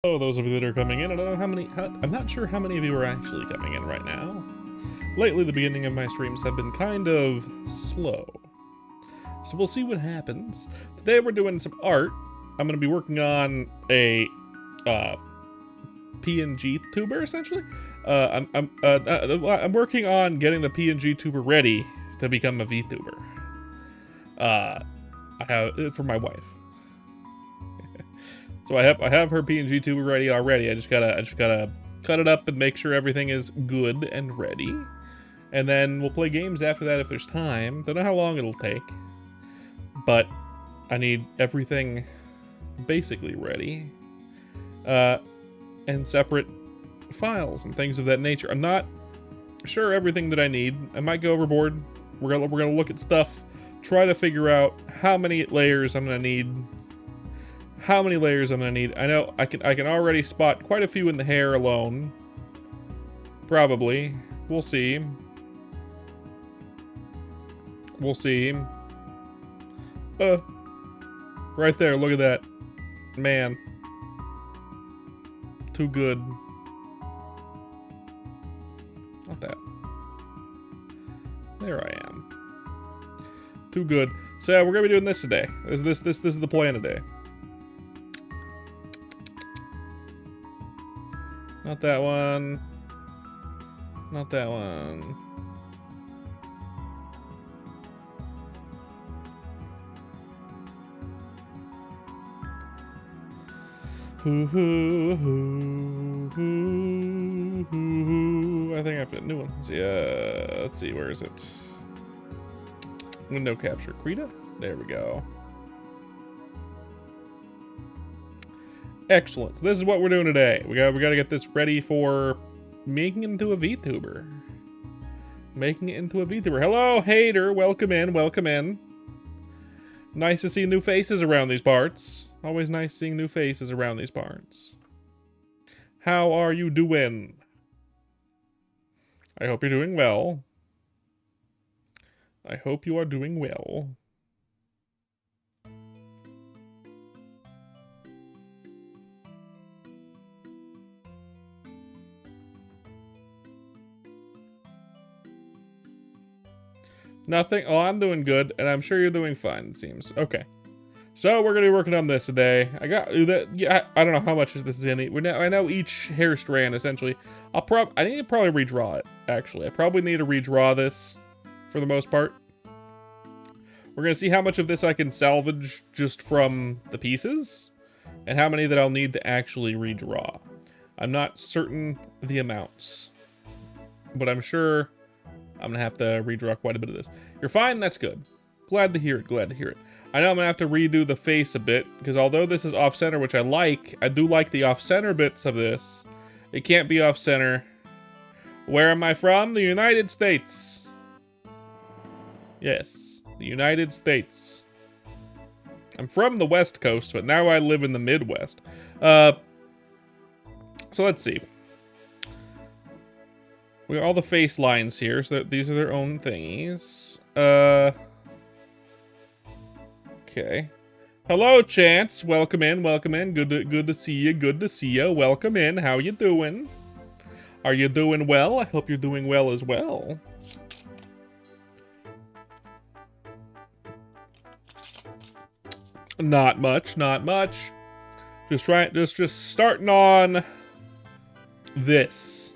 Oh, those of you that are coming in, I don't know how many, I'm not sure how many of you are actually coming in right now. Lately, the beginning of my streams have been kind of slow. So we'll see what happens. Today we're doing some art. I'm going to be working on a PNG tuber, essentially. I'm working on getting the PNG tuber ready to become a VTuber. I have, for my wife. So I have her PNG tuber ready already. I just gotta cut it up and make sure everything is good and ready. And then we'll play games after that if there's time. Don't know how long it'll take. But I need everything basically ready. And separate files and things of that nature. I'm not sure everything that I need. I might go overboard. We're gonna look at stuff, try to figure out how many layers I'm gonna need. I know I can already spot quite a few in the hair alone. Probably. We'll see. Right there, look at that. Man. Too good. Not that. There I am. Too good. So yeah, we're gonna be doing this today. This is the plan today. Not that one. Not that one. I think I have to new ones. Yeah, let's see, where is it? Window capture. Krita? There we go. Excellent. So this is what we're doing today. We gotta get this ready for making it into a VTuber. Hello, hater. Welcome in. Nice to see new faces around these parts. Always nice seeing new faces around these parts. How are you doing? I hope you're doing well. I hope you are doing well. Nothing? Oh, I'm doing good, and I'm sure you're doing fine, it seems. Okay. So, we're going to be working on this today. I got that. Yeah, I don't know how much this is in it. I know each hair strand, essentially. I need to probably redraw it, actually. I probably need to redraw this, for the most part. We're going to see how much of this I can salvage just from the pieces, and how many that I'll need to actually redraw. I'm not certain the amounts, but I'm sure I'm going to have to redraw quite a bit of this. You're fine? That's good. Glad to hear it. I know I'm going to have to redo the face a bit, because although this is off-center, which I do like the off-center bits of this. It can't be off-center. Where am I from? The United States. Yes, the United States. I'm from the West Coast, but now I live in the Midwest. So let's see. We got all the face lines here, so these are their own thingies. Okay. Hello, Chance. Welcome in. Good to see you. Welcome in. How you doing? Are you doing well? I hope you're doing well as well. Not much. Just starting on this.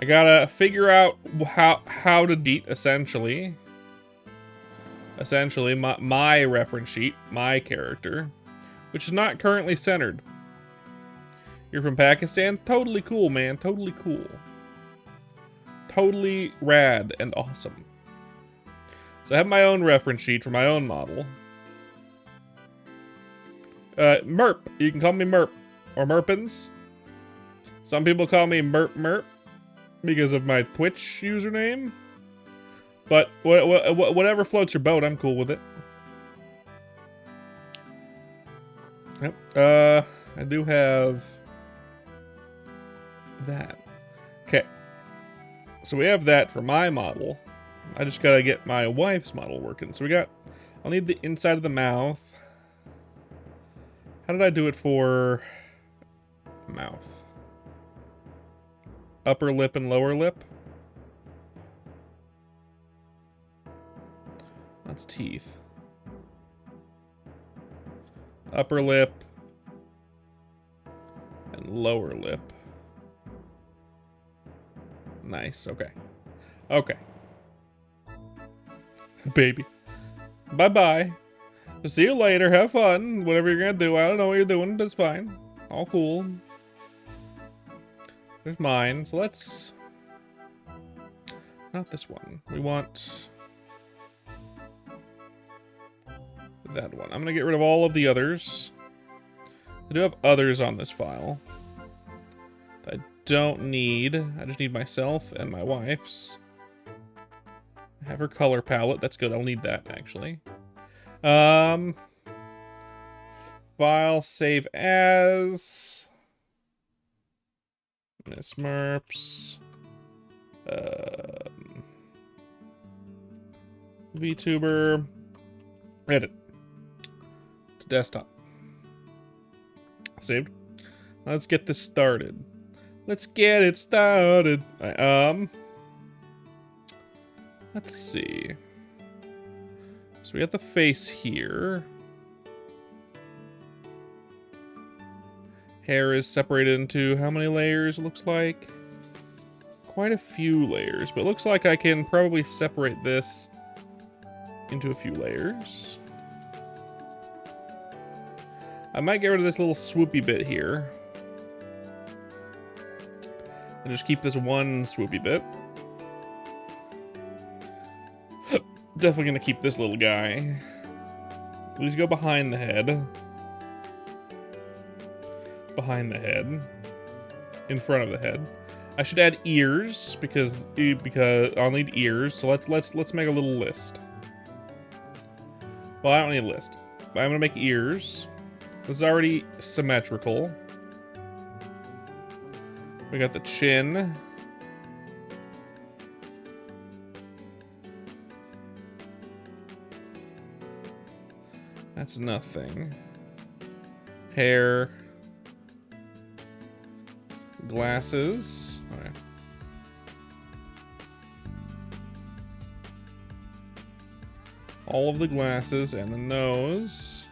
I gotta figure out how to beat, essentially my reference sheet, my character, which is not currently centered. You're from Pakistan? Totally cool, man. Totally cool. Totally rad and awesome. So I have my own reference sheet for my own model. Merp. You can call me Merp. Or Merpins. Some people call me Merp because of my Twitch username. But whatever floats your boat, I'm cool with it. Yep. I do have that. Okay. So we have that for my model. I just gotta get my wife's model working. So I'll need the inside of the mouth. How did I do it for Mouth. Upper lip and lower lip. That's teeth. Upper lip and lower lip. Nice. Okay. Okay. Baby. Bye-bye. See you later. Have fun. Whatever you're gonna do. I don't know what you're doing, but it's fine. All cool. There's mine. So let's... Not this one. We want... that one. I'm gonna get rid of all of the others. I do have others on this file. I don't need. I just need myself and my wife's. I have her color palette. That's good. I'll need that, actually. File, save as. Miss Merps. VTuber. Edit. To desktop. Saved. Let's get this started. Let's get it started. Let's see. So we got the face here. Hair is separated into how many layers? It looks like quite a few layers, but it looks like I can probably separate this into a few layers. I might get rid of this little swoopy bit here. And just keep this one swoopy bit. Definitely gonna keep this little guy. Please go behind the head. Behind the head. In front of the head. I should add ears because I'll need ears. So let's make a little list. Well, I don't need a list. But I'm gonna make ears. This is already symmetrical. We got the chin. That's nothing. Hair. Glasses. All right. All of the glasses and the nose.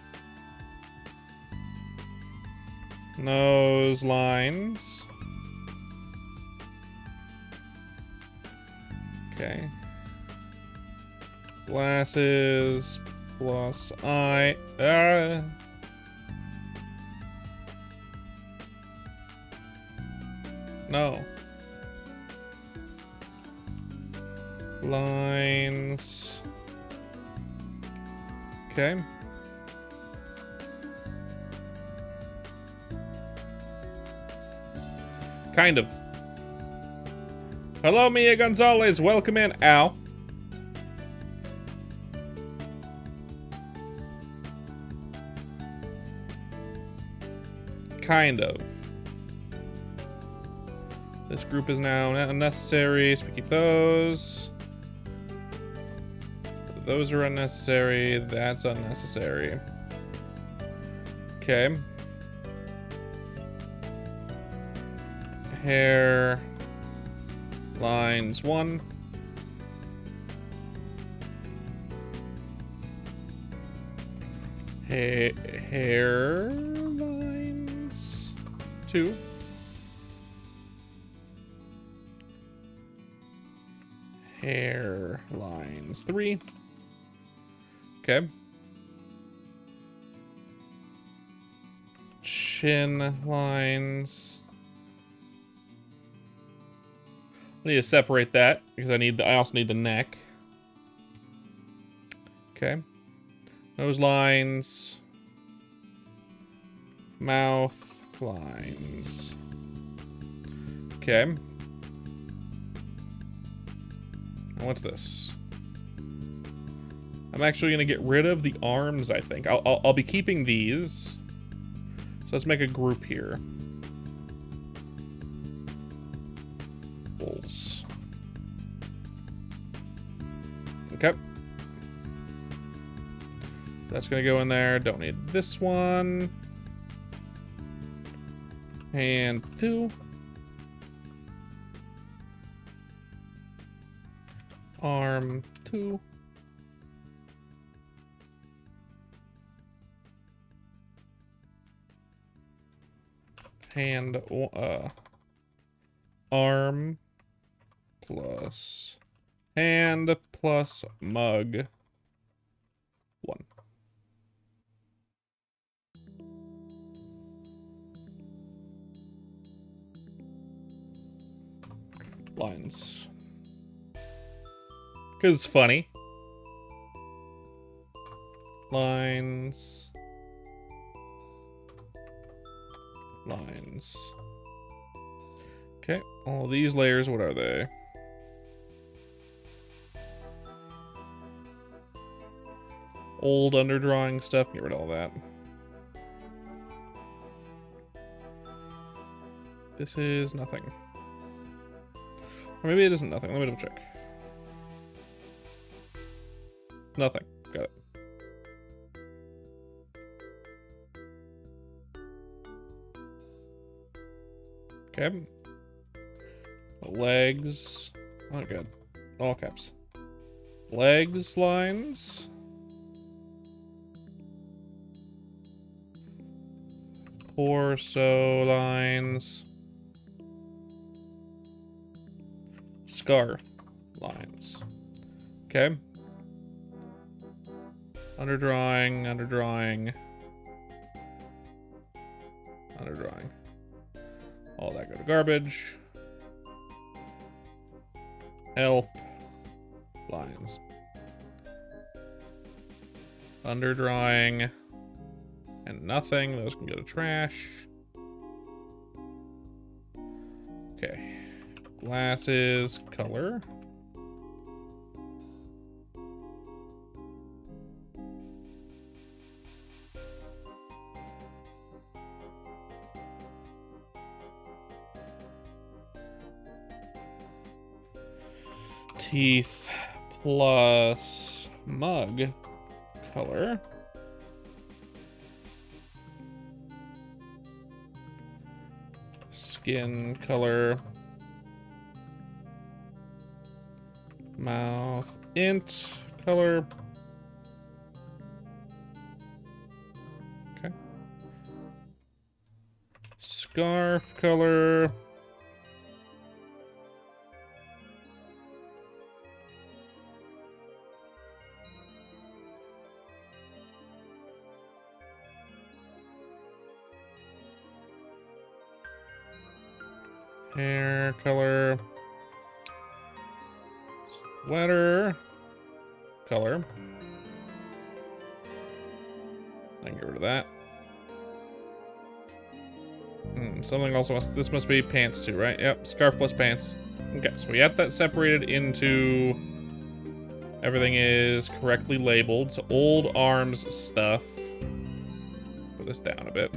Nose lines. Okay. Glasses plus eye. No. Lines. Okay. Kind of. Hello, Mia Gonzalez. Welcome in. Ow. Kind of. This group is now unnecessary, so we keep those. Those are unnecessary. That's unnecessary. Okay. Hair lines 1. Hair lines 2. Hair lines 3. Okay. Chin lines. I need to separate that because I also need the neck. Okay. Nose lines. Mouth lines. Okay. And what's this? I'm actually gonna get rid of the arms, I think. I'll be keeping these. So let's make a group here. Bulls. Okay. That's gonna go in there. Don't need this one. Hand 2. Arm 2. Hand, arm plus hand plus mug 1. Lines. Because it's funny. Lines. Lines. Okay, all these layers, what are they? Old underdrawing stuff, get rid of all that. This is nothing. Or maybe it isn't nothing, let me double check. Nothing, got it. Okay. Legs. Oh, good. All caps. Legs lines. Torso lines. Scarf lines. Okay. Underdrawing, underdrawing. Underdrawing. All that go to garbage. Help. Lines. Underdrawing. And nothing. Those can go to trash. Okay. Glasses. Color. Teeth plus mug color. Skin color. Mouth int color. Okay. Scarf color. Hair color. Sweater color. I can get rid of that. Something also must, this must be pants too, right? Yep, scarf plus pants. Okay, so we have that separated into, everything is correctly labeled. So old arms stuff. Put this down a bit.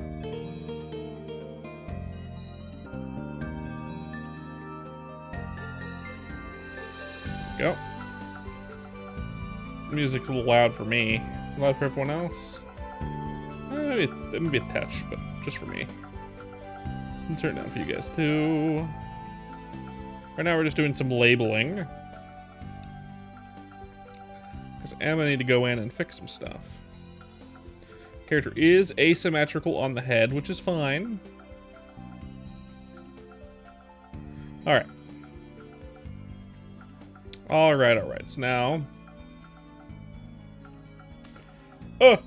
Go. The music's a little loud for me. Is it loud for everyone else? Maybe a touch, but just for me. I'll turn it down for you guys too. Right now we're just doing some labeling. Because I'm gonna need to go in and fix some stuff. Character is asymmetrical on the head, which is fine. Alright. Alright. So now... Oh!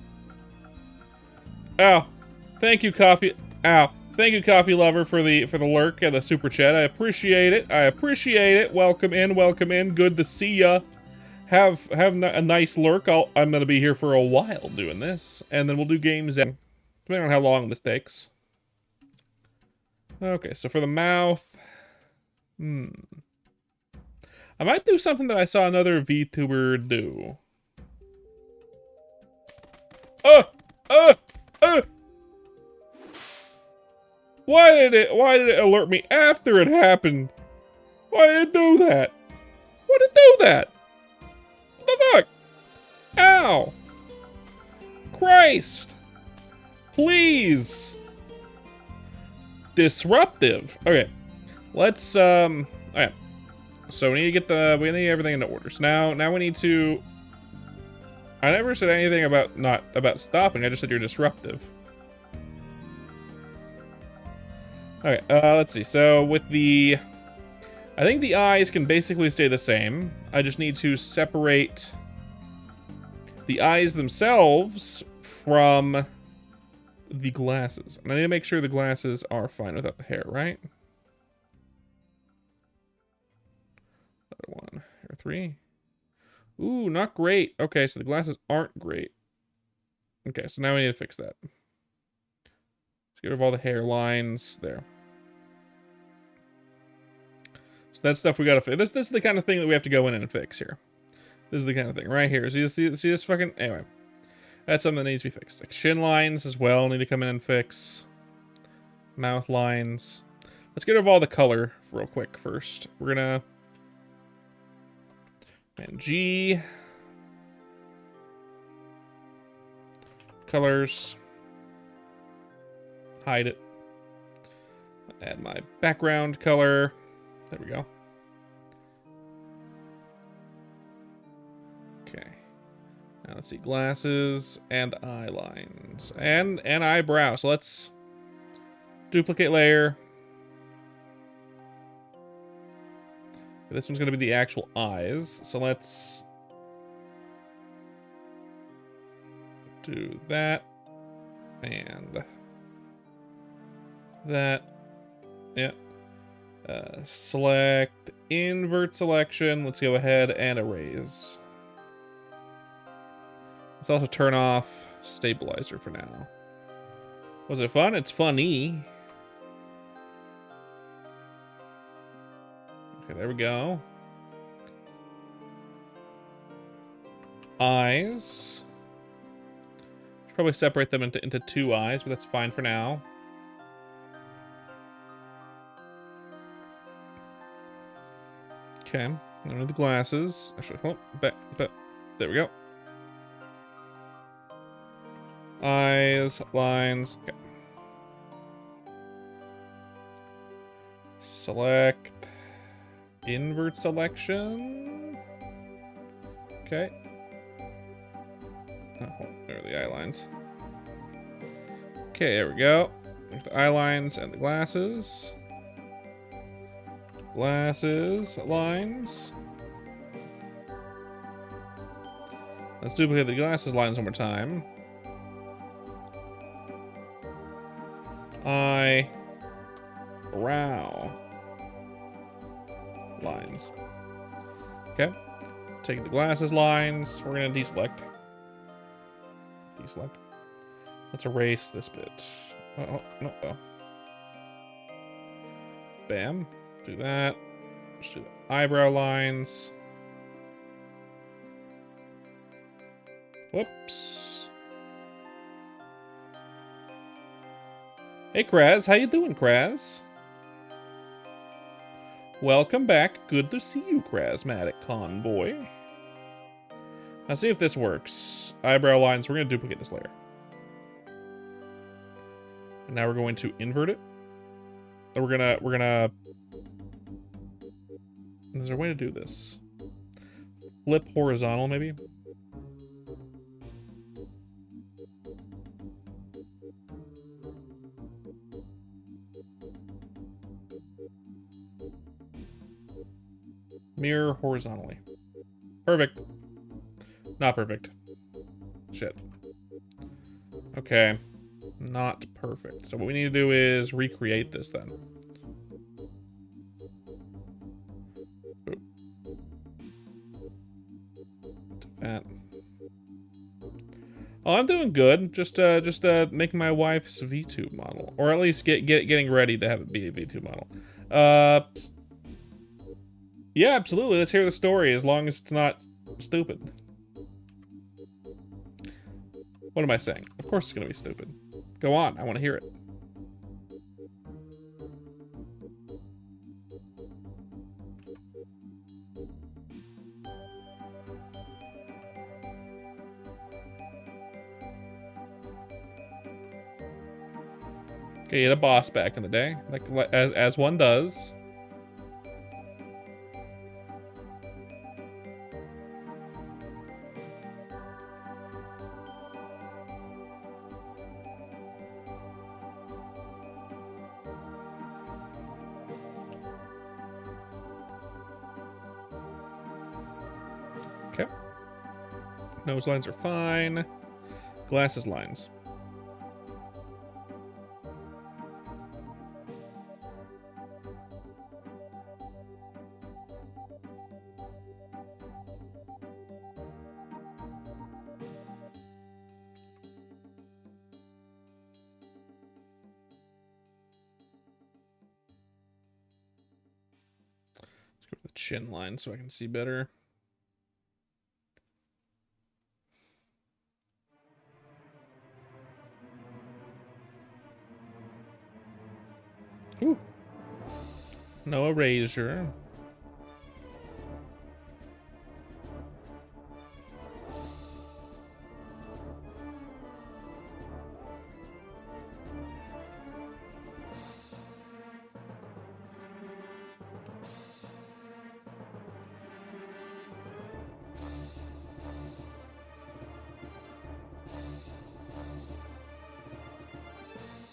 Ow. Thank you, Coffee... Ow. Thank you, Coffee Lover, for the lurk and the super chat. I appreciate it. Welcome in. Good to see ya. Have a nice lurk. I'm gonna be here for a while doing this, and then we'll do games depending on how long this takes. Okay, so for the mouth, I might do something that I saw another VTuber do. Why did it alert me after it happened? Why did it do that? Why did it do that? What the fuck? Ow! Christ! Please! Disruptive. Okay. Let's, okay. So we need to get everything into order. So now we need to, I never said anything about stopping. I just said you're disruptive. Okay, let's see. So with the, I think the eyes can basically stay the same. I just need to separate the eyes themselves from the glasses. And I need to make sure the glasses are fine without the hair, right? Another one. Hair 3. Ooh, not great. Okay, so the glasses aren't great. Okay, so now we need to fix that. Let's get rid of all the hairlines. There. So that's stuff we gotta fix. This is the kind of thing that we have to go in and fix here. This is the kind of thing right here. See this fucking... Anyway. That's something that needs to be fixed. Like shin lines as well need to come in and fix. Mouth lines. Let's get rid of all the color real quick first. We're gonna... And G. Colors. Hide it. Add my background color. There we go. Okay. Now let's see. Glasses and eye lines. And eyebrow. So let's duplicate layer. This one's going to be the actual eyes. So let's do that. And that. Yeah. Select invert selection. Let's go ahead and erase. Let's also turn off stabilizer for now. Was it fun? It's funny. Okay, there we go. Eyes. Should probably separate them into two eyes, but that's fine for now. Okay, now the glasses. Actually, hold back. There we go. Eyes, lines. Okay. Select invert selection. Okay. Oh, there are the eye lines. Okay, there we go. There's the eye lines and the glasses. Glasses, lines. Let's duplicate the glasses lines one more time. Eye, brow, lines. Okay. Take the glasses lines. We're gonna deselect. Deselect. Let's erase this bit. Oh, no. Oh. Bam. Do that. Let's do the eyebrow lines. Whoops. Hey, Kraz. How you doing, Kraz? Welcome back. Good to see you, Krazmatic Convoy. Let's see if this works. Eyebrow lines. We're going to duplicate this layer. And now we're going to invert it. We're gonna... Is there a way to do this? Flip horizontal, maybe? Mirror horizontally. Perfect. Not perfect. Shit. Okay. Not perfect. So what we need to do is recreate this then. Oop. Do that. Oh, I'm doing good. Just making my wife's VTube model, or at least getting ready to have it be a VTube model. Yeah, absolutely. Let's hear the story, as long as it's not stupid. What am I saying? Of course it's gonna be stupid. Go on, I want to hear it. Okay, you had a boss back in the day, like as one does. Okay. Nose lines are fine. Glasses lines. Let's go to the chin line so I can see better. Ooh. No erasure.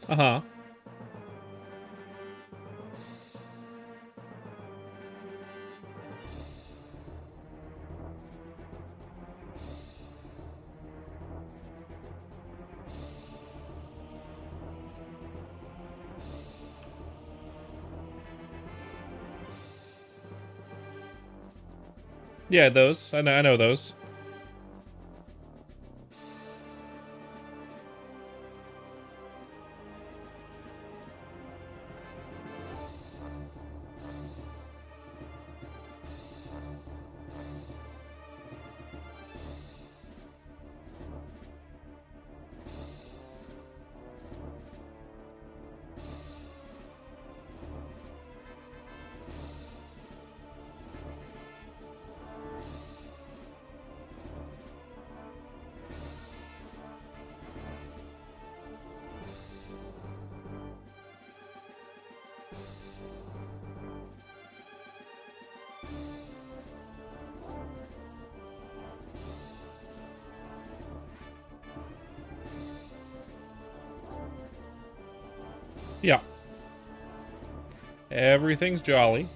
Uh-huh. Yeah, those. I know those. Yeah. Everything's jolly.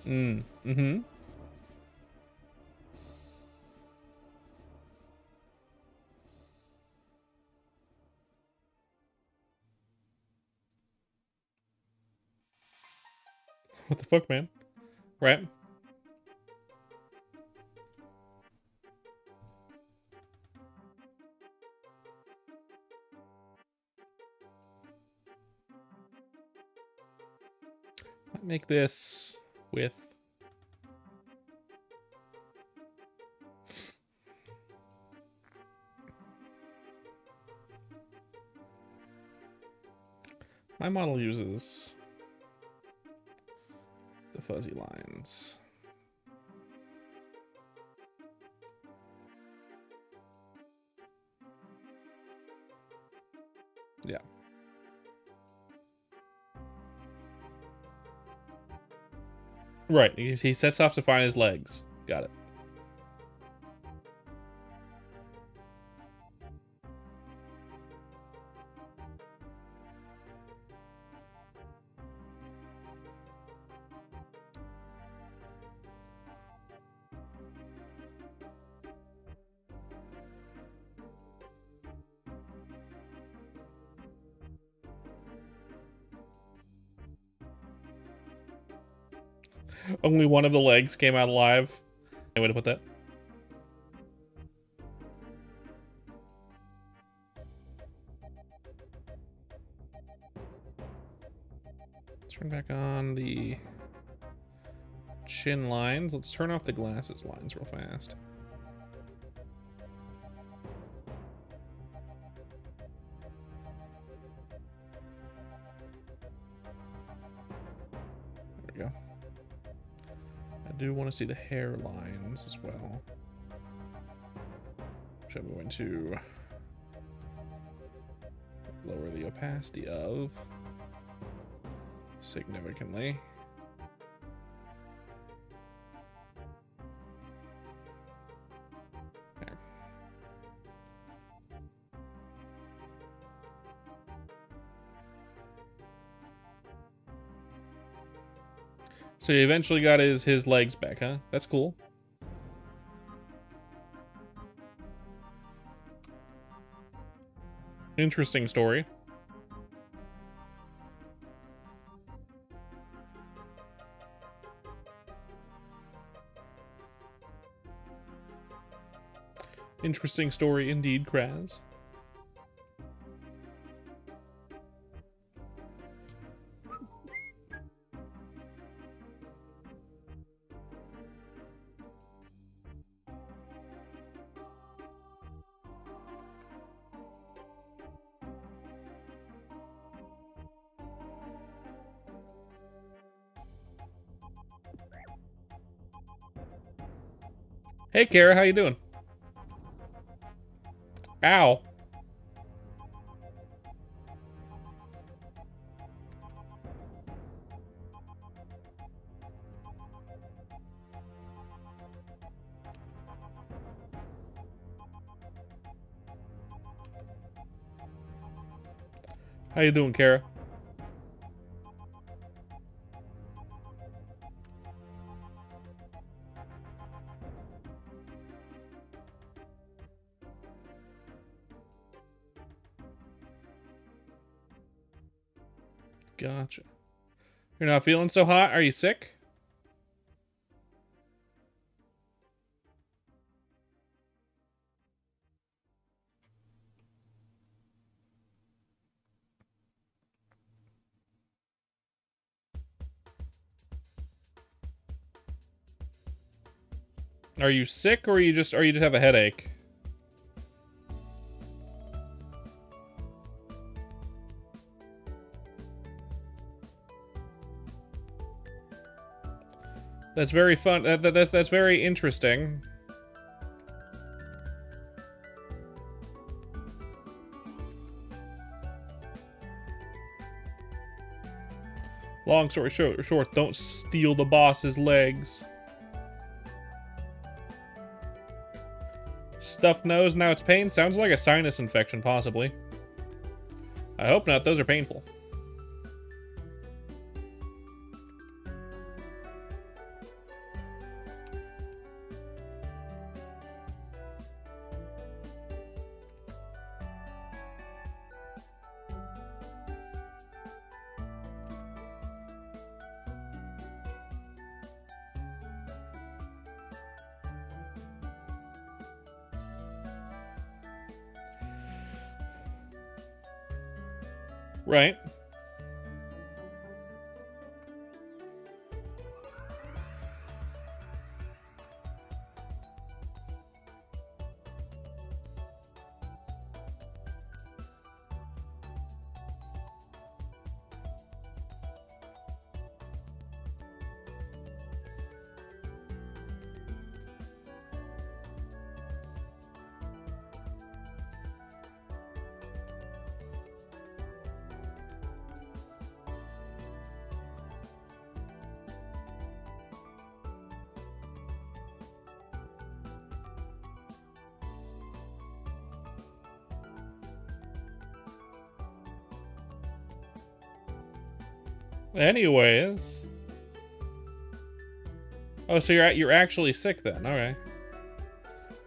Mm-hmm. What the fuck, man? Right? Might make this with... My model uses the fuzzy lines. Yeah. Right. He sets off to find his legs. Got it. Only one of the legs came out alive. Any way to put that? Turn back on the chin lines. Let's turn off the glasses lines real fast. There we go. do want to see the hairlines as well. Which I'm going to lower the opacity of significantly. There. So he eventually got his legs back, huh? That's cool. Interesting story. Interesting story indeed, Kraz. Hey, Kara, how you doing? Ow. How you doing, Kara? Gotcha. You're not feeling so hot? Are you sick? Are you sick, or you just have a headache? That's very fun. That's very interesting. Long story short, don't steal the boss's legs. Stuffed nose, now it's pain. Sounds like a sinus infection, possibly. I hope not. Those are painful. Right. Anyways. Oh, so you're actually sick then? Okay.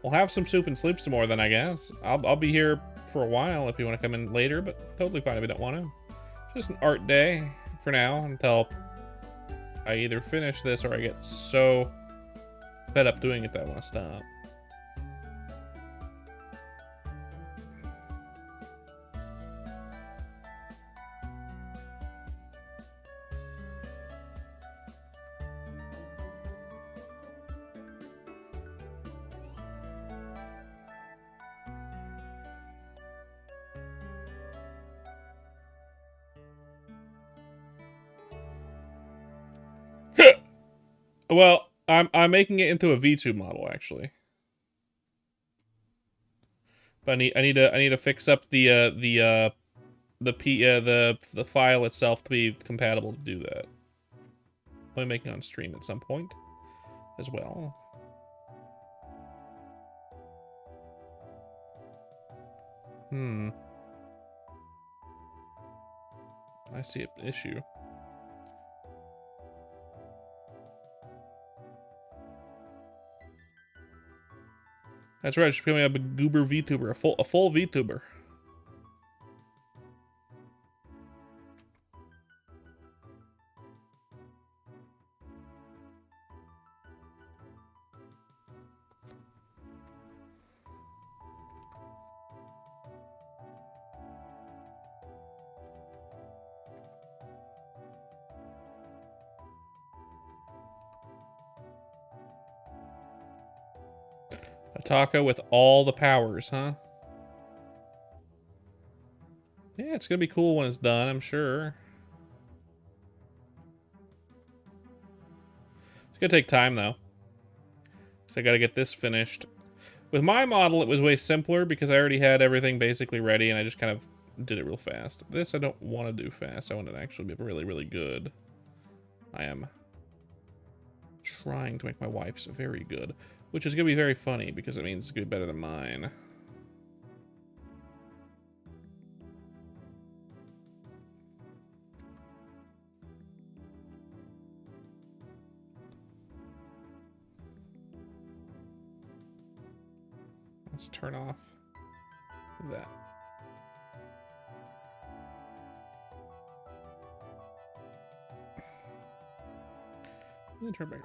We'll have some soup and sleep some more then, I guess. I'll be here for a while if you want to come in later, but totally fine if you don't want to. Just an art day for now until I either finish this or I get so fed up doing it that I want to stop. Well, I'm making it into a V2 model actually. But I need to fix up the file itself to be compatible to do that. I'll be making on stream at some point as well. I see an issue. That's right, she's becoming a goober VTuber, a full VTuber. A taco with all the powers, huh? Yeah, it's gonna be cool when it's done, I'm sure. It's gonna take time though. So I gotta get this finished. With my model, it was way simpler because I already had everything basically ready and I just kind of did it real fast. This I don't want to do fast. I want it to actually be really, really good. I am trying to make my wife's very good, which is gonna be very funny because it means it's gonna be better than mine. Let's turn off that. And then turn back.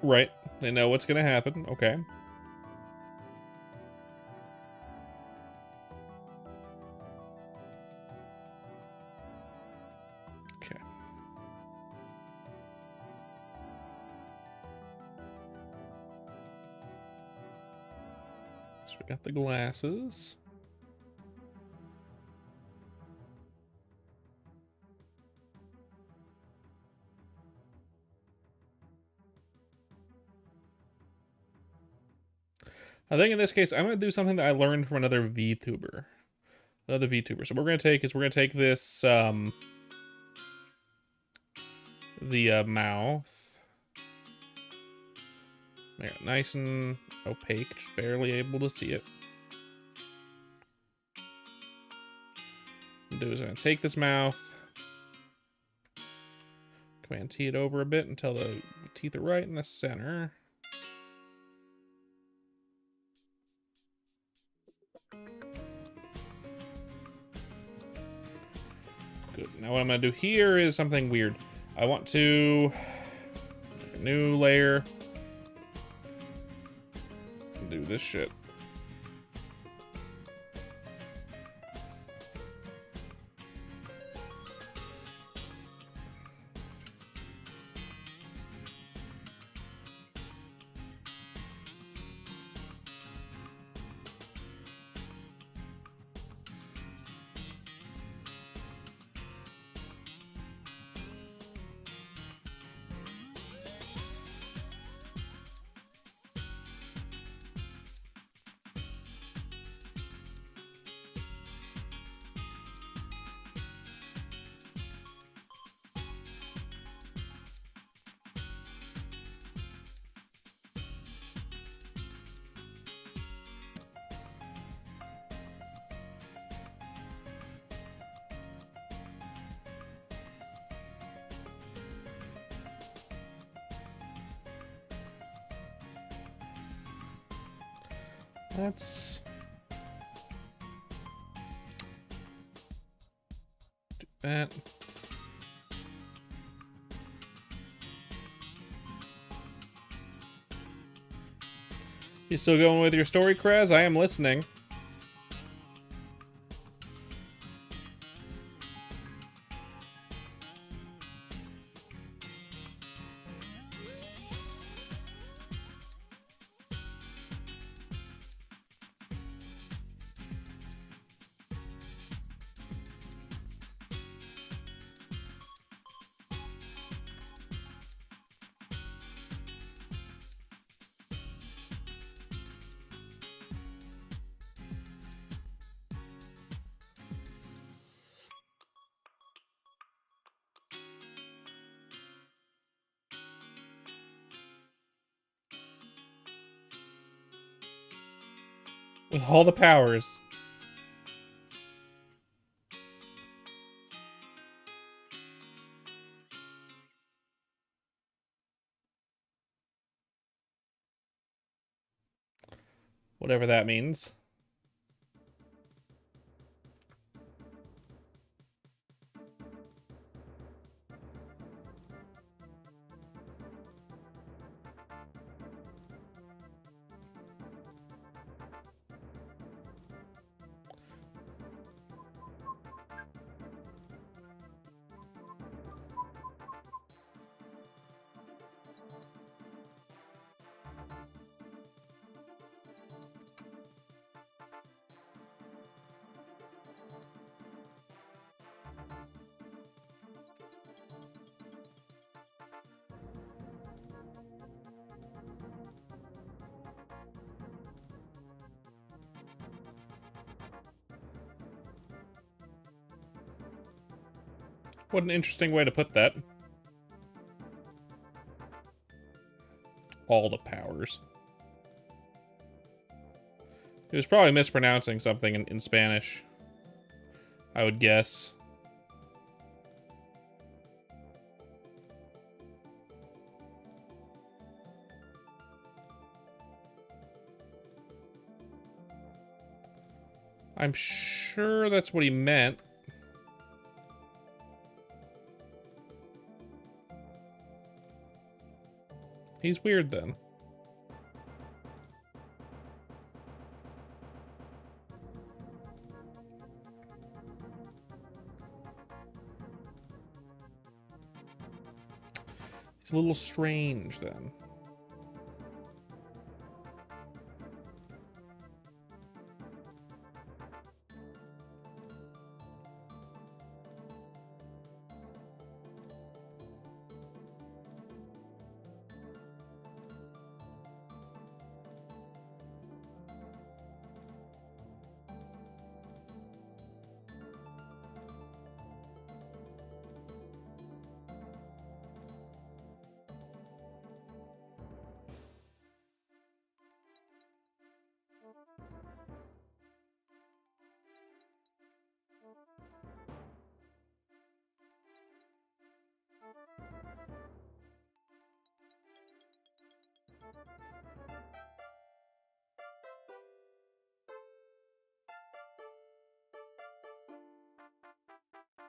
Right. They know what's gonna happen. Okay. Okay. So we got the glasses. I think in this case, I'm going to do something that I learned from another VTuber. Another VTuber. So what we're going to take this, the mouth. Make it nice and opaque, just barely able to see it. What I'm gonna do is I'm going to take this mouth, Command T it over a bit until the teeth are right in the center. Good. Now what I'm going to do here is something weird. I want to make a new layer. Do this shit. Let's do that. You still going with your story, Krez? I am listening. With all the powers. Whatever that means. What an interesting way to put that. All the powers. He was probably mispronouncing something in Spanish, I would guess. I'm sure that's what he meant. He's weird then. He's a little strange then.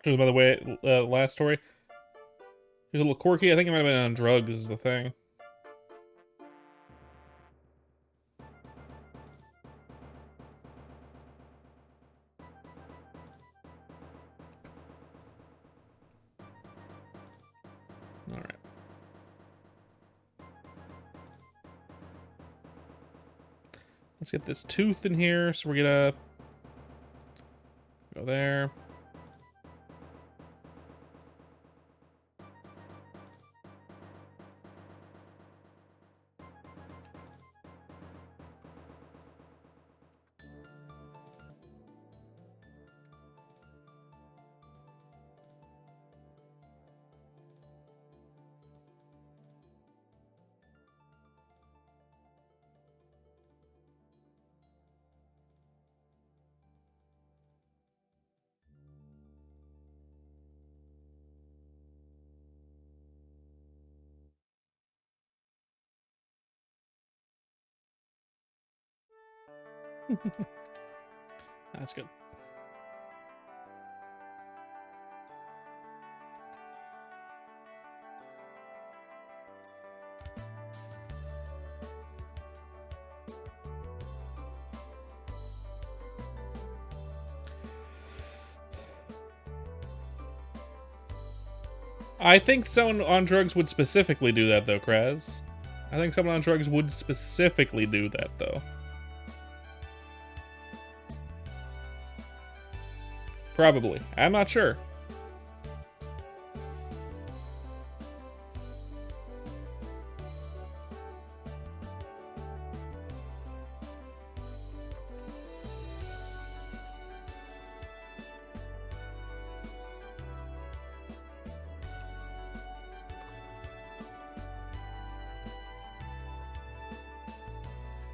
By the way, last story. He's a little quirky. I think he might have been on drugs is the thing. Alright. Let's get this tooth in here. So we're gonna go there. That's good. I think someone on drugs would specifically do that, though, Kraz. I think someone on drugs would specifically do that, though. Probably. I'm not sure.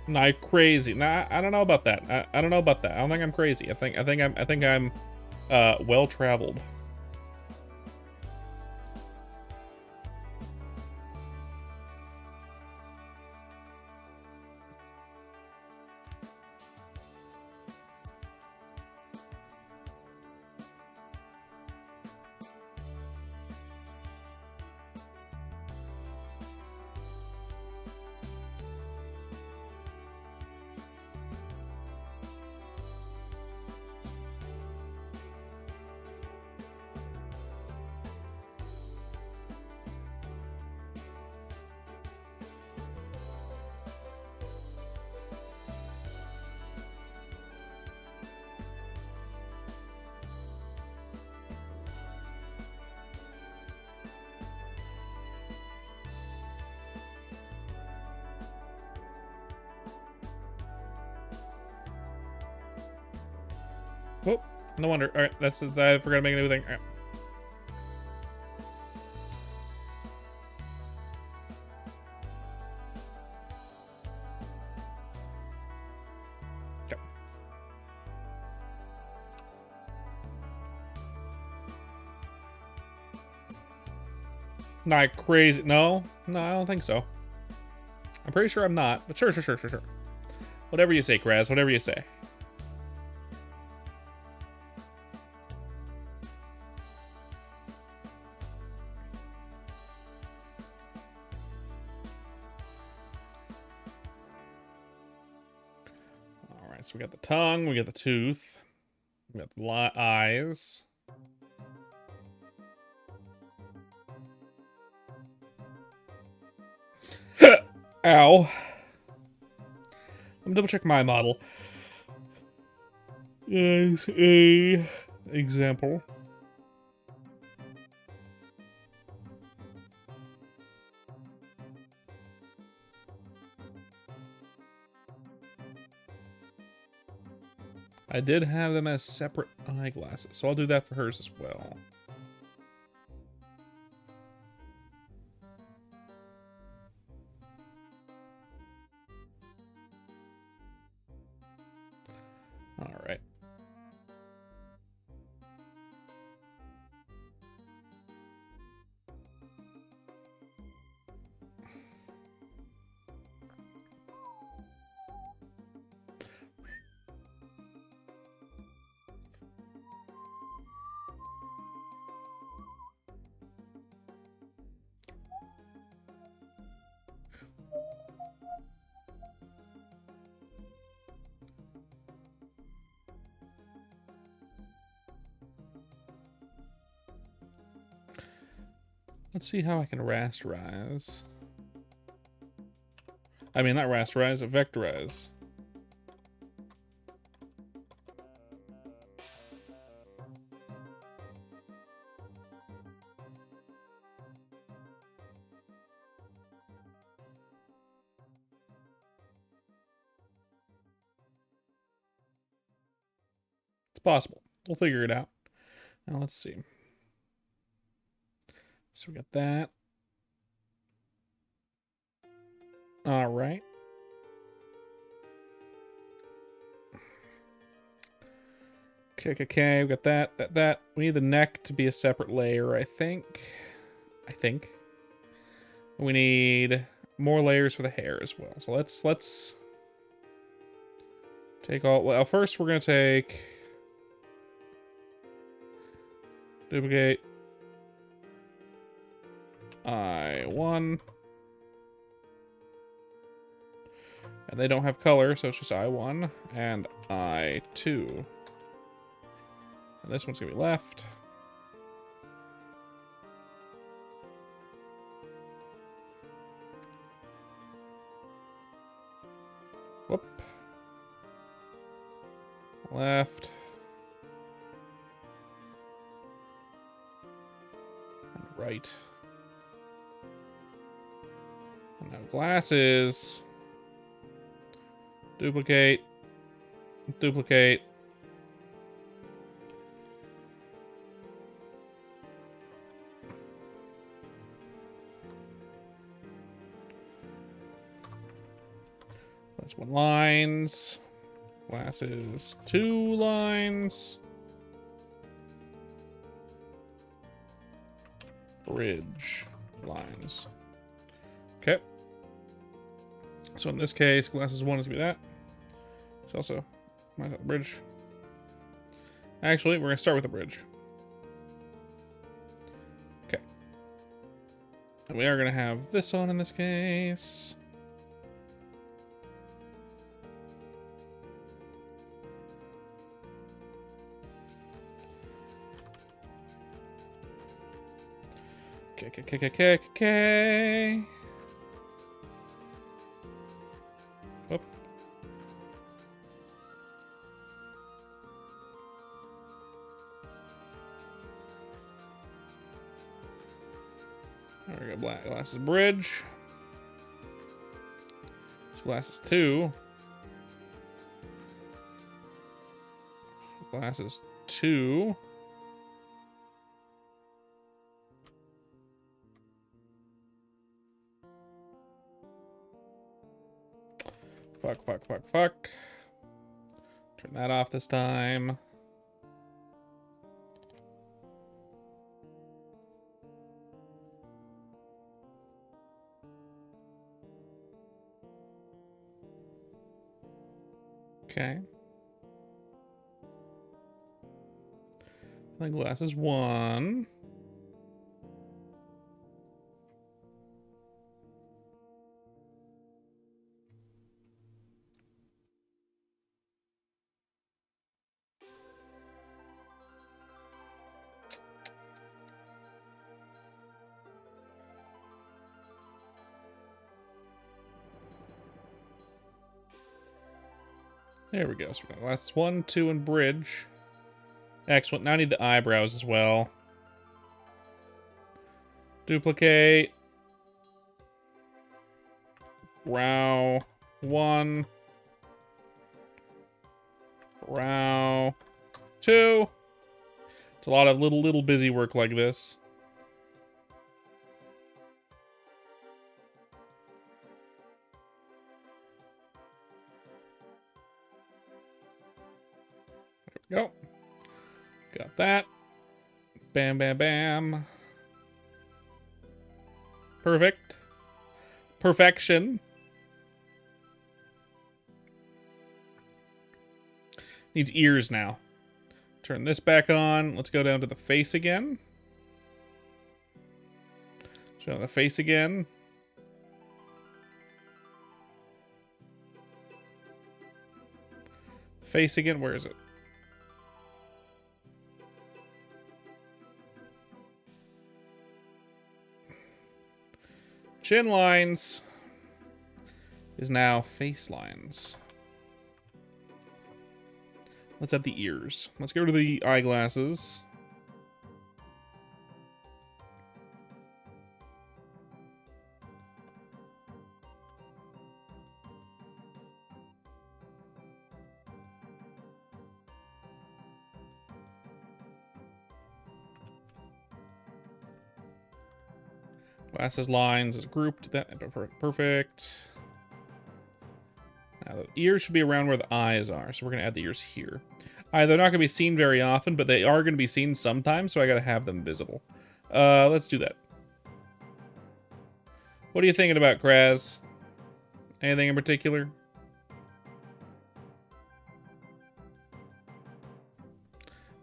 Not crazy. Nah, I don't know about that. I don't know about that. I don't think I'm crazy. I think I'm well traveled. Oh, no wonder. All right, I forgot to make a new thing. All right. Okay. Not crazy. No, I don't think so. I'm pretty sure I'm not, but sure. Whatever you say, Kraz. Whatever you say. All right, so we got the tongue, we got the tooth, we got the eyes. Ow. Let me double check my model. As a example. I did have them as separate eyeglasses, so I'll do that for hers as well. All right. Let's see how I can rasterize. I mean, not rasterize, vectorize. It's possible. We'll figure it out. Now let's see. So we got that. All right. Okay, we got that. We need the neck to be a separate layer, I think. We need more layers for the hair as well. So let's take all. Well, first we're gonna take duplicate I1, and they don't have color, so it's just I1 and I2. And this one's gonna be left. Whoop. Left. And right. And now glasses. Duplicate. Duplicate. That's 1 lines. Glasses 2 lines. Bridge lines. Okay. So in this case, glasses 1 is gonna be that. It's also bridge. Actually, we're gonna start with the bridge. Okay. And we are gonna have this on in this case. Okay. Whoop. There we go. Black glasses bridge. This glasses 2. Glasses 2. Fuck. Turn that off this time. Okay. My glasses 1. There we go. So we got glasses 1, 2, and bridge. Excellent. Now I need the eyebrows as well. Duplicate. Brow 1. Brow 2. It's a lot of little busy work like this. There we go. Got that. Bam. Perfect. Perfection. Needs ears now. Turn this back on. Let's go down to the face again. Show the face again. Face again. Where is it? Chin lines is now face lines. Let's add the ears. Let's go to the eyeglasses. Glasses lines is grouped. That perfect. Now the ears should be around where the eyes are, so we're gonna add the ears here. They're not gonna be seen very often, but they are gonna be seen sometimes, so I gotta have them visible. Let's do that. What are you thinking about, Kraz? Anything in particular?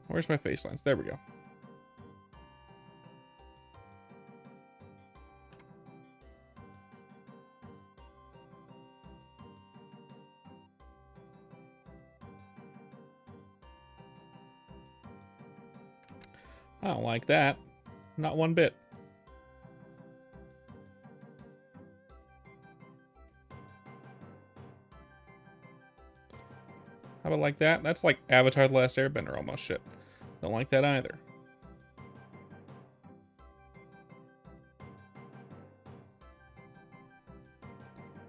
Where's my face lines? There we go. I don't like that. Not one bit. How about like that? That's like Avatar The Last Airbender almost shit. Don't like that either.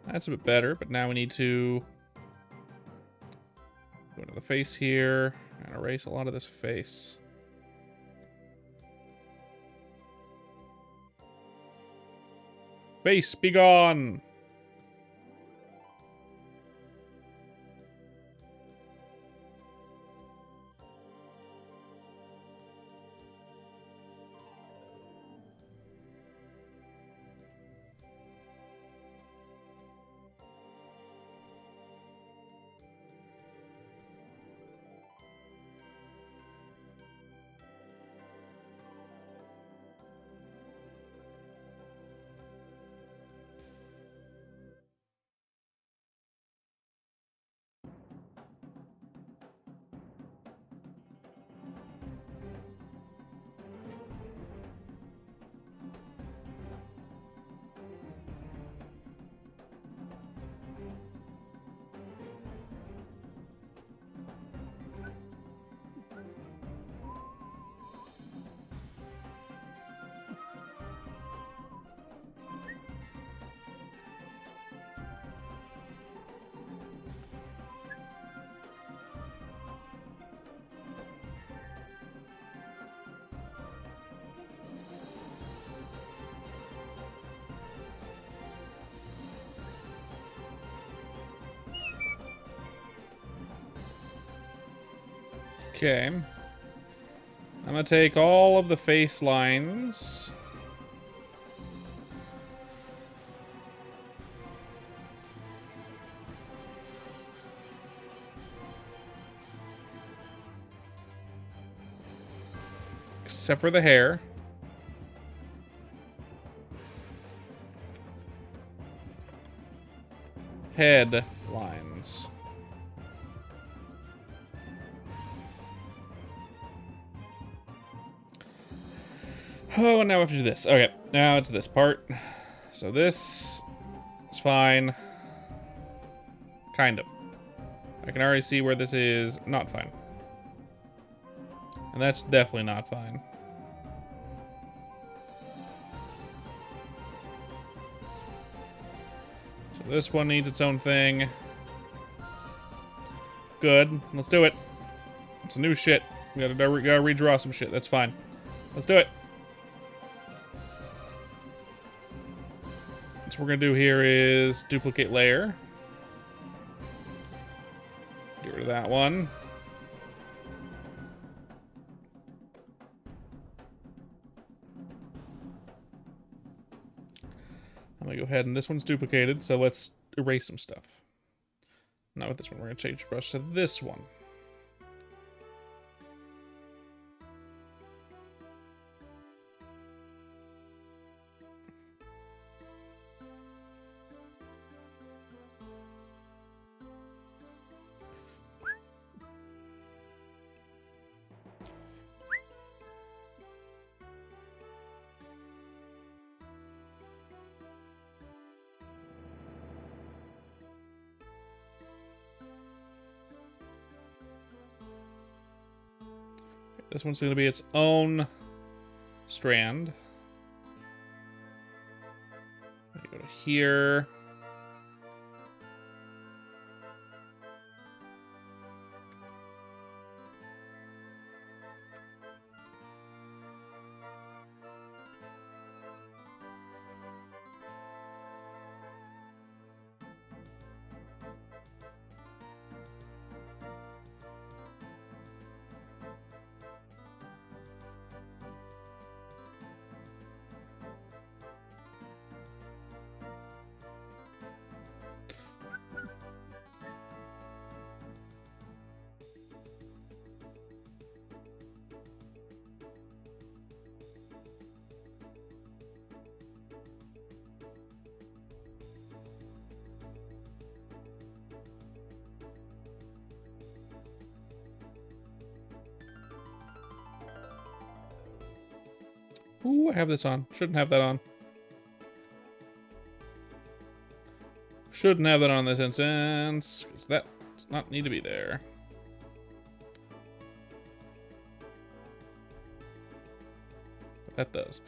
That's a bit better, but now we need to go to the face here and erase a lot of this face. Face, be gone! Okay. I'm gonna take all of the face lines. Except for the hair. Head lines. Oh, and now we have to do this. Okay, now it's this part. So this is fine. Kind of. I can already see where this is not fine. And that's definitely not fine. So this one needs its own thing. Good. Let's do it. It's a new shit. We gotta redraw some shit. That's fine. Let's do it. So what we're gonna do here is duplicate layer. Get rid of that one. I'm gonna go ahead and this one's duplicated, so let's erase some stuff. Not with this one, we're gonna change the brush to this one. This one's going to be its own strand. Go to here. Ooh, I have this on. Shouldn't have that on. Shouldn't have that on this instance, because that does not need to be there. But that does.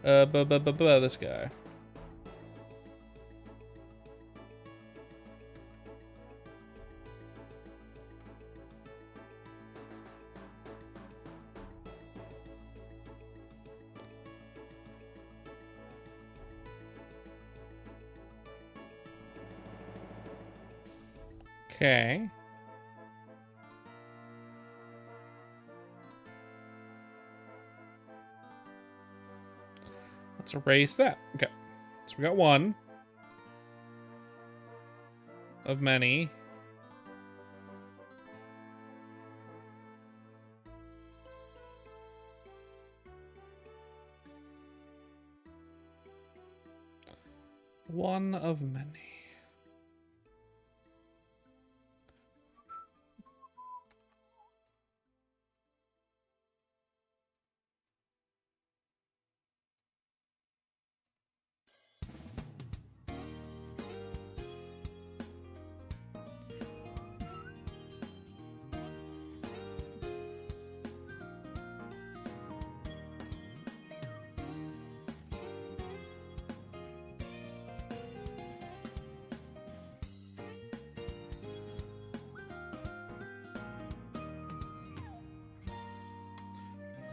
This guy. Okay. Let's erase that. Okay. So we got one of many. One of many.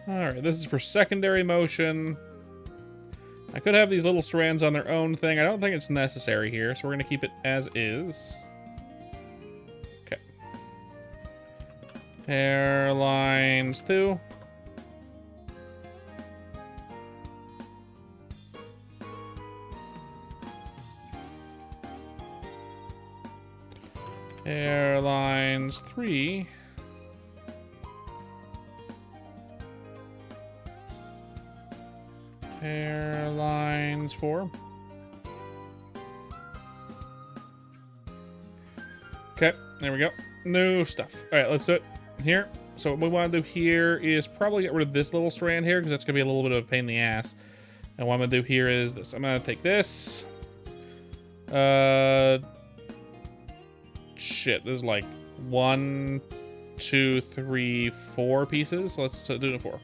Alright, this is for secondary motion. I could have these little strands on their own thing. I don't think it's necessary here, so we're going to keep it as is. Okay. Hairlines 2. Hairlines 3. Hairlines 4. Okay, there we go. New stuff. All right, let's do it here. So what we want to do here is probably get rid of this little strand here because that's going to be a little bit of a pain in the ass. And what I'm going to do here is this. I'm going to take this. Shit, there's like 1, 2, 3, 4 pieces. So let's do it in 4.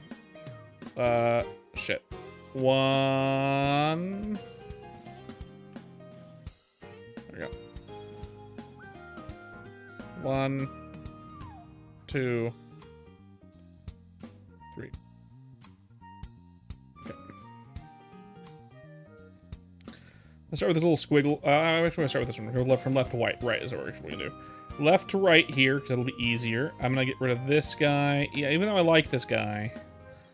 Shit. 1. There we go. 1, 2, 3. Okay. Let's start with this little squiggle. I actually want to start with this one. Go from left to right is what we're going to do. Left to right here, because it'll be easier. I'm going to get rid of this guy. Yeah, even though I like this guy,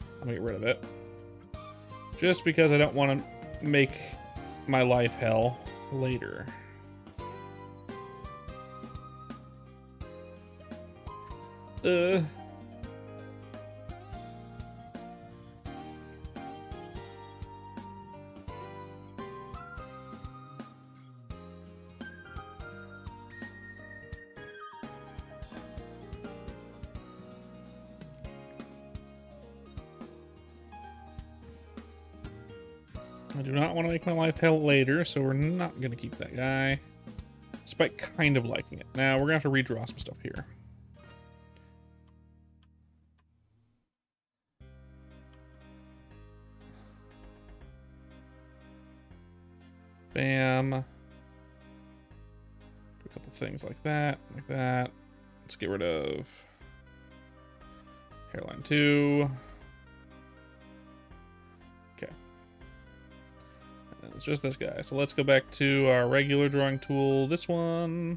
I'm going to get rid of it. Just because I don't want to make my life hell later. I do not want to make my life hell later, so we're not going to keep that guy. Despite kind of liking it. Now, we're going to have to redraw some stuff here. Bam. Do a couple things like that, like that. Let's get rid of hairline 2. Okay. And it's just this guy. So let's go back to our regular drawing tool. This one.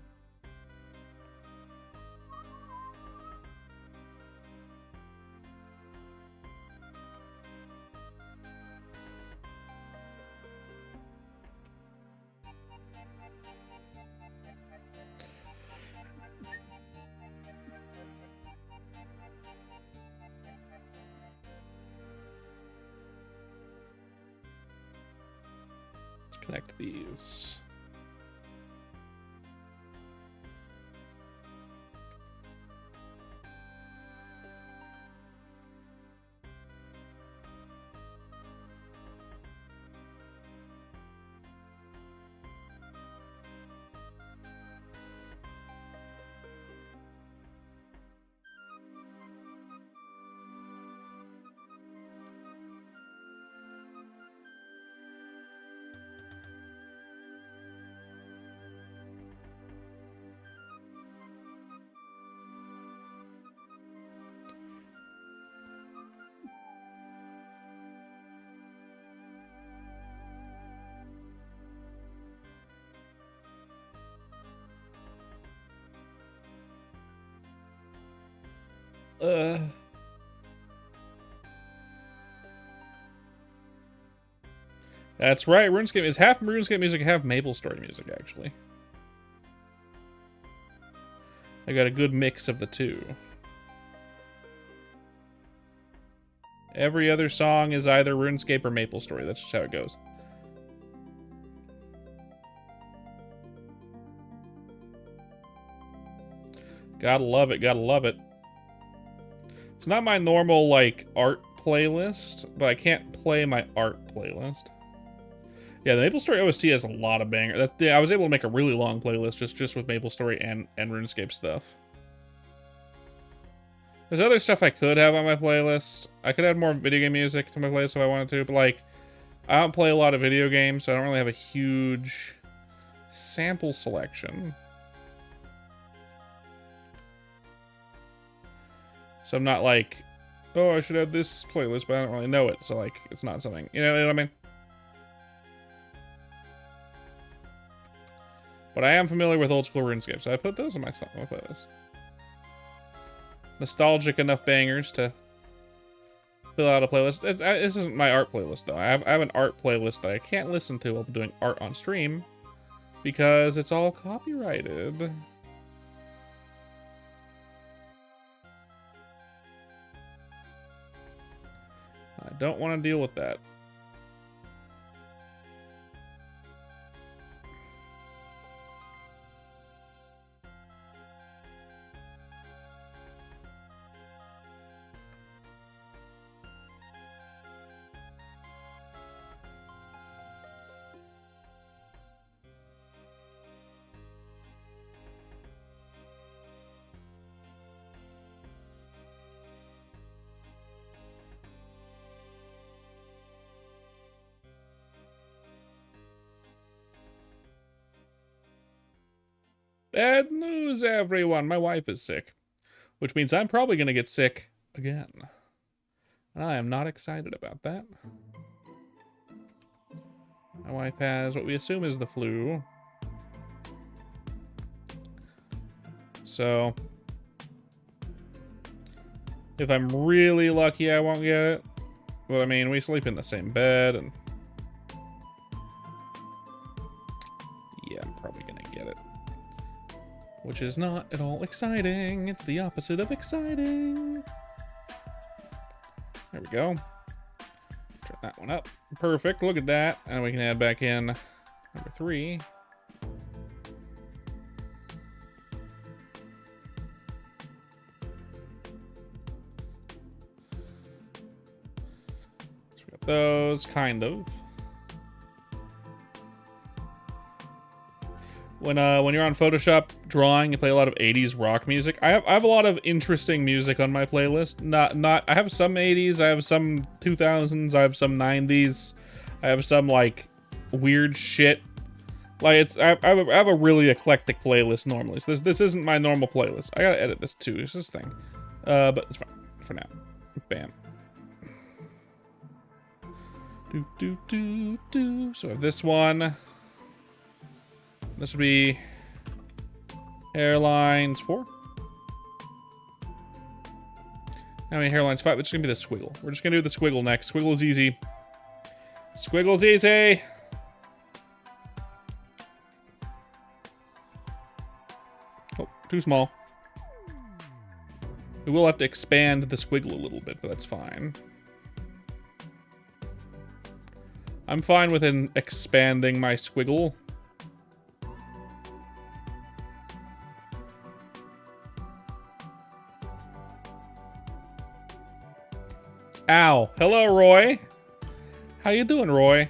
Connect these. That's right. RuneScape is half RuneScape music, half MapleStory music, actually. I got a good mix of the two. Every other song is either RuneScape or MapleStory. That's just how it goes. Gotta love it. Gotta love it. It's not my normal, like, art playlist, but I can't play my art playlist. Yeah, the MapleStory OST has a lot of bangers. Yeah, I was able to make a really long playlist just with MapleStory and RuneScape stuff. There's other stuff I could have on my playlist. I could add more video game music to my playlist if I wanted to, but, like, I don't play a lot of video games, so I don't really have a huge sample selection. So I'm not like, oh, I should add this playlist, but I don't really know it, so, like, it's not something, you know what I mean? But I am familiar with old school RuneScape, so I put those on my playlist. nostalgic enough bangers to fill out a playlist. This isn't my art playlist, though. I have an art playlist that I can't listen to while doing art on stream because it's all copyrighted. I don't want to deal with that. Bad news, everyone. My wife is sick, which means I'm probably going to get sick again. I am not excited about that. My wife has what we assume is the flu. So, if I'm really lucky, I won't get it. But I mean, we sleep in the same bed, and yeah, I'm probably going to get it. Which is not at all exciting. It's the opposite of exciting. There we go. Turn that one up. Perfect. Look at that. And we can add back in number 3. So we got those, kind of. When you're on Photoshop drawing, you play a lot of 80s rock music. I have a lot of interesting music on my playlist. I have some 80s, I have some 2000s, I have some 90s, I have some like weird shit. Like I have a really eclectic playlist normally. So this isn't my normal playlist. I gotta edit this too. It's this thing, but it's fine for now. Bam. So this one. This would be hairlines 4. How many hairlines? 5. It's gonna be the squiggle. We're just gonna do the squiggle next. Squiggle is easy. Squiggle's easy. Oh, too small. We will have to expand the squiggle a little bit, but that's fine. I'm fine with expanding my squiggle. Ow. Hello, Roy. How you doing, Roy?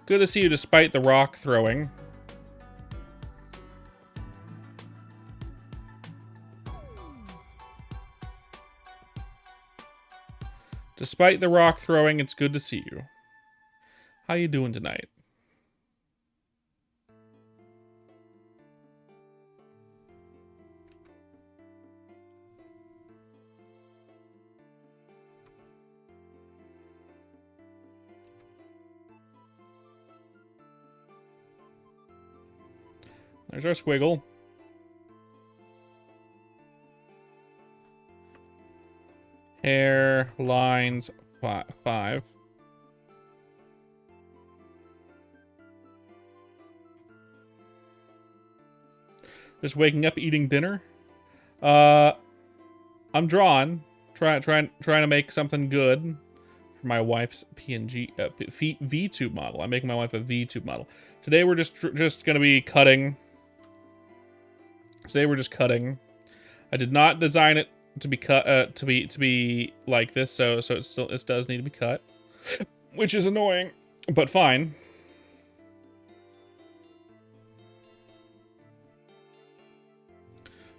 Good to see you despite the rock throwing. Despite the rock throwing, it's good to see you. How you doing tonight? There's our squiggle. Hair lines 5. Just waking up, eating dinner. I'm drawing, trying to make something good for my wife's vTube model. I'm making my wife a vTube model. Today we're just gonna be cutting. Today we're just cutting. I did not design it to be cut to be like this, so it does need to be cut, which is annoying, but fine.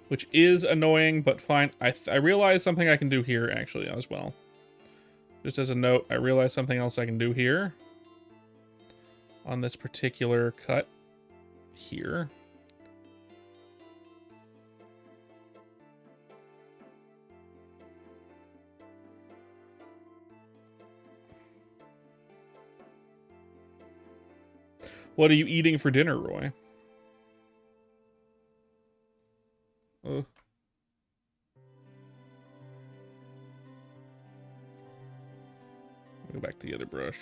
Which is annoying, but fine. I realized something I can do here actually as well. Just as a note, I realized something else I can do here on this particular cut here. What are you eating for dinner, Roy? Go back to the other brush.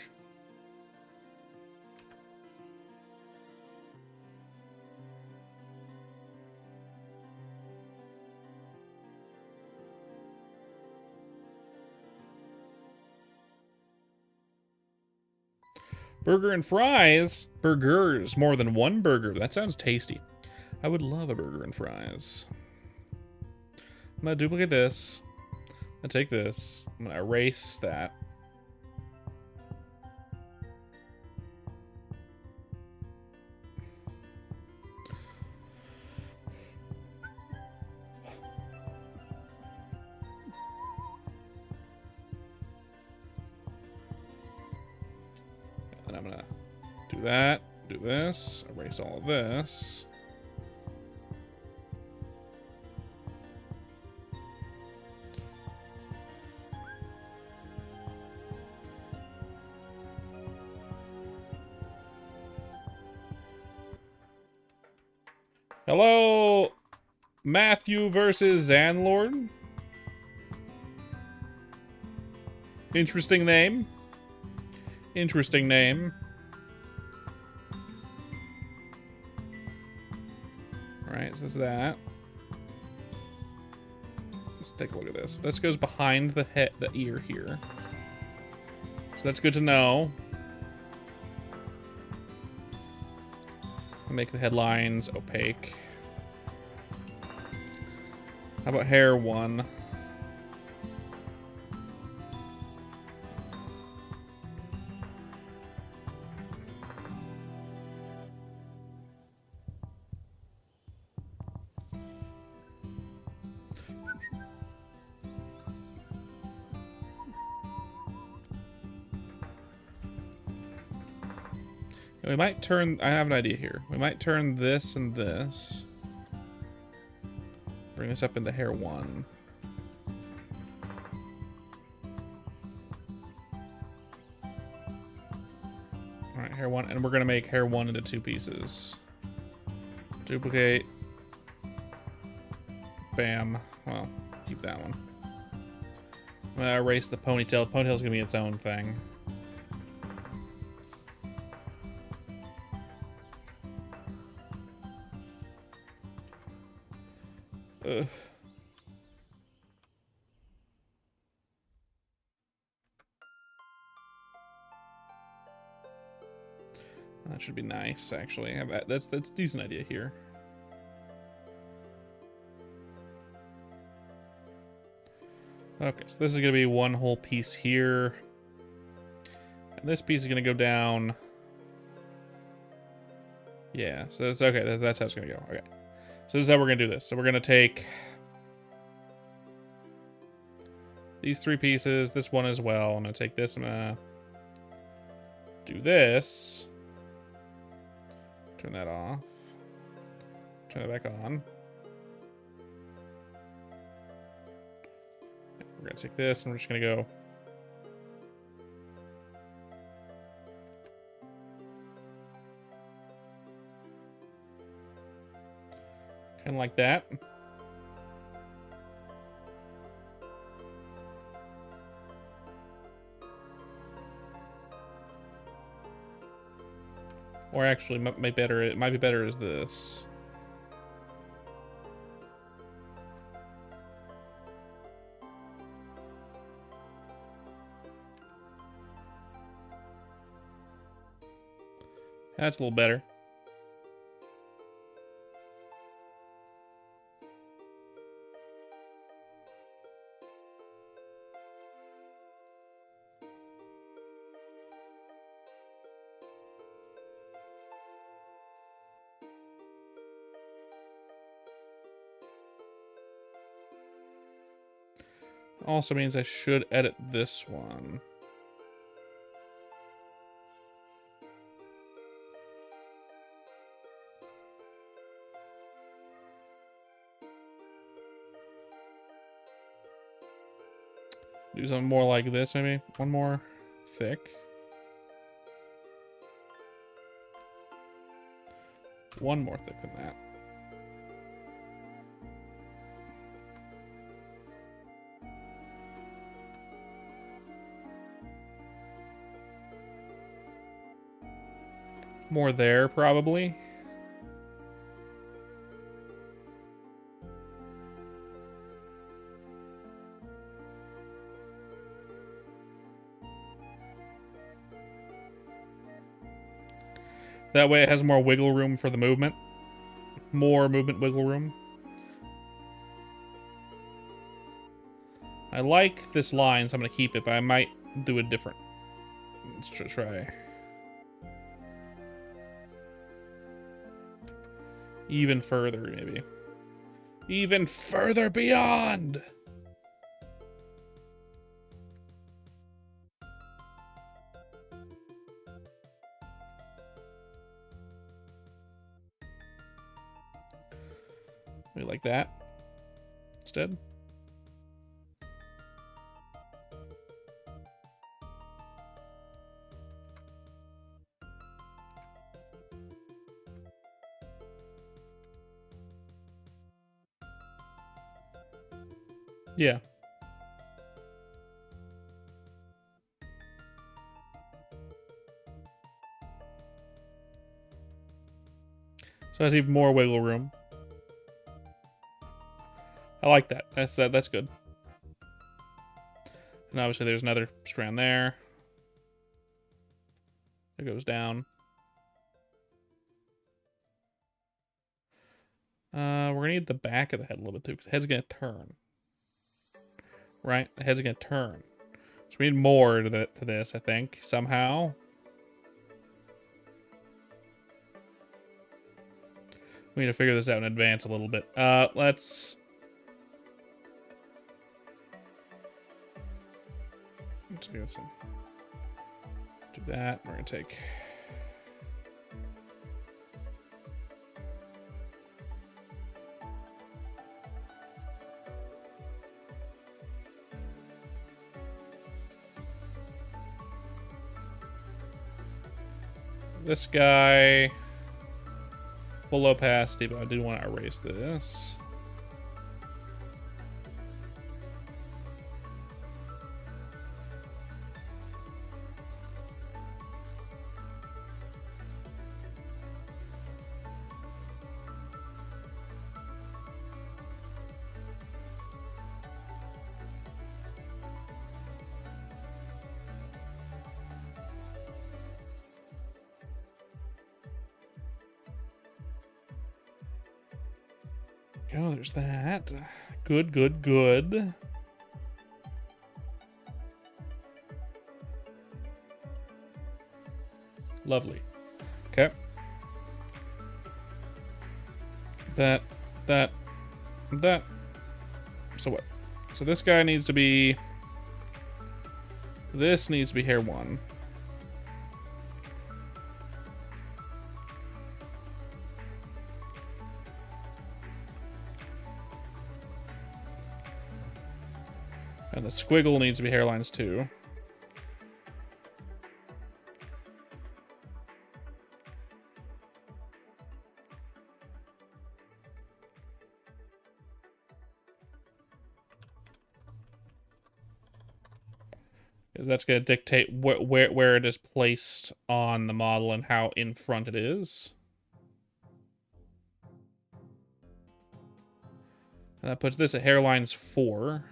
Burger and fries? Burgers. More than one burger. That sounds tasty. I would love a burger and fries. I'm going to duplicate this. I'm going to take this. I'm going to erase that. And I'm going to do that. Do this. Erase all of this. Hello, Matthew versus Zanlord. Interesting name. Interesting name. Alright, so that's that. Let's take a look at this. This goes behind the head, the ear here. So that's good to know. Make the headlines opaque. How about hair 1? We might turn, I have an idea here. We might turn this and this. Bring this up into hair 1. Alright, hair 1, and we're gonna make hair 1 into 2 pieces. Duplicate. Bam. Well, keep that one. I'm gonna erase the ponytail. The ponytail's gonna be its own thing. Ugh. That should be nice, actually. That's a decent idea here. Okay, so this is gonna be one whole piece here, and this piece is gonna go down. Yeah, so it's okay. That's how it's gonna go. Okay. So this is how we're going to do this. So we're going to take these 3 pieces, this one as well. I'm going to take this, I'm going to do this. Turn that off. Turn that back on. We're going to take this and we're just going to go. Kind of like that. Or actually, it might be better as this. That's a little better. Also means I should edit this one. Do something more like this, maybe. One more thick. One more thick than that. More there, probably. That way it has more wiggle room for the movement. More movement wiggle room. I like this line, so I'm going to keep it, but I might do it different. Let's try. Even further, maybe. Even further beyond! Maybe like that instead. Yeah. So it has even more wiggle room. I like that. That's good. And obviously there's another strand there. It goes down. We're gonna need the back of the head a little bit too, because the head's gonna turn. Right? The head's gonna turn. So we need more to this, I think, somehow. We need to figure this out in advance a little bit. Let's do that. We're gonna take this guy. Full opacity, but I do want to erase this. Oh, there's that. Good, good, good. Lovely. Okay. That. So what? So this guy needs to be... This needs to be hair 1. And the squiggle needs to be hairlines 2. Because that's going to dictate where it is placed on the model and how in front it is. And that puts this at hairlines 4.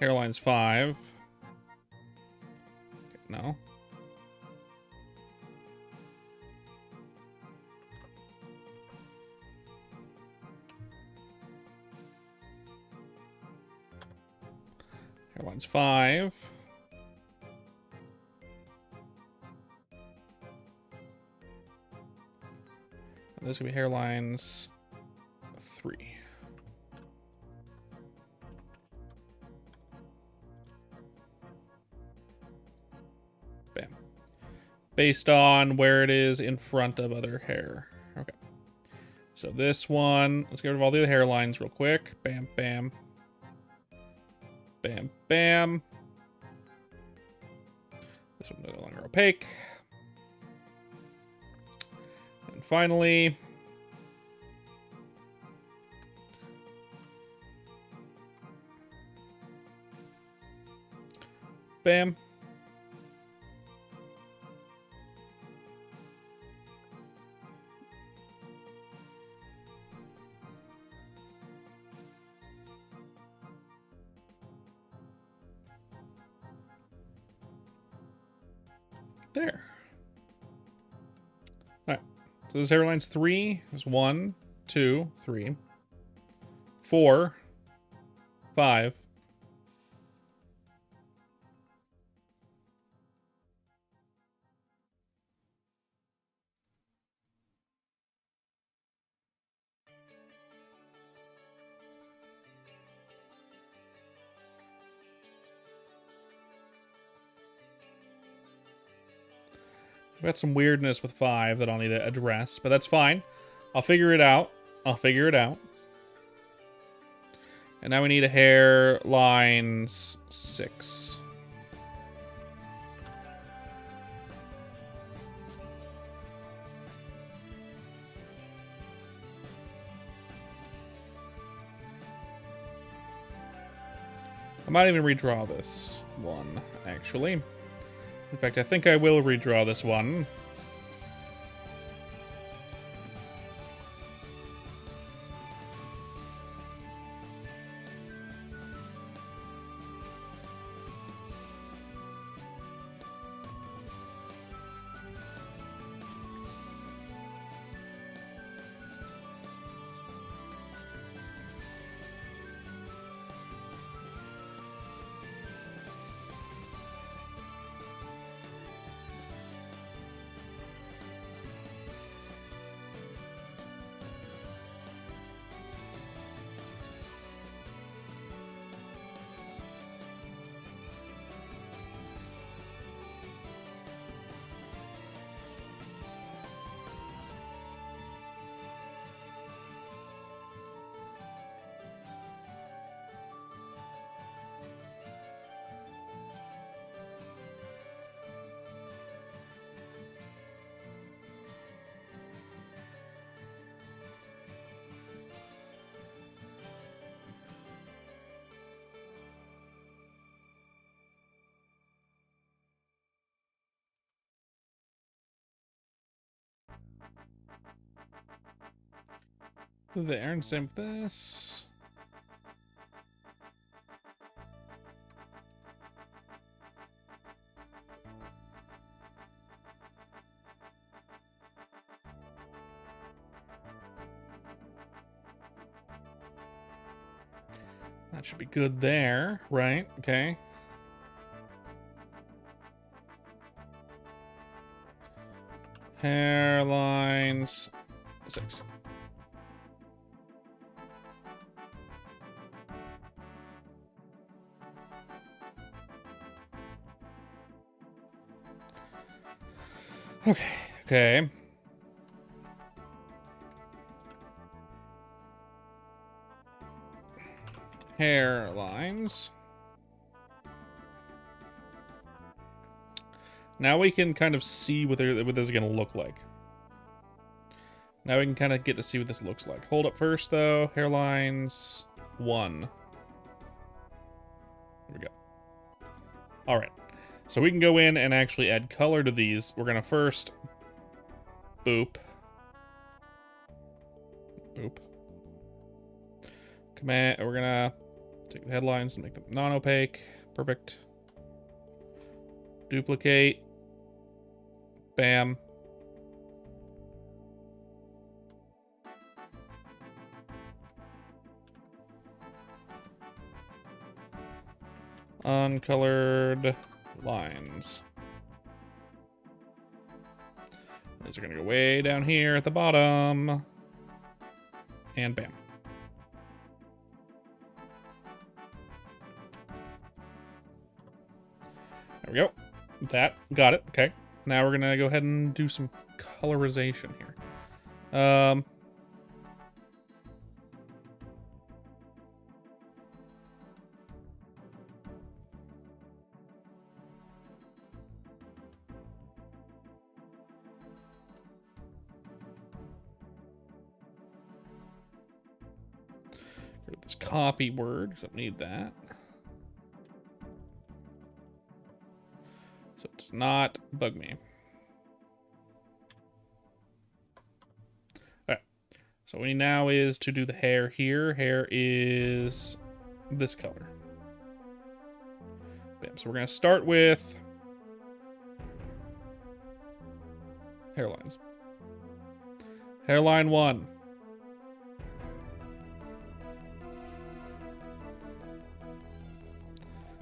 Hairline's 5. No. Hairline's 5. And this could be hairlines 3. based on where it is in front of other hair. Okay. So this one, let's get rid of all the other hairlines real quick. Bam, bam. Bam, bam. This one no longer opaque. And finally, bam. There. All right. So this hairline's 3. There's 1, 2, 3, 4, 5. I've got some weirdness with 5 that I'll need to address, but that's fine. I'll figure it out. And now we need a hairlines 6. I might even redraw this one, actually. In fact, I think I will redraw this one. There, and same with this. That should be good there, right? Okay. Hairlines 6. Okay. Hairlines. Now we can kind of see what this is going to look like. Now we can kind of get to see what this looks like. Hold up first, though. Hairlines 1. There we go. All right. So we can go in and actually add color to these. We're going to first boop. Boop. Command. We're going to take the headlines and make them non-opaque. Perfect. Duplicate. Bam. Uncolored lines. These are going to go way down here at the bottom. And bam. There we go. That. Got it. Okay. Now we're gonna go ahead and do some colorization here. This copy word, don't need that. So it does not bug me. Alright. So what we need now is to do the hair here. Hair is this color. Bam. So we're gonna start with hairlines. Hairline 1.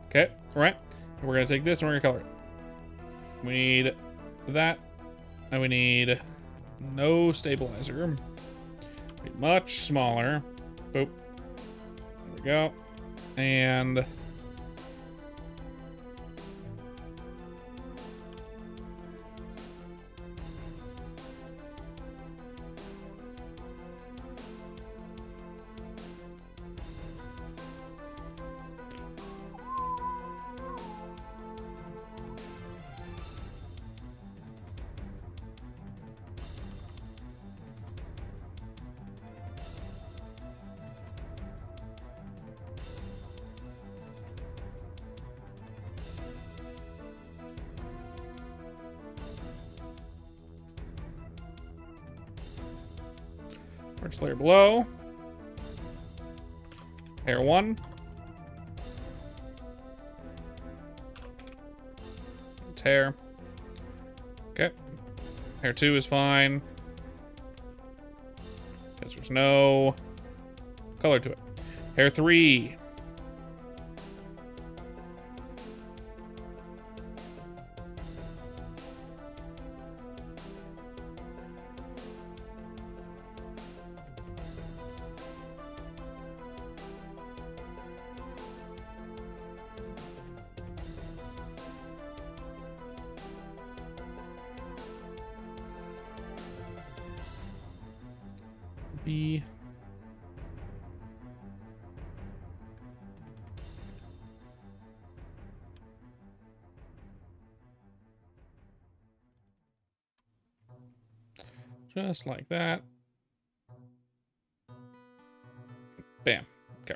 Okay, all right. And we're gonna take this and we're gonna color it. We need that, and we need no stabilizer. Much smaller. Boop. There we go. And first layer below. Hair 1. It's hair. Okay. Hair 2 is fine. Because there's no color to it. Hair 3. B. Just like that. Bam. Okay.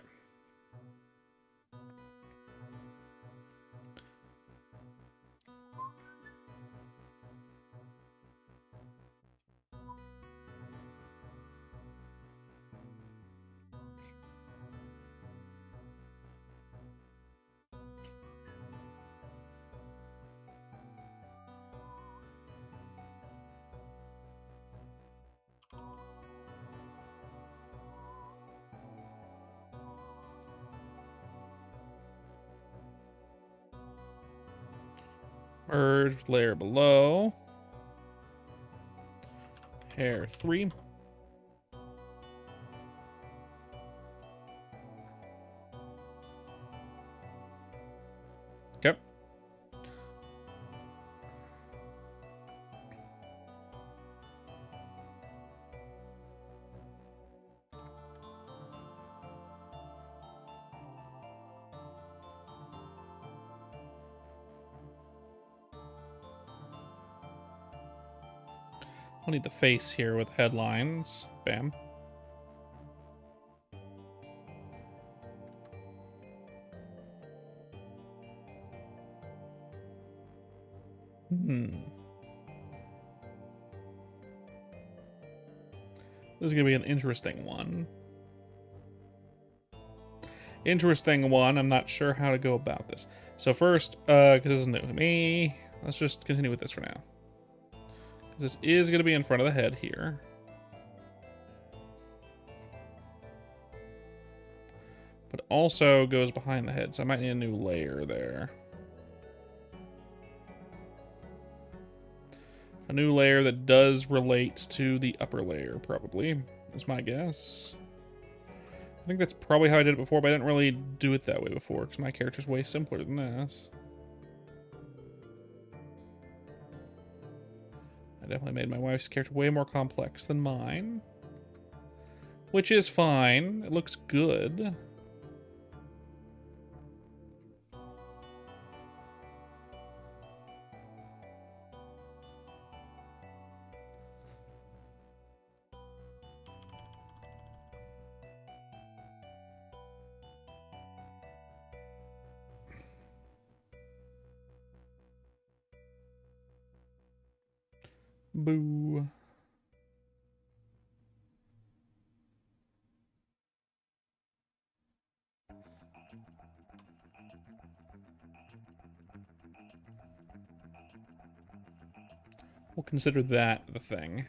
Merge layer below. Hair 3. Okay. I'll need the face here with headlines. Bam. This is going to be an interesting one. I'm not sure how to go about this. So first, because this is new to me, let's just continue with this for now. This is going to be in front of the head here. But also goes behind the head, so I might need a new layer there. A new layer that does relate to the upper layer, probably, is my guess. I think that's probably how I did it before, but I didn't really do it that way before, because my character's way simpler than this. I definitely made my wife's character way more complex than mine. Which is fine. It looks good. Boo. We'll consider that the thing.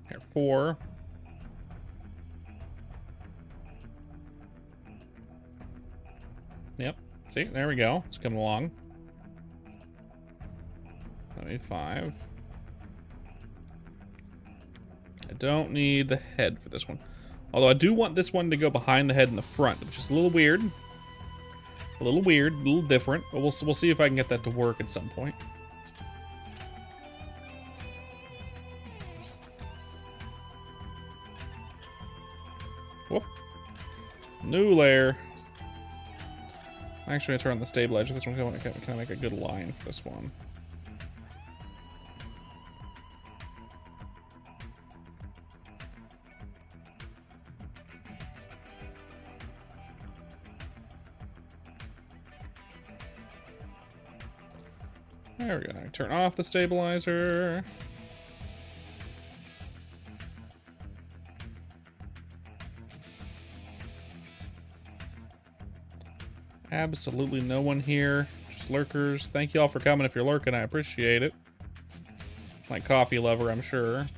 Here, 4. Yep. See, there we go. It's coming along. Let me 5. I don't need the head for this one. Although I do want this one to go behind the head in the front, which is a little weird. A little weird, a little different. But we'll see if I can get that to work at some point. Whoop. New layer. Actually, I turn on the stabilizer. This one can I make a good line for this one. There we go. Now turn off the stabilizer. Absolutely no one here. Just lurkers. Thank you all for coming. If you're lurking, I appreciate it. My coffee lover, I'm sure.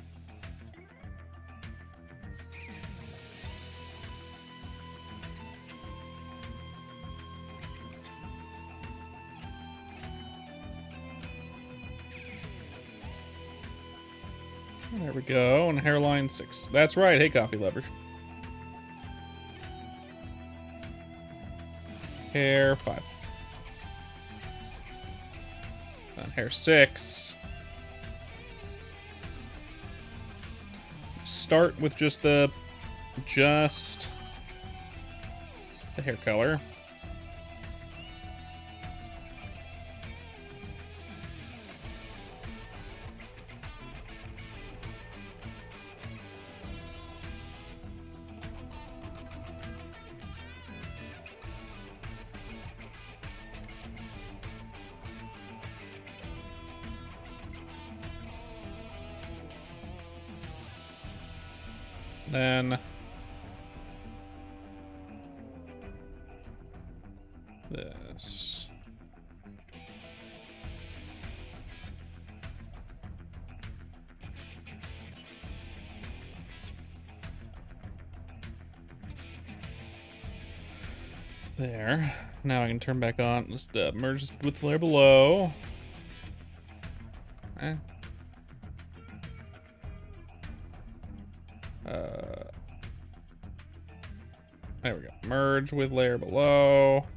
There we go. And hairline 6. That's right. Hey, coffee lover. Hair 5. And hair 6. Start with just the hair color. Then this. There. Now I can turn back on. Let's merge this with the layer below. There we go. Merge with layer below.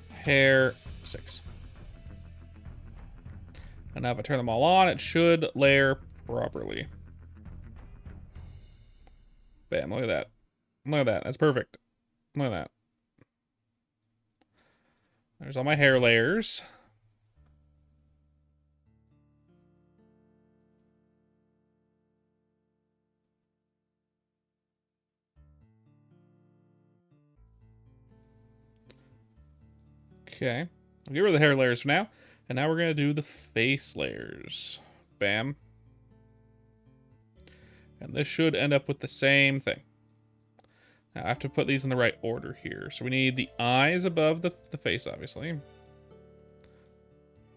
Hair 6. And now if I turn them all on, it should layer properly. Bam, look at that. Look at that. That's perfect. Look at that. There's all my hair layers. Okay. I'll get rid of the hair layers for now. And now we're going to do the face layers. Bam. And this should end up with the same thing. Now I have to put these in the right order here. So we need the eyes above the face, obviously.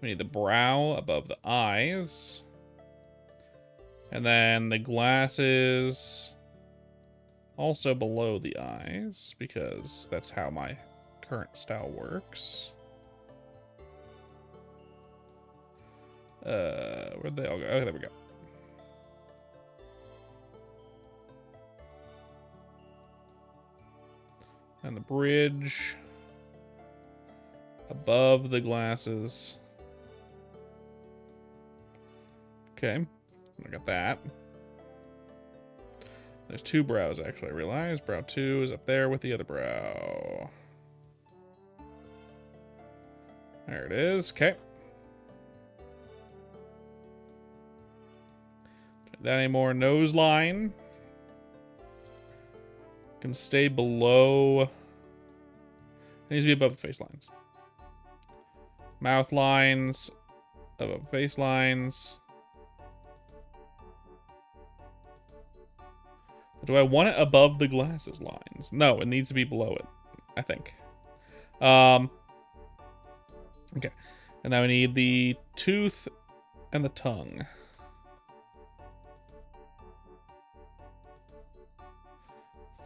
We need the brow above the eyes. And then the glasses also below the eyes, because that's how my current style works. Where'd they all go? Oh, there we go. And the bridge above the glasses. Okay, I got that. There's two brows, actually, I realized. Brow 2 is up there with the other brow. There it is. Okay. That anymore. Nose line can stay below. It needs to be above the face lines. Mouth lines above face lines. Do I want it above the glasses lines? No, it needs to be below it, I think. Okay. And now we need the tooth and the tongue.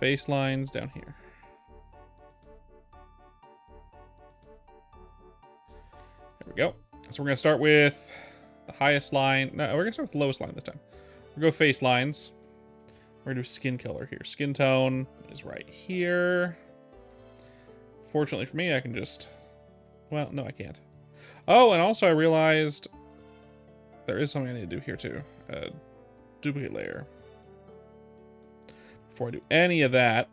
Face lines down here. There we go. So we're going to start with the highest line. No, we're going to start with the lowest line this time. We'll go face lines. We're going to do skin color here. Skin tone is right here. Fortunately for me, I can just... Well, no, I can't. Oh, and also I realized there is something I need to do here too. Duplicate layer. Before I do any of that,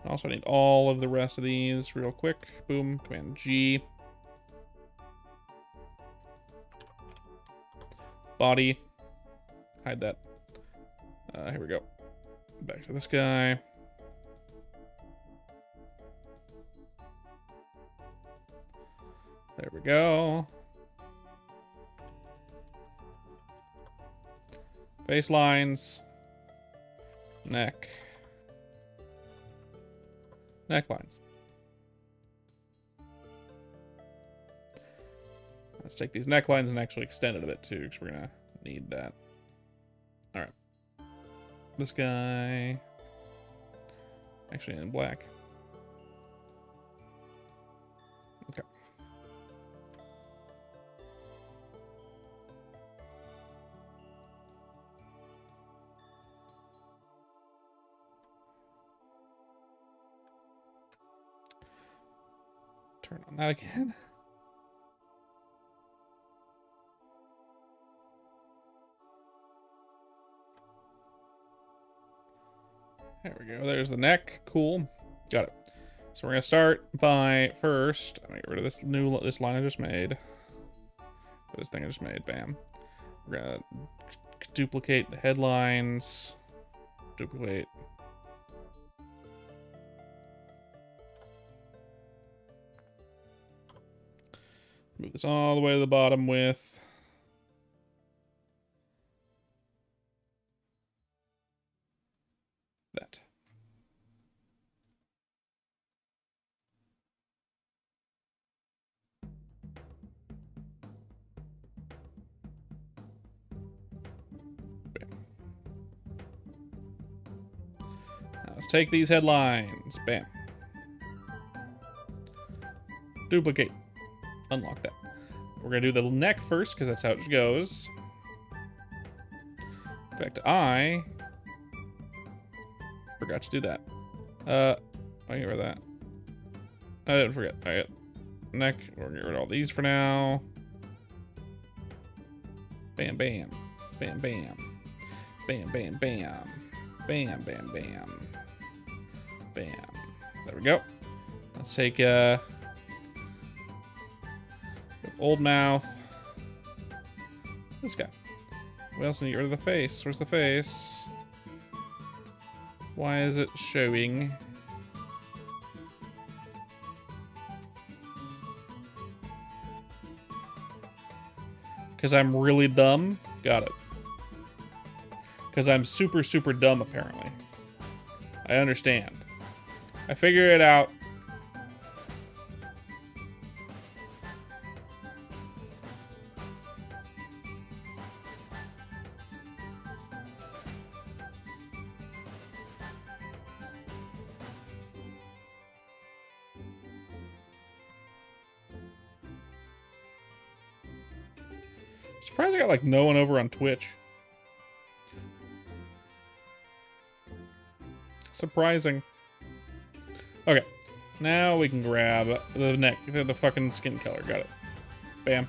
also I need all of the rest of these real quick. Boom, Command G. Body. Hide that. Here we go. Back to this guy. There we go. Face lines. Neck. Necklines. Let's take these necklines and actually extend it a bit too, because we're gonna need that. All right. This guy. Actually in black. Okay. Turn on that again. There we go. There's the neck. Cool. Got it. So we're gonna start by first. I'm gonna get rid of this line I just made. This thing I just made. Bam. We're gonna duplicate the headlines. Duplicate. Move this all the way to the bottom with that. Bam. Now let's take these headlines. Bam. Duplicate. Unlock that. We're going to do the neck first because that's how it goes. In fact, I forgot to do that. I get rid of that. I didn't forget. All right. Neck. We're going to get rid of all these for now. Bam, bam. Bam, bam. Bam, bam, bam. Bam, bam, bam. Bam. There we go. Let's take old mouth. This guy. We also need to get rid of the face. Where's the face? Why is it showing? Because I'm really dumb? Got it. Because I'm super, super dumb, apparently. I understand. I figure it out. Surprised I got like no one over on Twitch. Surprising. Okay. Now we can grab the fucking skin color. Got it. Bam.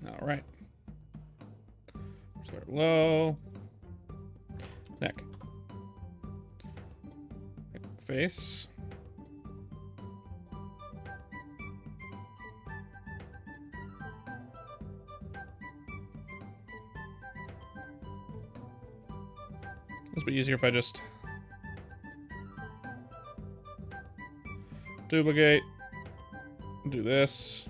All right. Start low. Neck. Face. This would be easier if I just duplicate, do this.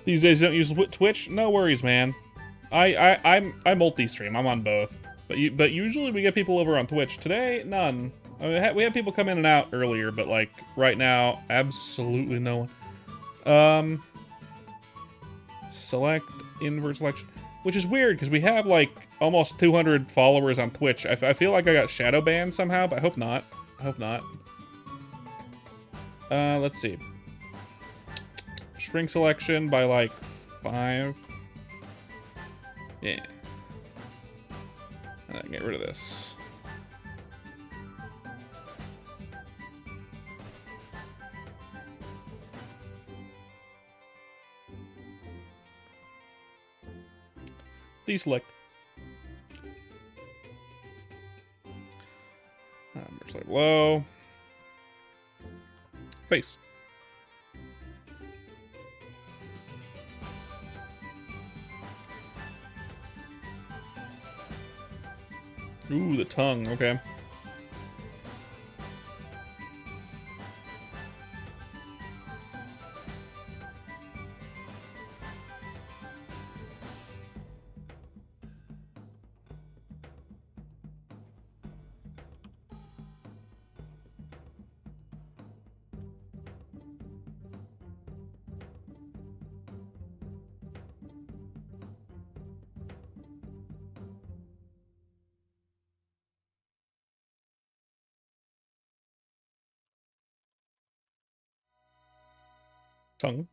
These days don't use Twitch? No worries, man. I multi-stream. I'm on both. But usually we get people over on Twitch. Today, none. I mean, we had people come in and out earlier, but like right now, absolutely no one. Select invert selection, which is weird because we have like almost 200 followers on Twitch. I feel like I got shadow banned somehow, but I hope not. I hope not. Let's see. Shrink selection by like 5. Yeah. Get rid of this. Deselect. Merge like low. Face. Ooh, the tongue, okay. Tongue.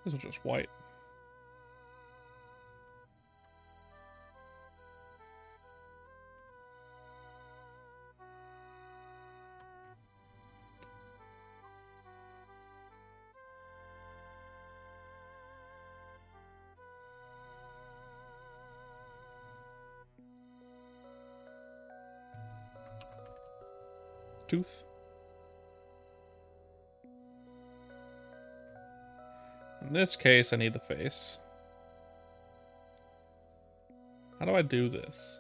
This is just white. Tooth. In this case, I need the face. How do I do this?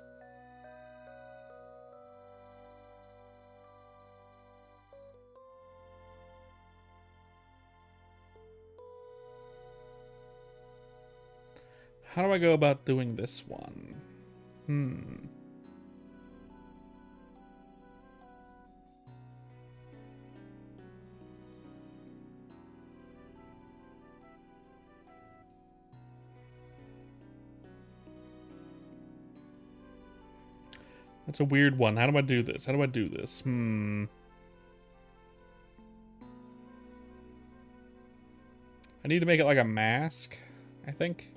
How do I go about doing this one? That's a weird one. How do I do this? How do I do this? I need to make it like a mask, I think.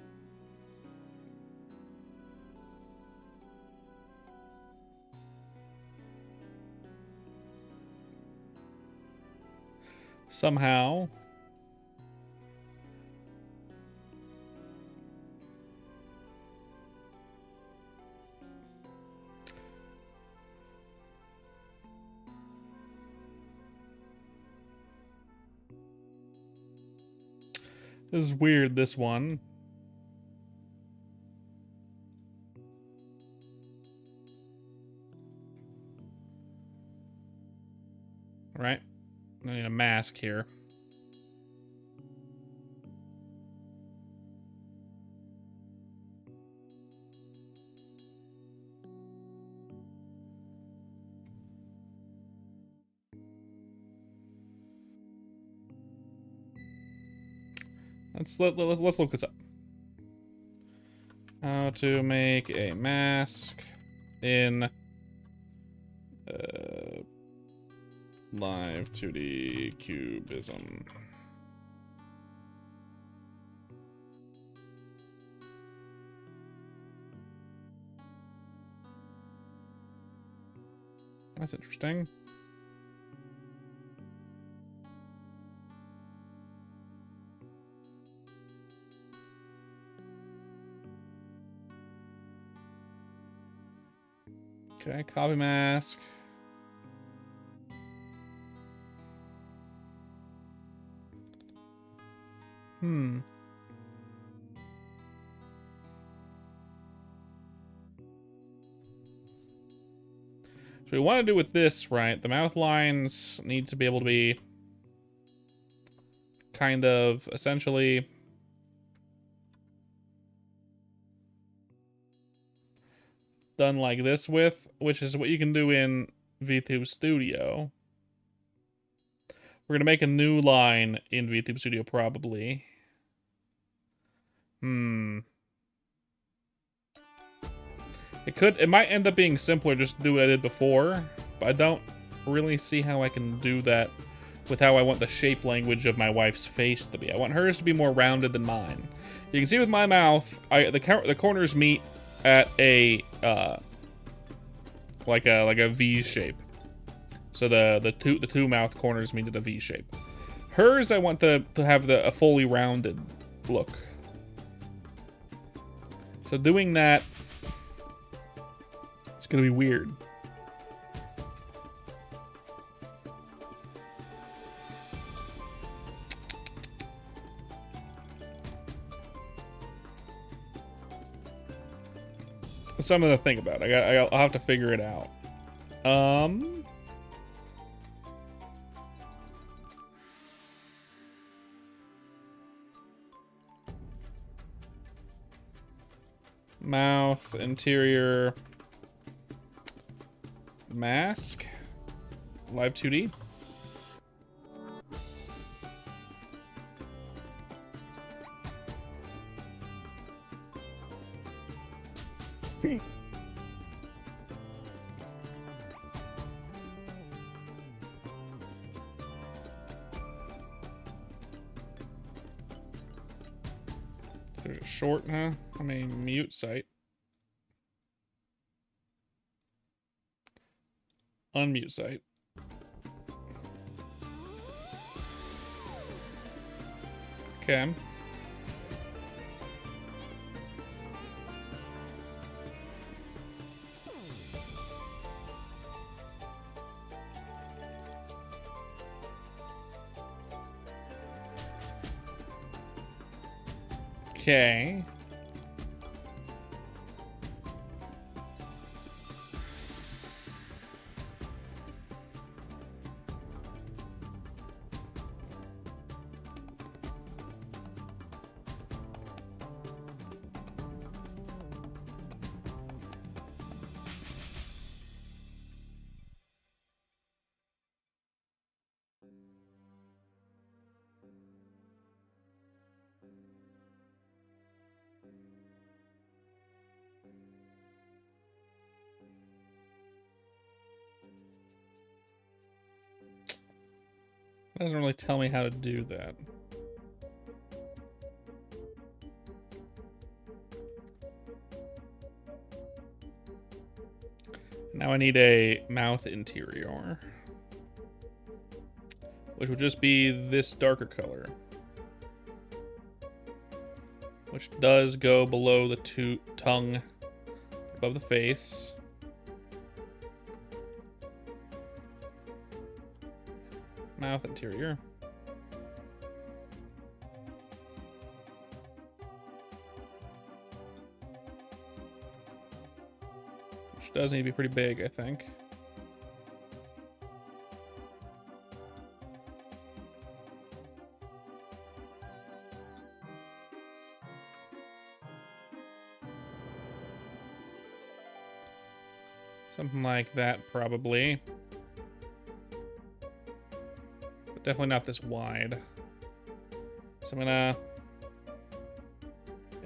Somehow. This is weird, this one. right? I need a mask here. Let's look this up. How to make a mask in live 2D cubism. That's interesting. Okay, copy mask. So we want to do with this, right? The mouth lines need to be able to be kind of essentially done like this with, which is what you can do in vTube Studio. We're going to make a new line in vTube Studio probably. It might end up being simpler just to do what I did before, but I don't really see how I can do that with how I want the shape language of my wife's face to be. I want hers to be more rounded than mine. You can see with my mouth, the corners meet at a like a V shape. So the two mouth corners meet at a V shape. Hers, I want to have a fully rounded look. So doing that, it's gonna be weird. Something to think about. I'll have to figure it out. Mouth, interior, mask, live 2D. There's a short, huh? I mean, mute site. Unmute site. Okay. Okay. It doesn't really tell me how to do that. Now I need a mouth interior, which would just be this darker color, which does go below the tongue, above the face. Mouth interior. Which does need to be pretty big, I think. Something like that, probably. But definitely not this wide. So I'm gonna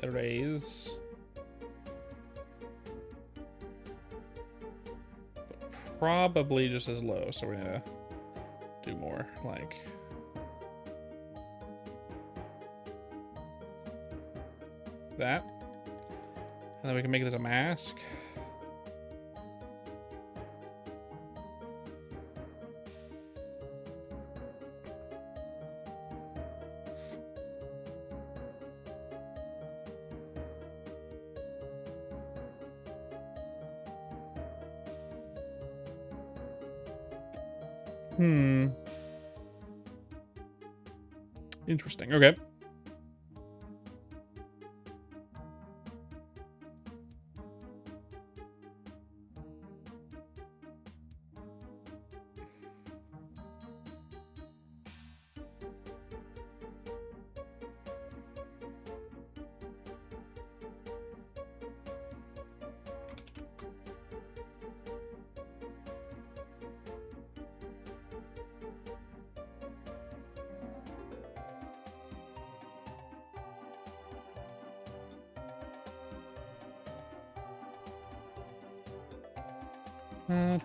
erase. But probably just as low, so we're gonna do more like that. And then we can make this a mask. Interesting. Okay.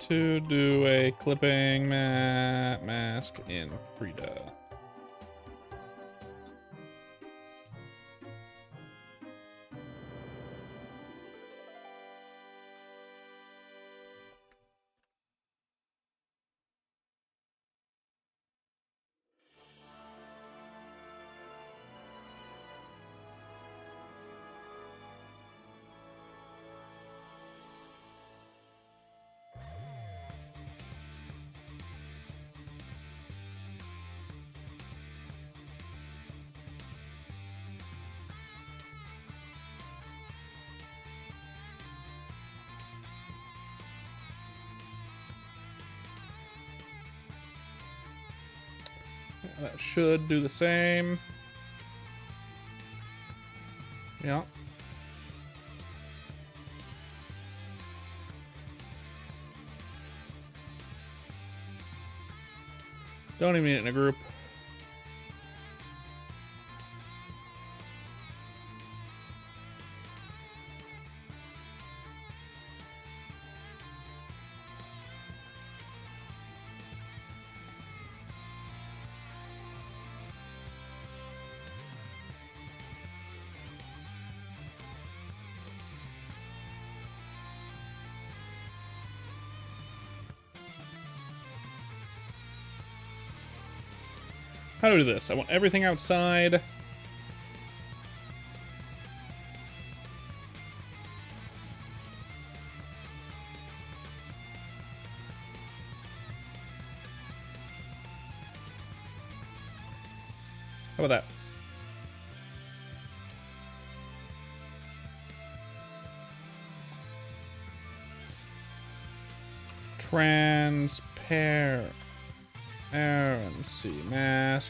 To do a clipping mask in Frida. That should do the same. Yeah. Don't even need it in a group. How do I do this? I want everything outside. How about that? Transparency mask.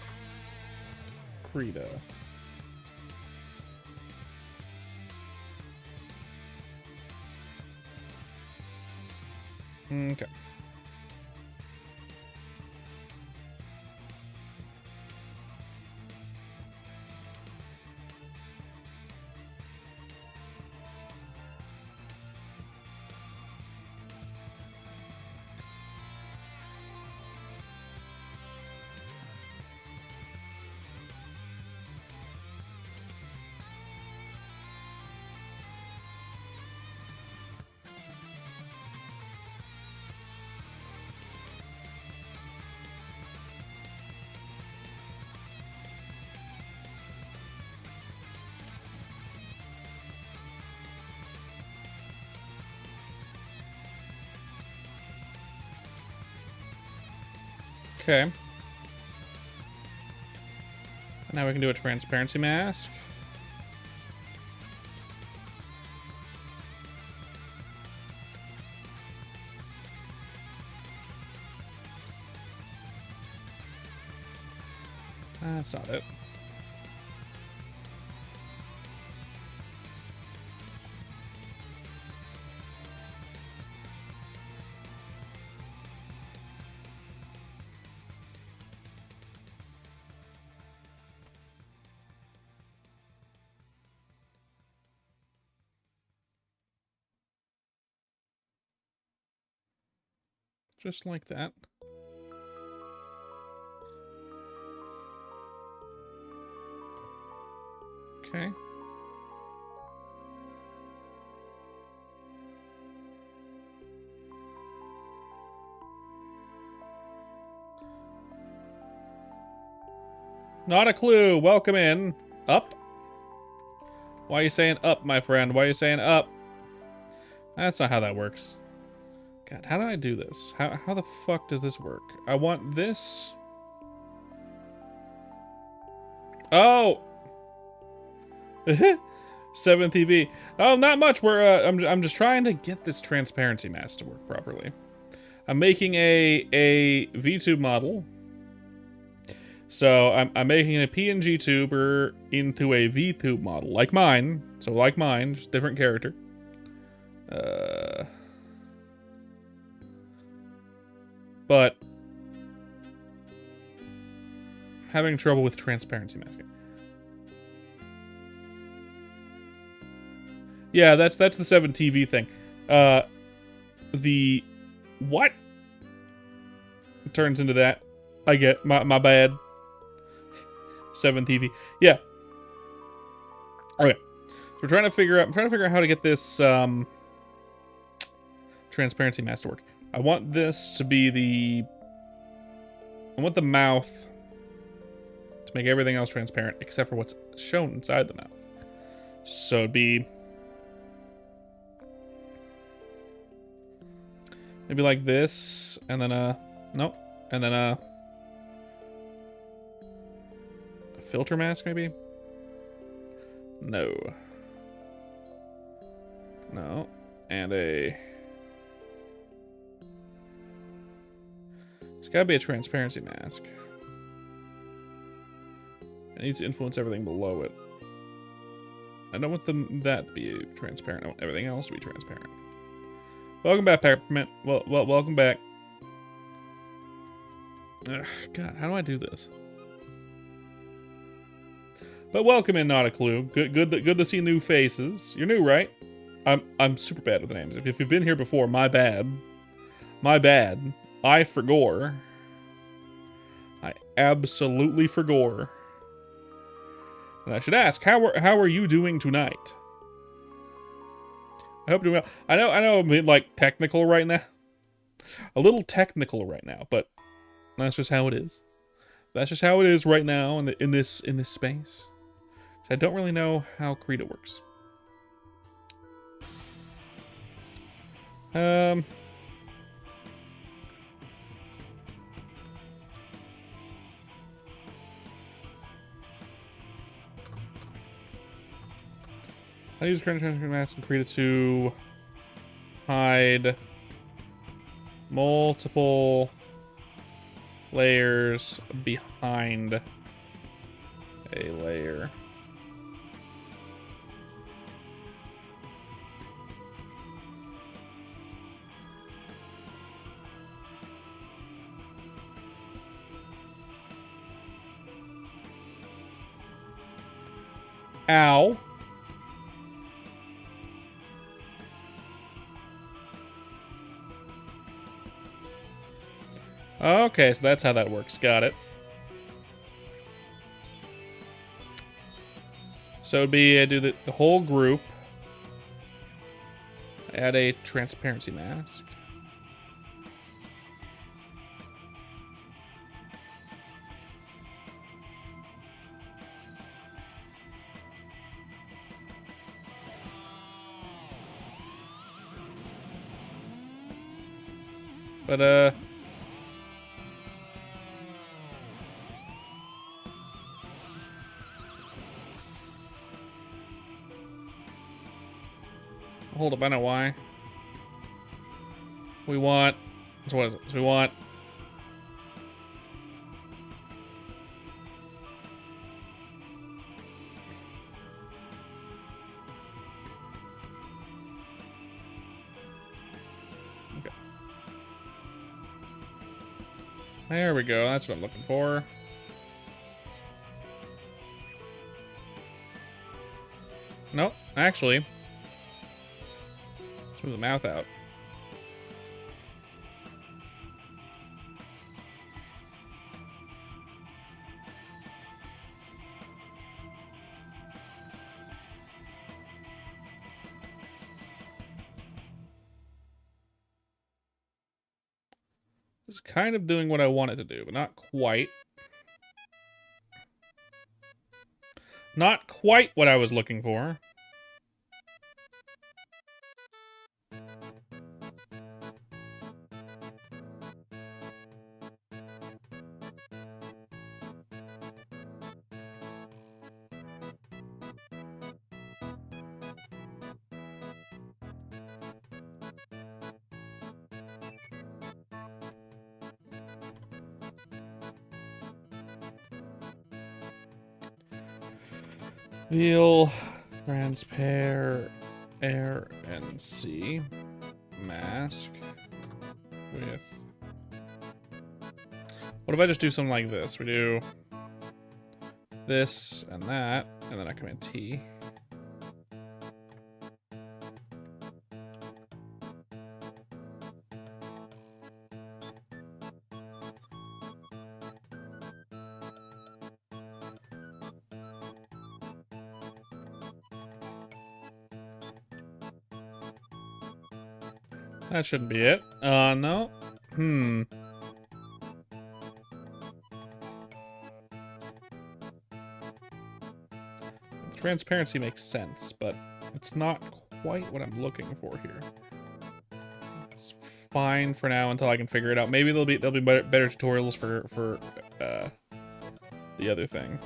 Krita. Okay. Okay. Now we can do a transparency mask. That's not it. Just like that. Okay. Not a clue. Welcome in. Up? Why are you saying up, my friend? Why are you saying up? That's not how that works. God, how do I do this? How the fuck does this work? I want this. Oh! 7th EV. Oh, not much. I'm just trying to get this transparency mask to work properly. I'm making a VTube model. So I'm making a PNG tuber into a VTube model, like mine. So like mine, just different character. But having trouble with transparency masking. Yeah, that's the 7TV thing. The what? It turns into that. I get my bad. 7TV. Yeah. Okay. So I'm trying to figure out how to get this transparency mask to work. I want this to be I want the mouth to make everything else transparent except for what's shown inside the mouth. So it'd be maybe like this, and then nope, and then a filter mask maybe? No. No. And a... It's gotta be a transparency mask. It needs to influence everything below it. I don't want that to be transparent. I want everything else to be transparent. Welcome back, Peppermint. Well, welcome back. Ugh, God, how do I do this? But welcome in, Not a Clue. Good to see new faces. You're new, right? I'm super bad with names. If you've been here before, my bad. My bad. I forgore. I absolutely forgore. And I should ask, how are you doing tonight? I hope you're doing well. I know I'm being, like, technical right now. A little technical right now, but that's just how it is. That's just how it is right now in this space. I don't really know how Krita works. How do you use current transfer mask and Krita to hide multiple layers behind a layer? Ow. Okay, so that's how that works. Got it. So it'd be do the whole group. Add a transparency mask. But hold up, I know why. We want, so what is it? So we want okay. There we go. That's what I'm looking for. Nope, actually. Let's move the mouth out. It's kind of doing what I want it to do, but not quite. Not quite what I was looking for. Veal, transparent, air, and C. Mask with. What if I just do something like this? We do this and that, and then I command T. That shouldn't be it. No. Transparency makes sense, but it's not quite what I'm looking for here. It's fine for now until I can figure it out. Maybe there'll be better tutorials for the other thing.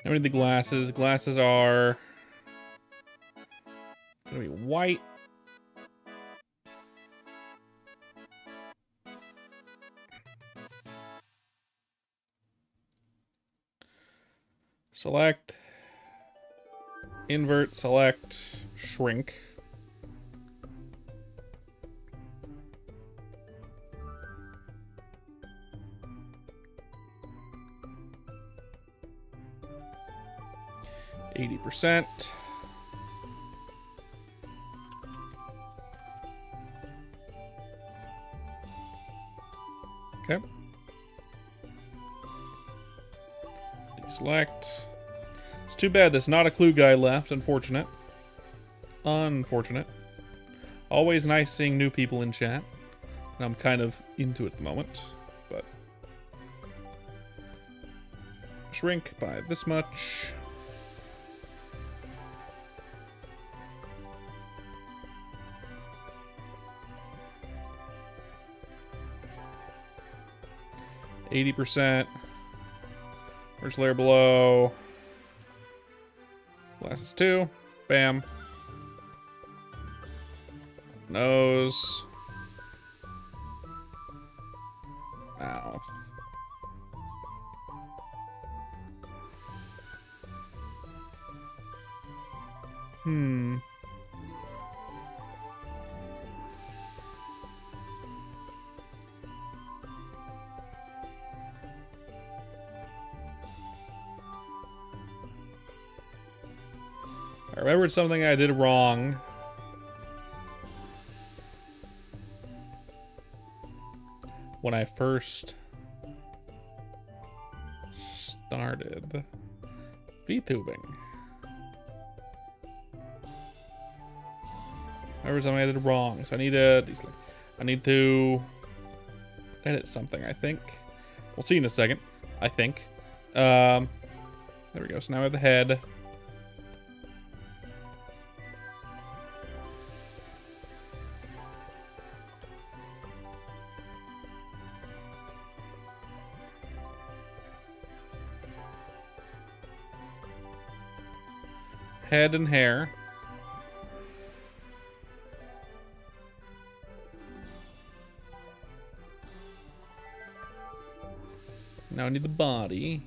Now we need the glasses. Glasses are gonna be white. Select, invert, select, shrink. %. Okay. Deselect. It's too bad there's not a clue guy left. Unfortunate. Unfortunate. Always nice seeing new people in chat. And I'm kind of into it at the moment. But shrink by this much. %. First layer below. Glasses 2. Bam. Nose. Mouth. I remembered something I did wrong. When I first started vTubing. I remember something I did wrong, so I need to edit something, I think. We'll see in a second, I think. There we go, so now we have the head. Head and hair. Now I need the body.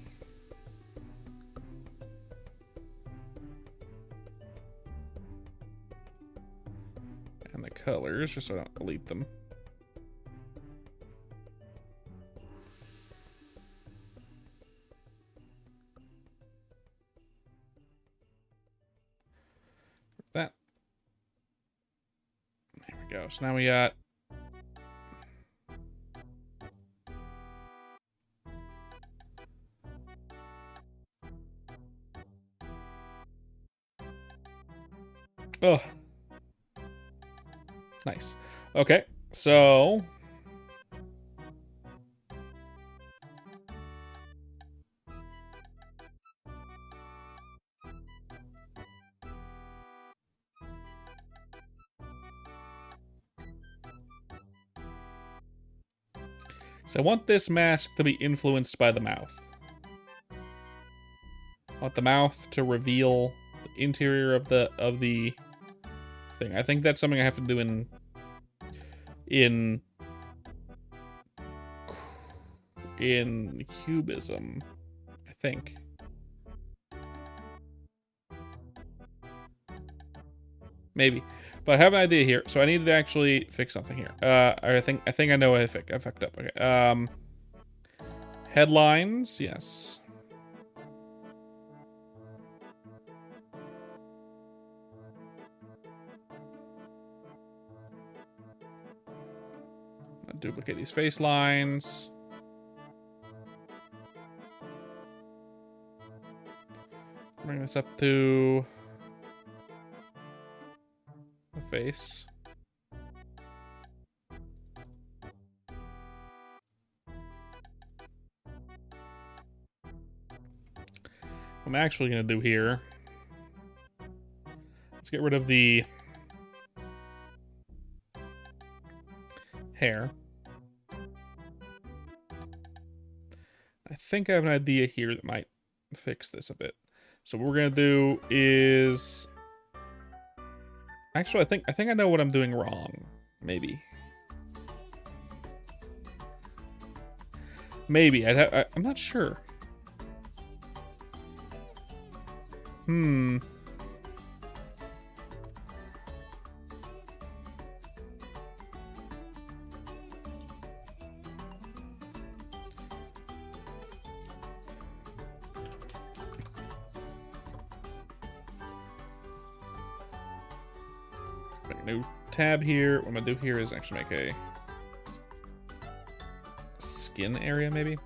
And the colors, just so I don't delete them. That. we go. So now we got... Oh. Nice. Okay, so... So I want this mask to be influenced by the mouth. I want the mouth to reveal the interior of the thing. I think that's something I have to do in Cubism. I think. Maybe. But I have an idea here, so I need to actually fix something here. I think I know I fucked up. Okay. Headlines, yes. I'll duplicate these face lines. Bring this up to the face. What I'm actually going to do here, let's get rid of the hair. I think I have an idea here that might fix this a bit. So what we're going to do is... Actually, I think I know what I'm doing wrong. Maybe. Maybe. I'm not sure. Make a new tab here. What I'm gonna do here is actually make a skin area, maybe.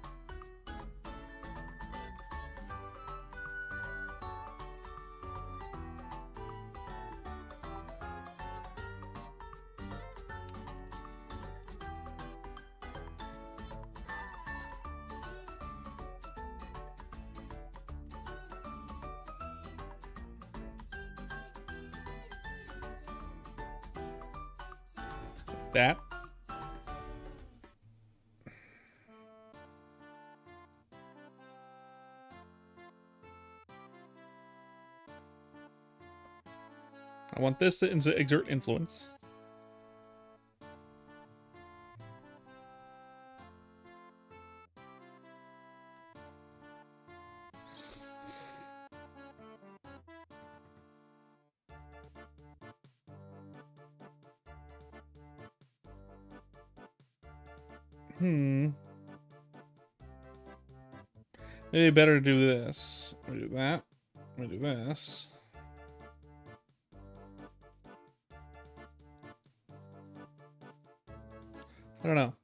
That. I want this to exert influence. Maybe better to do this. We do that. We do this. I don't know.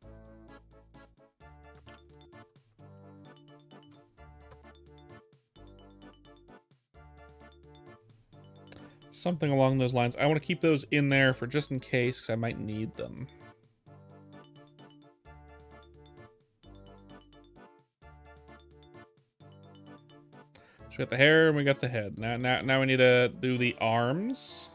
Something along those lines. I want to keep those in there for just in case, because I might need them. So we got the hair and we got the head. Now we need to do the arms.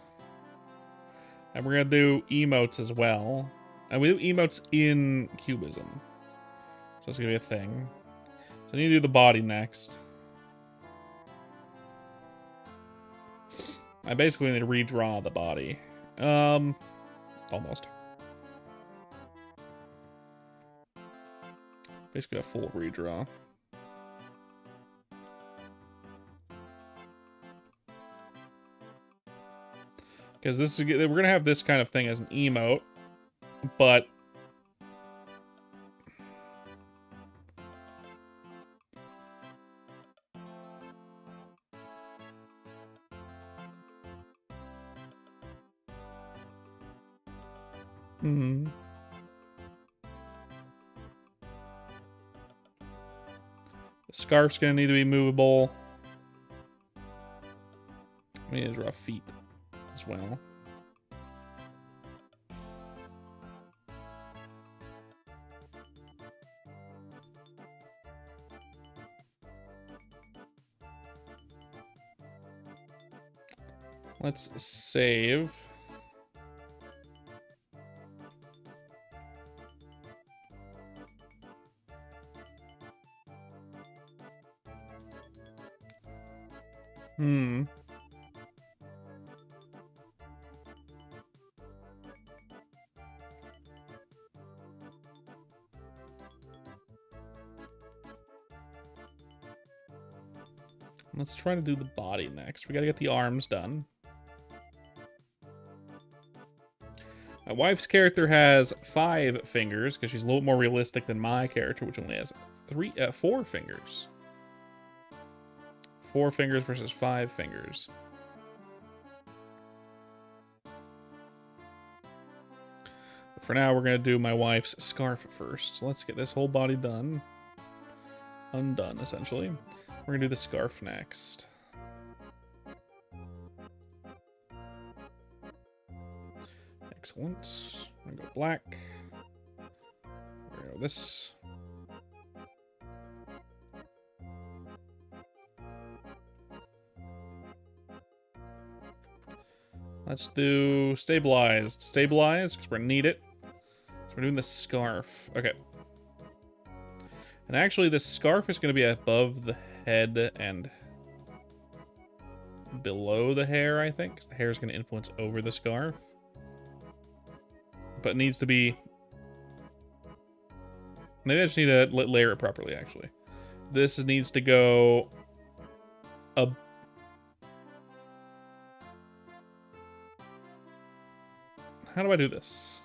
And we're going to do emotes as well. And we do emotes in Cubism. So it's going to be a thing. So I need to do the body next. I basically need to redraw the body. Almost. Basically a full redraw. Because this is, we're gonna have this kind of thing as an emote, but Hmm. The scarf's gonna need to be movable. We need to draw feet as well. Let's save. Hmm. Let's try to do the body next. We gotta get the arms done. My wife's character has 5 fingers because she's a little more realistic than my character, which only has 4 fingers. 4 fingers versus 5 fingers. But for now, we're gonna do my wife's scarf first. So let's get this whole body done. Undone, essentially. We're gonna do the scarf next. Excellent. I'm gonna go black. We're gonna go this. Let's do stabilized. Stabilized, because we're gonna need it. So we're doing the scarf. Okay. And actually, this scarf is gonna be above the head and below the hair, I think, because the hair is gonna influence over the scarf. But it needs to be... Maybe I just need to layer it properly, actually. This needs to go... How do I do this?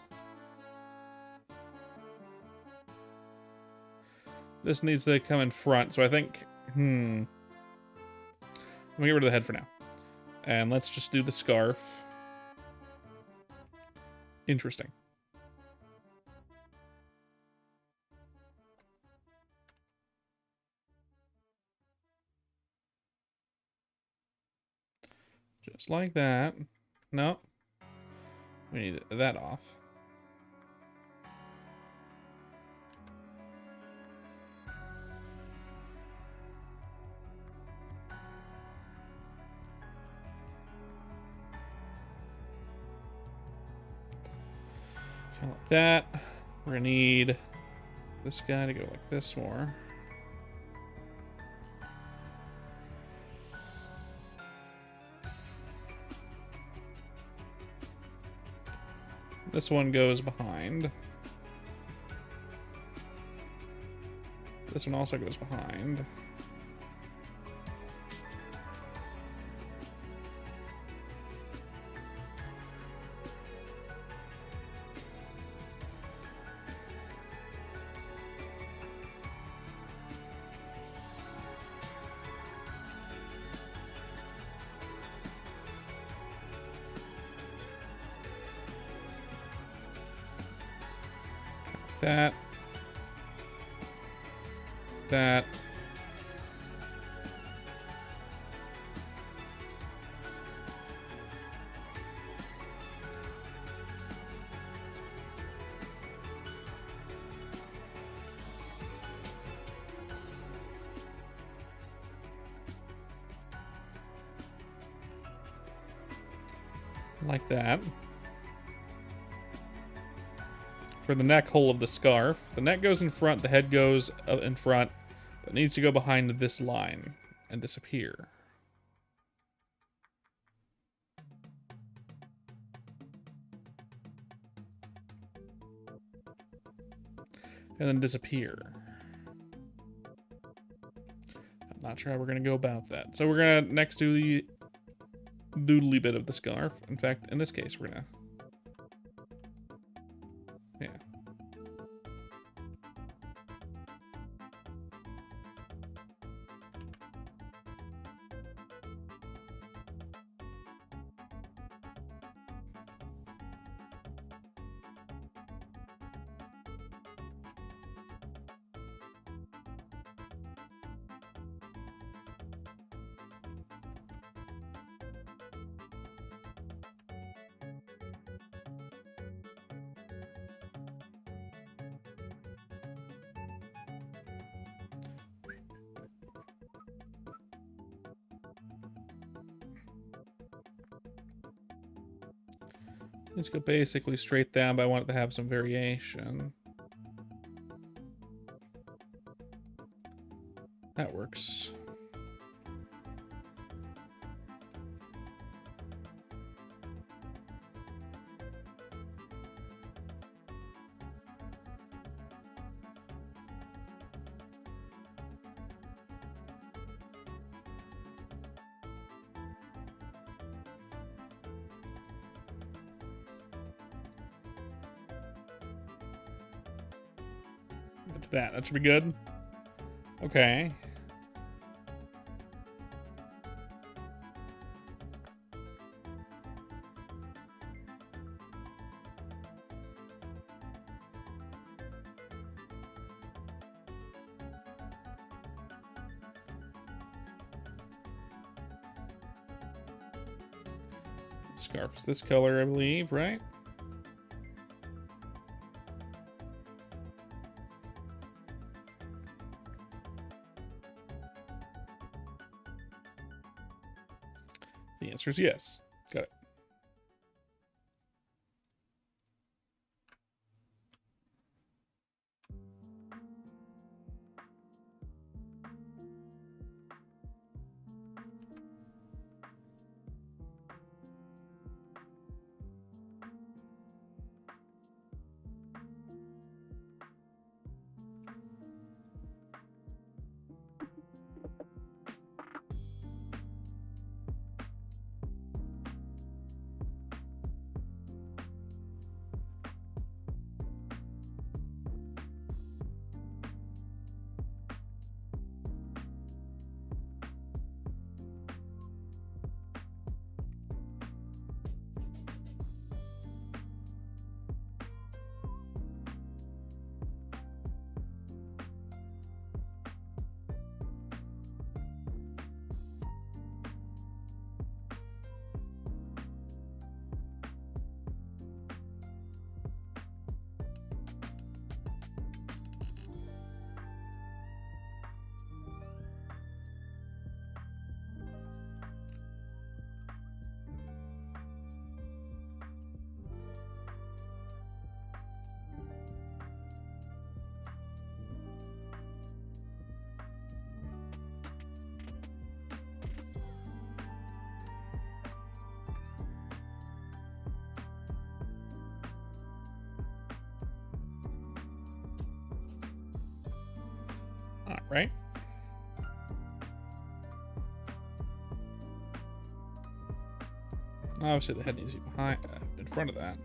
This needs to come in front, so I think... Let me get rid of the head for now. And let's just do the scarf. Interesting. Just like that. No. We need that off. Kind of like that. We're gonna need this guy to go like this more. This one goes behind. This one also goes behind. That. That. Like that. For the neck hole of the scarf. The neck goes in front, the head goes in front, but it needs to go behind this line and disappear. And then disappear. I'm not sure how we're going to go about that. So we're going to next do the doodly bit of the scarf. In fact, in this case, we're going to... Yeah. Let's go basically straight down, but I want it to have some variation. That works. Get to that. That should be good. Okay. Scarf is this color, I believe, right? The answer is yes. Got it. All right. Obviously, the head needs to be behind, in front of that.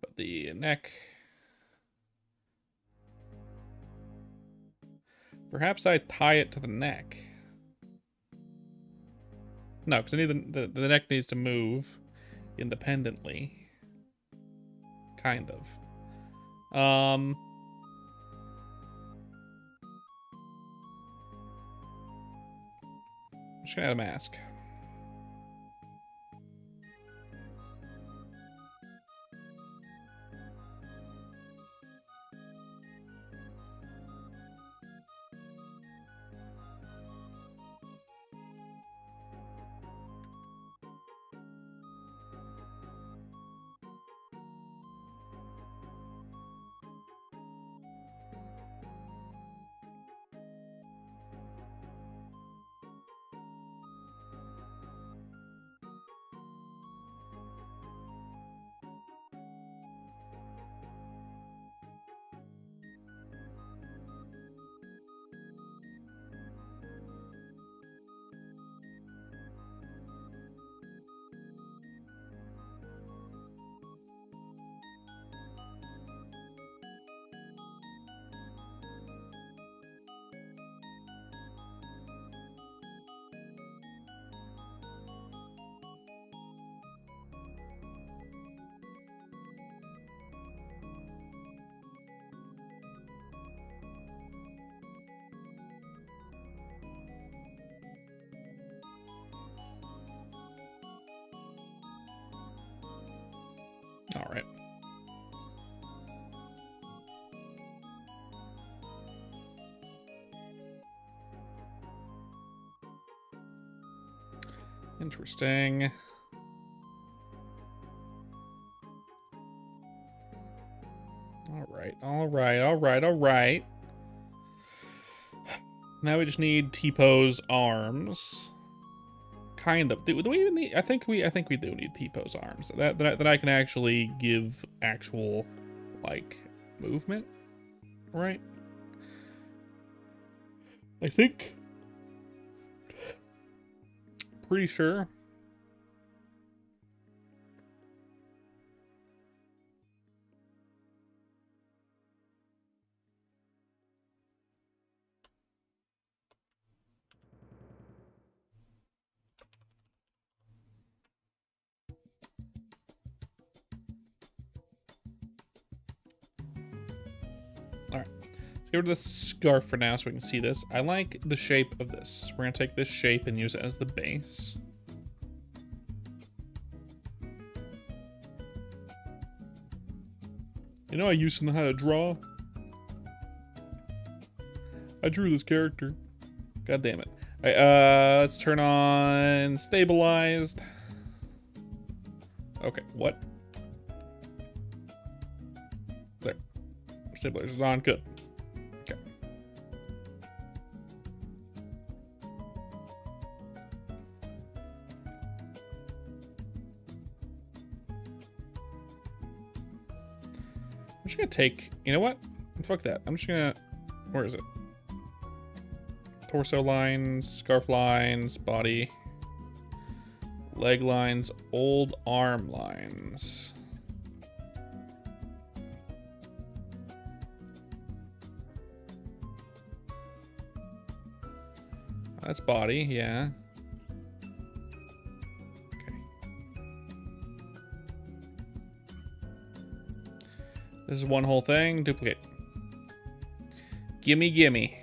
But the neck. Perhaps I tie it to the neck. No, because I need the neck needs to move independently. Kind of. I'm just gonna add a mask. All right. Interesting. All right. Now we just need T-Pose arms. Kind of. Do we even need? I think we do need T-Pose arms. That I can actually give actual, like, movement, right? I think. Pretty sure. All right. Let's get rid of this scarf for now so we can see this. I like the shape of this. We're gonna take this shape and use it as the base. You know, I used to know how to draw. I drew this character. God damn it. All right, let's turn on stabilized. Okay, what? There. Stabilizer's on. Good. Okay. I'm just gonna take, you know what? Fuck that. I'm just gonna, where is it? Torso lines, scarf lines, body, leg lines, old arm lines. That's body, yeah. Okay. This is one whole thing. Duplicate. Gimme, gimme.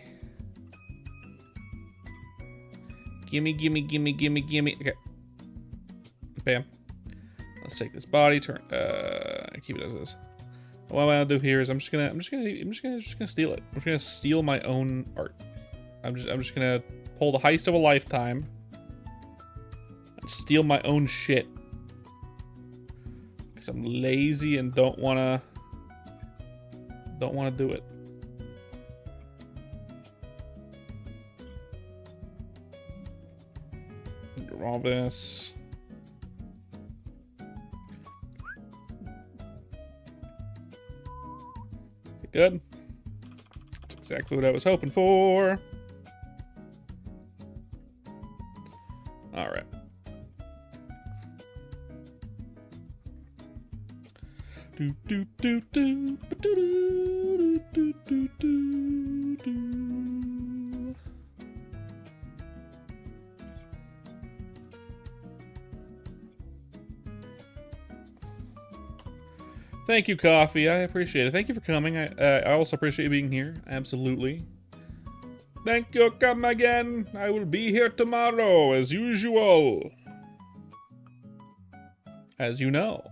Gimme. Okay. Bam. Let's take this body, keep it as is. What I'm gonna do here is I'm just gonna steal it. I'm just gonna steal my own art. I'm just gonna pull the heist of a lifetime and steal my own shit. Because I'm lazy and don't wanna do it. All this. Good. That's exactly what I was hoping for. All right. Do do do do do do do do do do. Thank you, Coffee. I appreciate it. Thank you for coming. I also appreciate you being here. Absolutely. Thank you. Come again. I will be here tomorrow, as usual. As you know.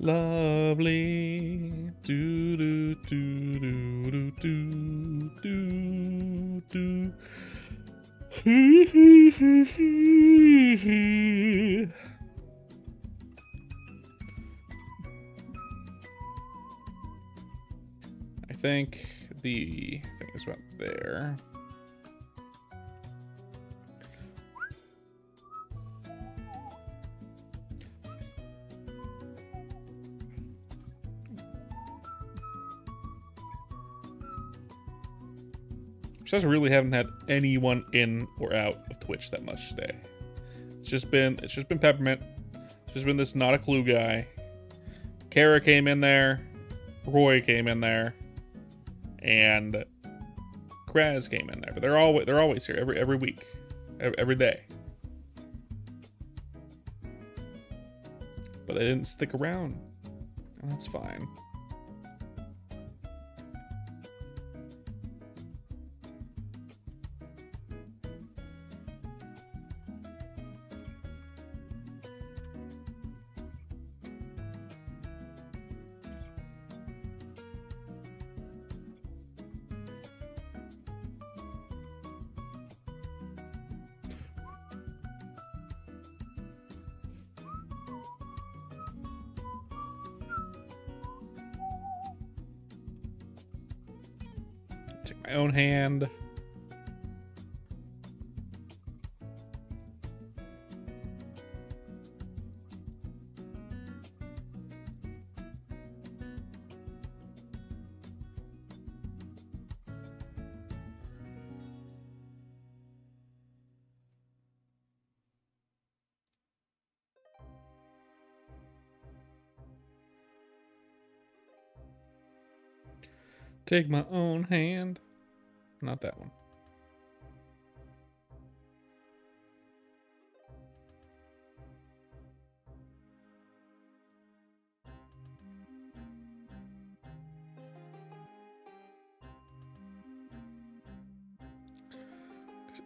Lovely. Do do do do do do do do. I think the thing is about there. Just really haven't had anyone in or out of Twitch that much today. It's just been Peppermint. It's just been this not a clue guy. Kara came in there. Roy came in there. And Kraz came in there. But they're always here every week. Every day. But they didn't stick around. And that's fine. Take my own hand. Take my own hand. Not that one.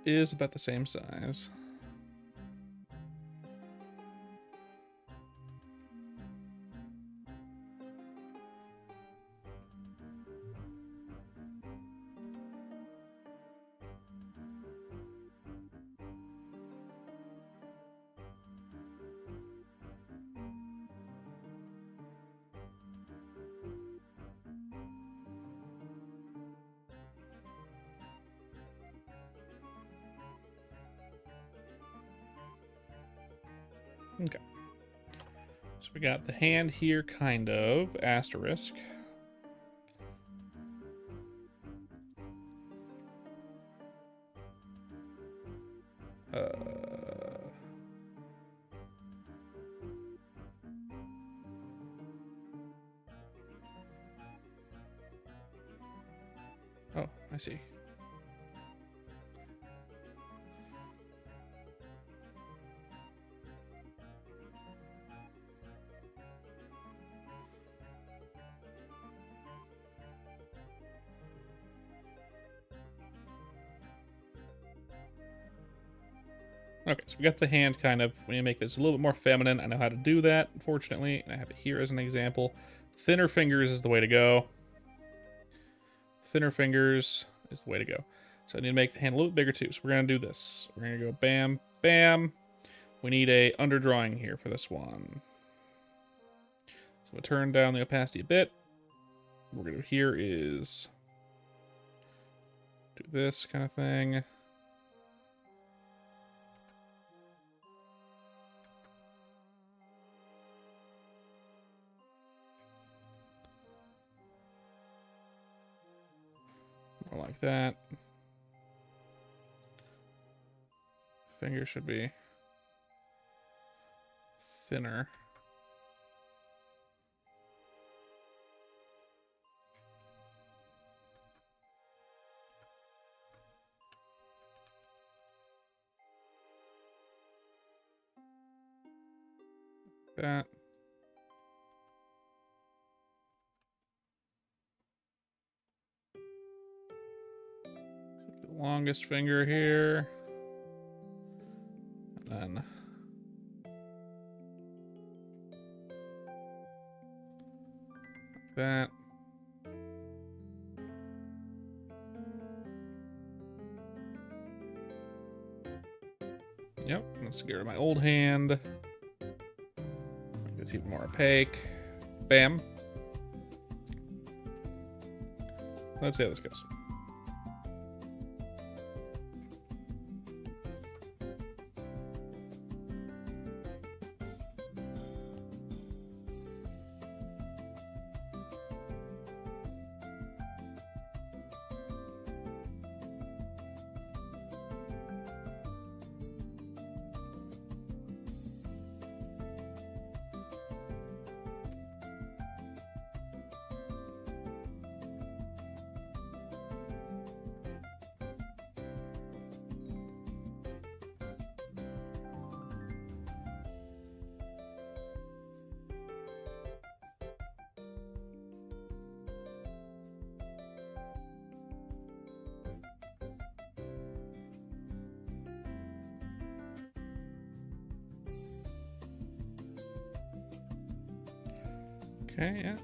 It is about the same size. Okay. So we got the hand here, kind of. Asterisk. Oh, I see. Okay, so we got the hand kind of. We need to make this a little bit more feminine. I know how to do that, unfortunately. And I have it here as an example. Thinner fingers is the way to go. Thinner fingers is the way to go. So I need to make the hand a little bit bigger too. So we're going to do this. We're going to go bam, bam. We need a underdrawing here for this one. So we'll turn down the opacity a bit. What we're going to do here is do this kind of thing. More like that. Finger should be thinner. That. The longest finger here. And then that. Yep, let's get rid of my old hand. It's even more opaque. Bam. Let's see how this goes. Okay, yeah.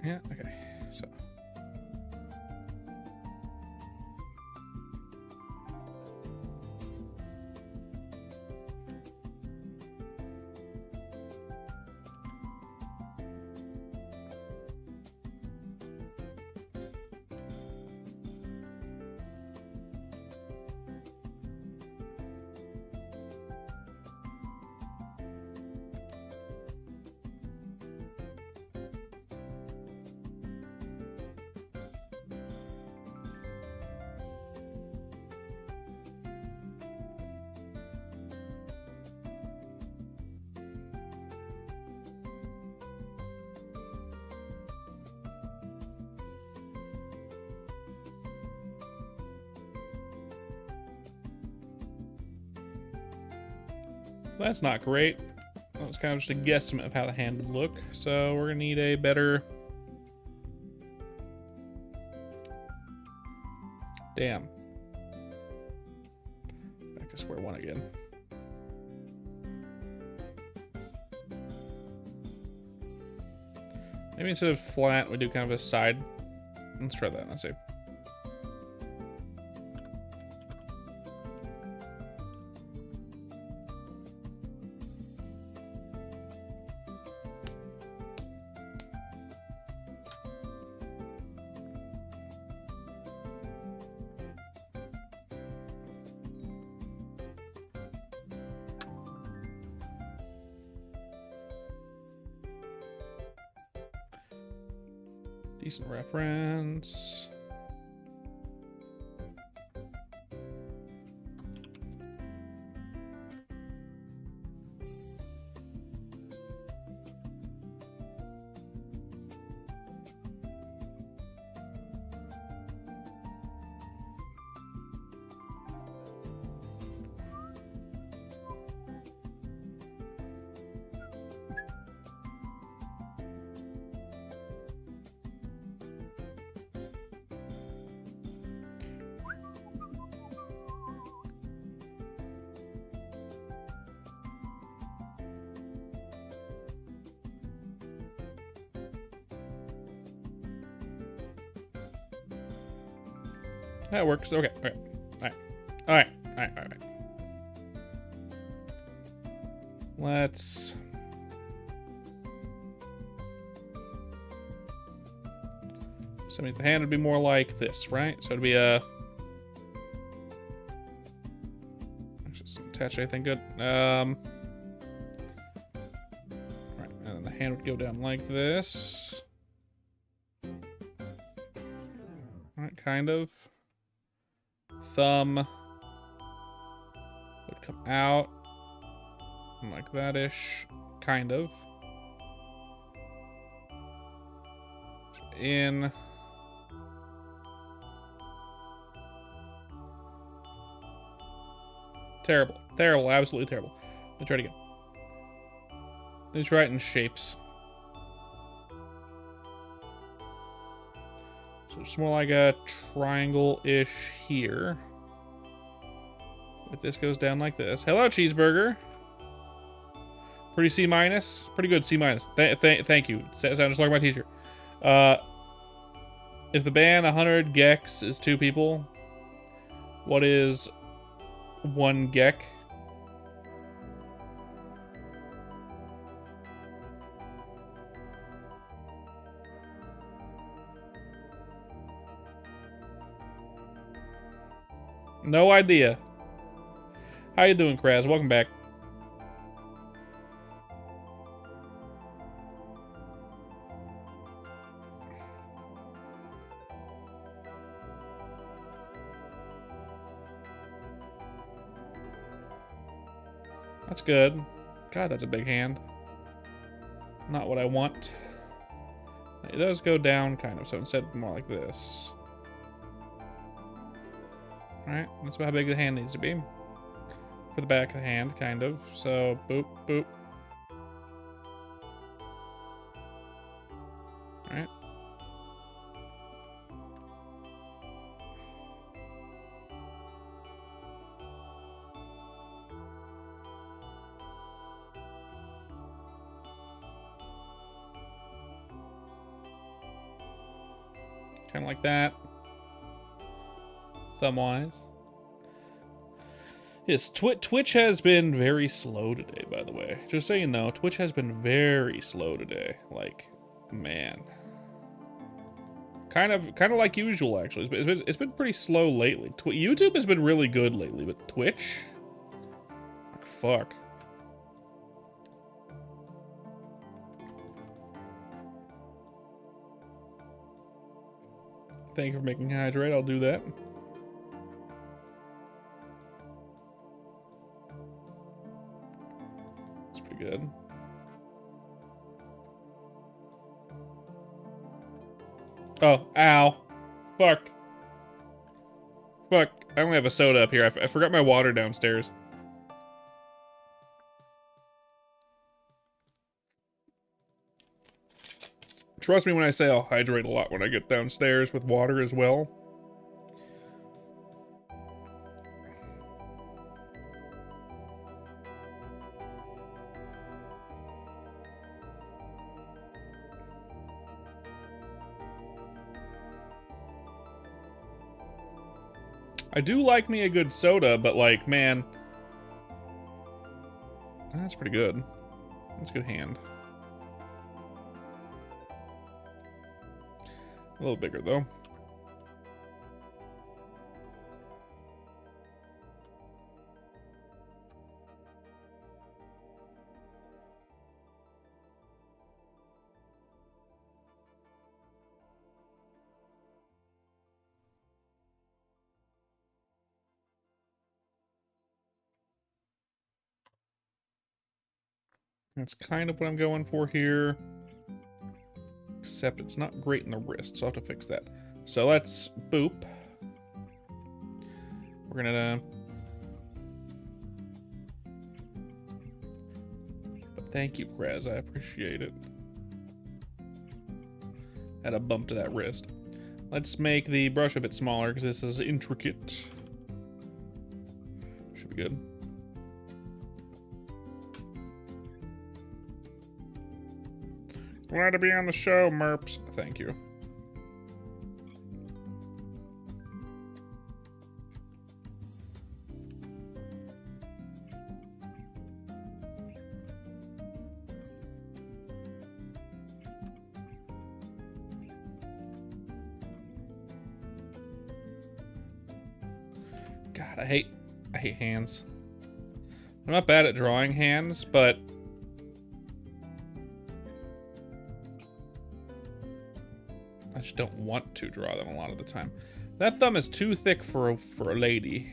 Yeah, okay. So. That's not great. That was kind of just a guesstimate of how the hand would look. So we're gonna need a better. Damn. Back to square one again. Maybe instead of flat, we do kind of a side. Let's try that. Let's see. Decent reference. That works. Okay. Okay. All right. All right. All right. All right. Let's. So the hand would be more like this, right? So it'd be a. Just attach anything good. Right, and then the hand would go down like this. All right, kind of. Thumb would come out like that-ish, kind of. In. Terrible. Terrible. Absolutely terrible. Let's try it again. Let's try it in shapes. So it's more like a triangle-ish here. But this goes down like this. Hello, cheeseburger. Pretty C minus. Pretty good C minus. Thank you. Sounds just like my teacher. If the band 100 gex is 2 people, what is 1 gek? No idea. How you doing, Kraz? Welcome back. That's good. God, that's a big hand. Not what I want. It does go down, kind of, so instead more like this. Alright, that's about how big the hand needs to be. For the back of the hand, kind of. So, boop, boop. Alright. Kind of like that. Thumb-wise. Yes, Twitch has been very slow today, by the way. Just so you know, Twitch has been very slow today. Like, man. Kind of like usual, actually. It's been pretty slow lately. YouTube has been really good lately, but Twitch? Like, fuck. Thank you for making hydrate. I'll do that. It's pretty good. Oh, ow. Fuck. Fuck. I only have a soda up here. I forgot my water downstairs. Trust me when I say I'll hydrate a lot when I get downstairs with water as well. I do like me a good soda, but like, man. That's pretty good. That's a good hand. A little bigger, though. That's kind of what I'm going for here. Except it's not great in the wrist, so I'll have to fix that. So let's boop. We're gonna... But thank you, Krez. I appreciate it. Add a bump to that wrist. Let's make the brush a bit smaller, because this is intricate. Should be good. Glad to be on the show, Merps. Thank you. God, I hate hands. I'm not bad at drawing hands, but I just don't want to draw them a lot of the time. That thumb is too thick for a lady.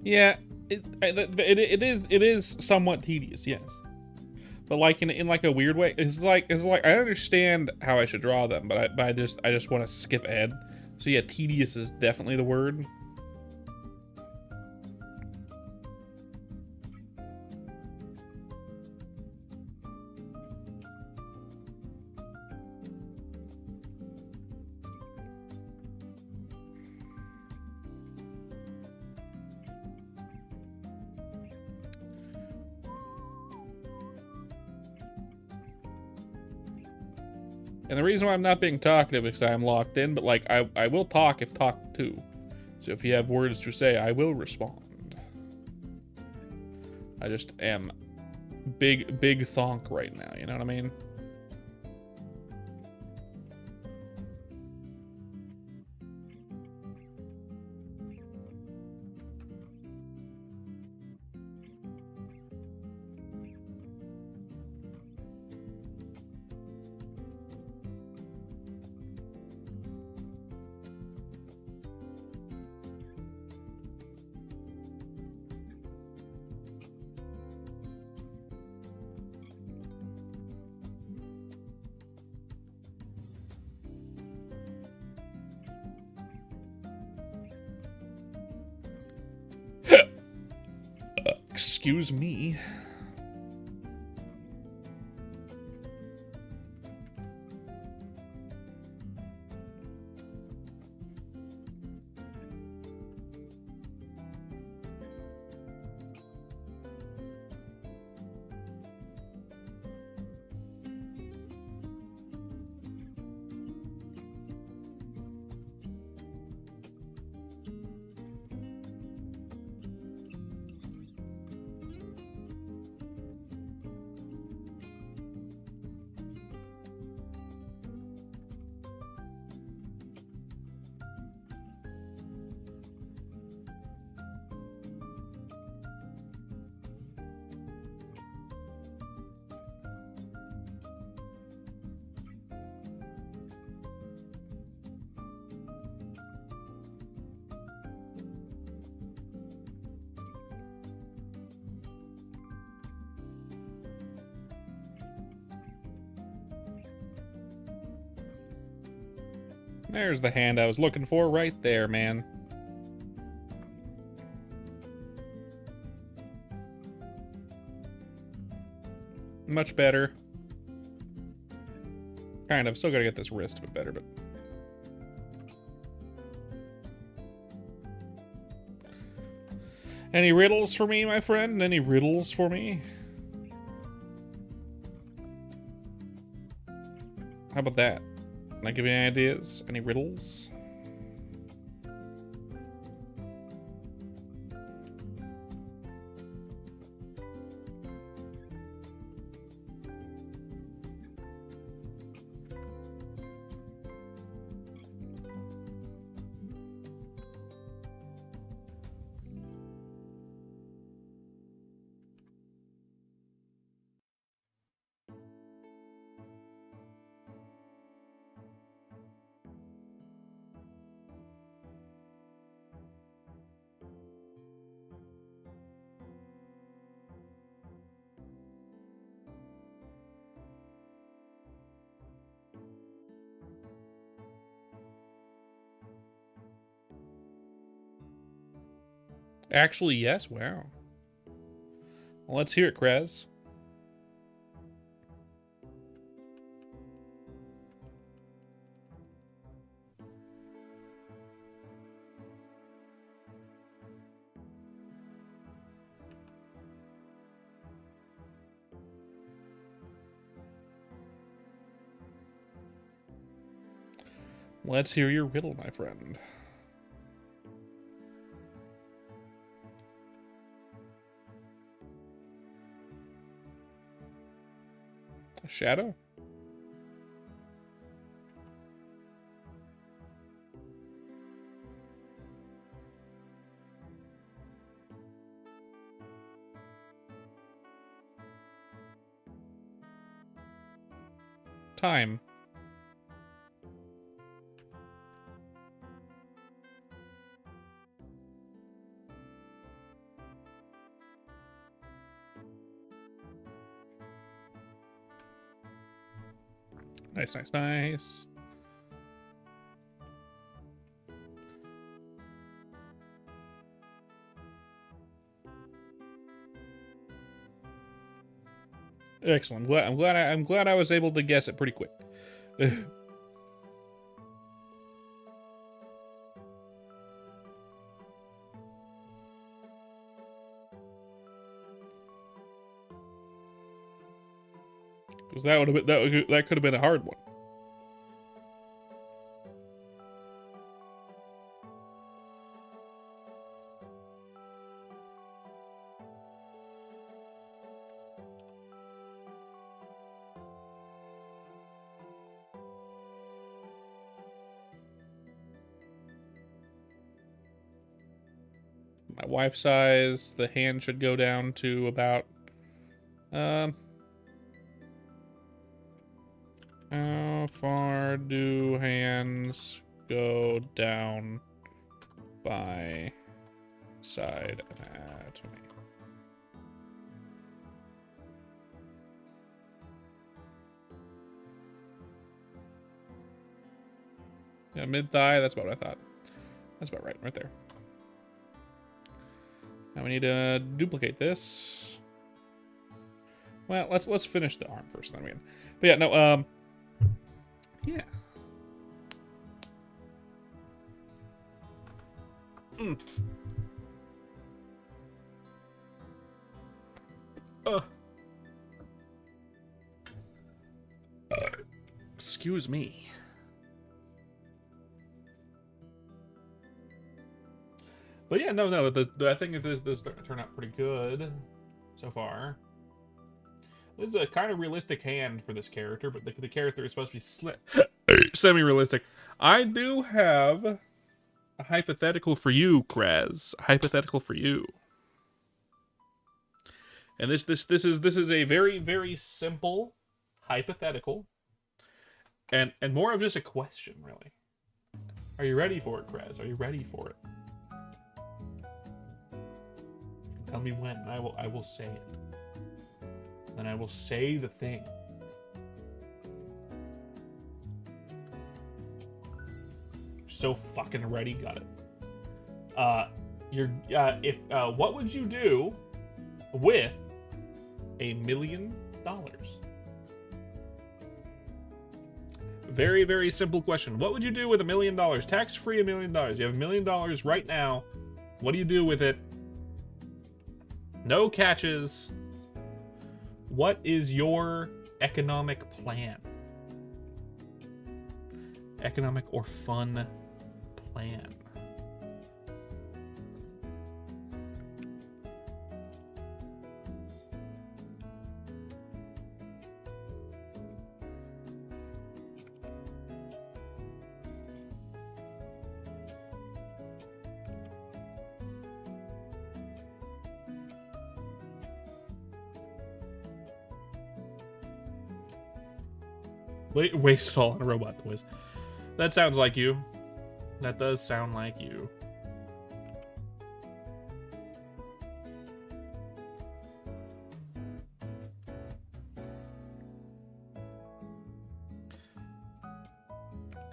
Yeah, it is somewhat tedious, yes. But like in like a weird way, it's like I understand how I should draw them, but I just want to skip ahead. So yeah, tedious is definitely the word. And the reason why I'm not being talkative is because I'm locked in, but like I will talk if talked to. So if you have words to say, I will respond. I just am big thonk right now, you know what I mean? Excuse me. There's the hand I was looking for right there, man. Much better. Kind of. Still gotta get this wrist a bit better, but... Any riddles for me, my friend? Any riddles for me? How about that? Can I give you any ideas? Any riddles? Actually, yes. Wow. Well, let's hear it, Krez. Let's hear your riddle, my friend. A shadow? Time. Nice, nice, nice. Excellent. I'm glad I was able to guess it pretty quick. Because that would have been that could have been a hard one. My wife's size, the hand should go down to about how far do hands go down by side anatomy? Yeah, mid-thigh, that's about what I thought. That's about right there. Now we need to duplicate this. Well, let's finish the arm first, then we can. But yeah, no, yeah. Excuse me. But yeah, no, I think this turned out pretty good so far. This is a kind of realistic hand for this character, but the character is supposed to be semi-realistic. I do have a hypothetical for you, Kraz. A hypothetical for you. And this is a very, very simple hypothetical. And more of just a question, really. Are you ready for it, Kraz? Are you ready for it? Tell me when, and I will say it. Then I will say the thing. so fucking ready. Got it. What would you do with $1 million? Very, very simple question. What would you do with $1 million? Tax-free $1 million. You have $1 million right now. What do you do with it? No catches. What is your economic plan? Economic or fun plan? Waste it all on robot toys. That sounds like you. That does sound like you.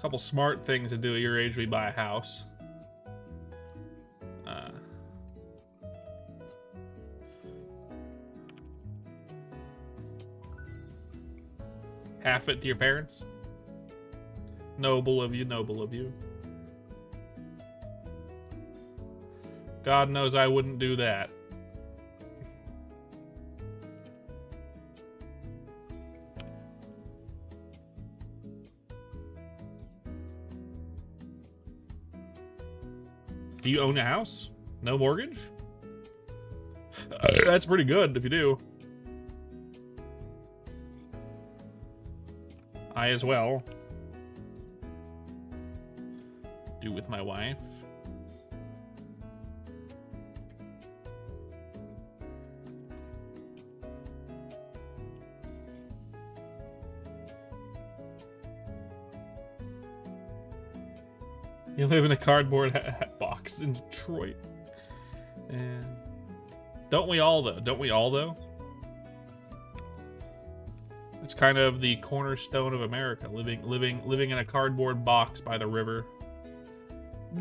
Couple smart things to do at your age when you buy a house. Half it to your parents. Noble of you, noble of you. God knows I wouldn't do that. Do you own a house? No mortgage? That's pretty good if you do. I as well. Do with my wife. You live in a cardboard box in Detroit. And don't we all though? Don't we all though? It's kind of the cornerstone of America, living in a cardboard box by the river.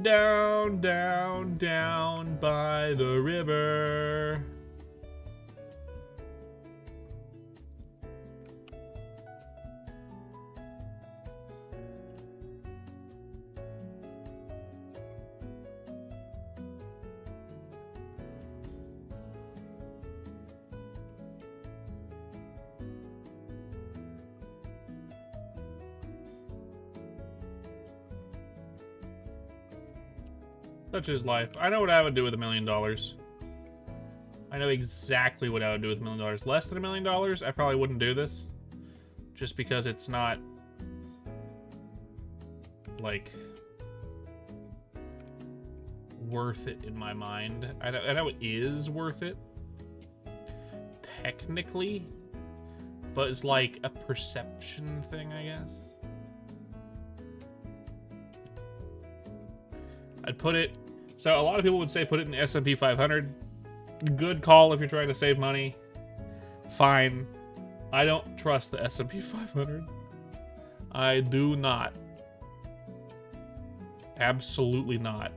Down, down, down by the river. Such is life. I know what I would do with $1 million. I know exactly what I would do with $1 million. Less than $1 million, I probably wouldn't do this. Just because it's not, like, worth it in my mind. I know it is worth it, technically, but it's like a perception thing, I guess. I'd put it, so a lot of people would say put it in the S&P 500. Good call if you're trying to save money. Fine. I don't trust the S&P 500. I do not. Absolutely not.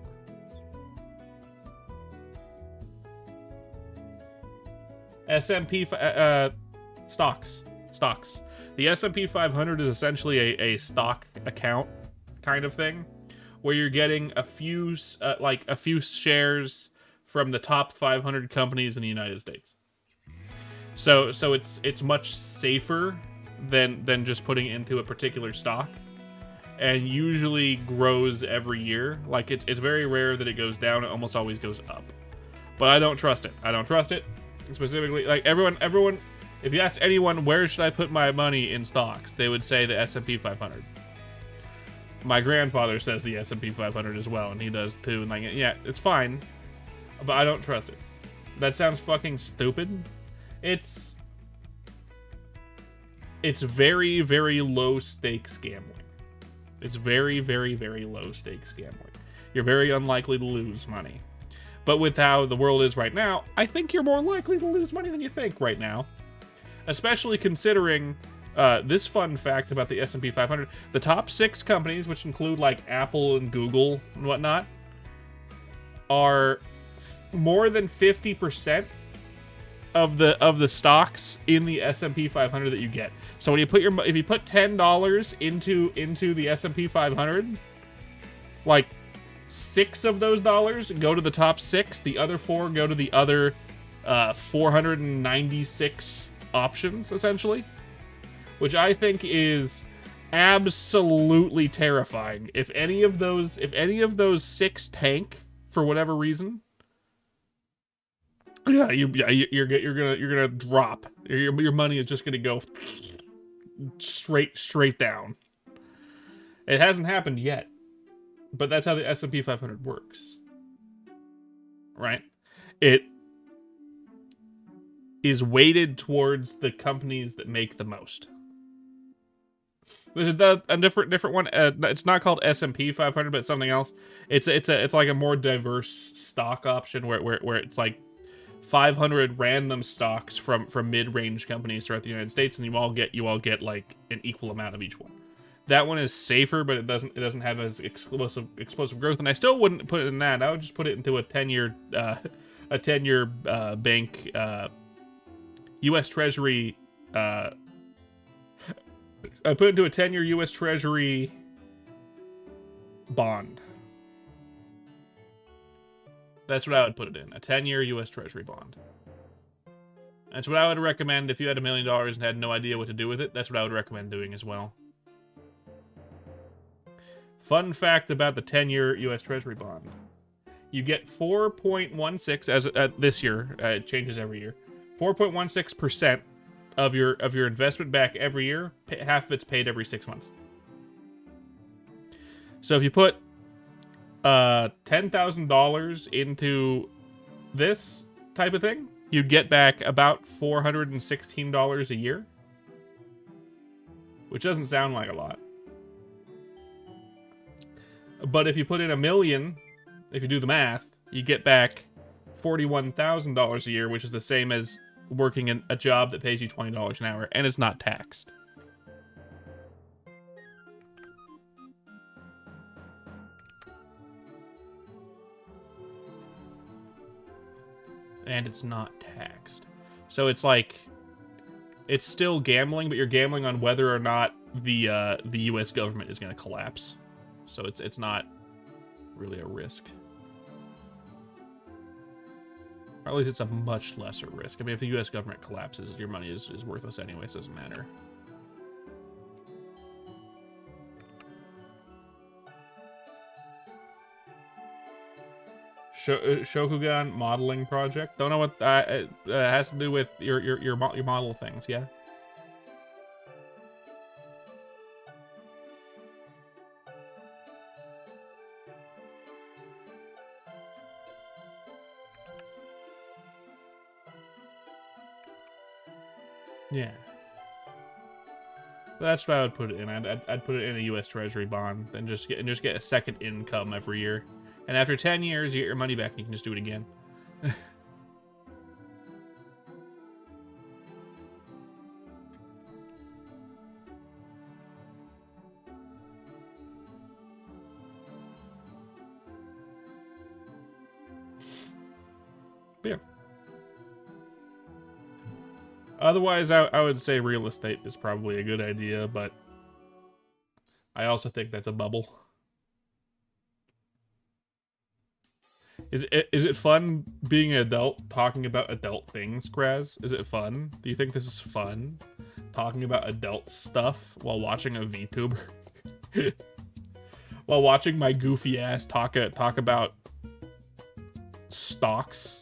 S&P stocks. The S&P 500 is essentially a stock account kind of thing, where you're getting a few shares from the top 500 companies in the United States. So it's much safer than just putting it into a particular stock, and usually grows every year. Like it's very rare that it goes down. It almost always goes up. But I don't trust it. I don't trust it. Specifically, like everyone, if you ask anyone where should I put my money in stocks, they would say the S&P 500. My grandfather says the S&P 500 as well, and he does too. And like, yeah, it's fine, but I don't trust it. That sounds fucking stupid. It's very, very low stakes gambling. It's very, very, very low stakes gambling. You're very unlikely to lose money. But with how the world is right now, I think you're more likely to lose money than you think right now. Especially considering This fun fact about the S&P 500: the top 6 companies, which include like Apple and Google and whatnot, are more than 50% of the stocks in the S&P 500 that you get. So when you put if you put $10 into the S&P 500, like 6 of those dollars go to the top 6, the other 4 go to the other 496 options, essentially, which I think is absolutely terrifying. If any of those 6 tank for whatever reason, you're gonna drop. Your money is just gonna go straight down. It hasn't happened yet, but that's how the S&P 500 works, right? It is weighted towards the companies that make the most. There's a different one. It's not called S&P 500, but it's something else. It's like a more diverse stock option where it's like 500 random stocks from mid-range companies throughout the United States, and you all get like an equal amount of each one. That one is safer, but it doesn't have as explosive growth, and I still wouldn't put it in that. I would just put it into a 10-year bank U.S. Treasury. I put it into a 10-year U.S. Treasury bond. That's what I would put it in. A 10-year U.S. Treasury bond. That's what I would recommend if you had $1 million and had no idea what to do with it. That's what I would recommend doing as well. Fun fact about the 10-year U.S. Treasury bond. You get 4.16 as this year. It changes every year. 4.16% of your investment back every year. Half of it's paid every 6 months. So if you put $10,000 into this type of thing, you'd get back about $416 a year, which doesn't sound like a lot. But if you put in $1 million, if you do the math, you get back $41,000 a year, which is the same as working in a job that pays you $20 an hour, and it's not taxed. And it's not taxed. So it's like, it's still gambling, but you're gambling on whether or not the U.S. government is going to collapse. So it's not really a risk. Or at least it's a much lesser risk. I mean, if the U.S. government collapses, your money is worthless anyway, so it doesn't matter. Shokugan modeling project. Don't know what that it has to do with your model things. Yeah. Yeah. That's what I would put it in. I'd put it in a U.S. Treasury bond and just get a second income every year. And after 10 years, you get your money back and you can just do it again. But yeah. Otherwise, I would say real estate is probably a good idea, but I also think that's a bubble. Is it fun being an adult talking about adult things, Graz? Is it fun? Do you think this is fun? Talking about adult stuff while watching a VTuber? While watching my goofy ass talk about stocks?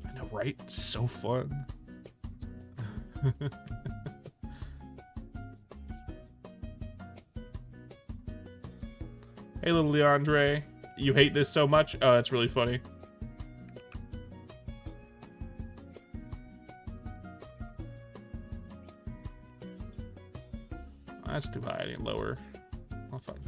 I know, right? It's so fun. Hey, little Leandre, you hate this so much? Oh, that's really funny. That's too high. I need lower. Oh, fine.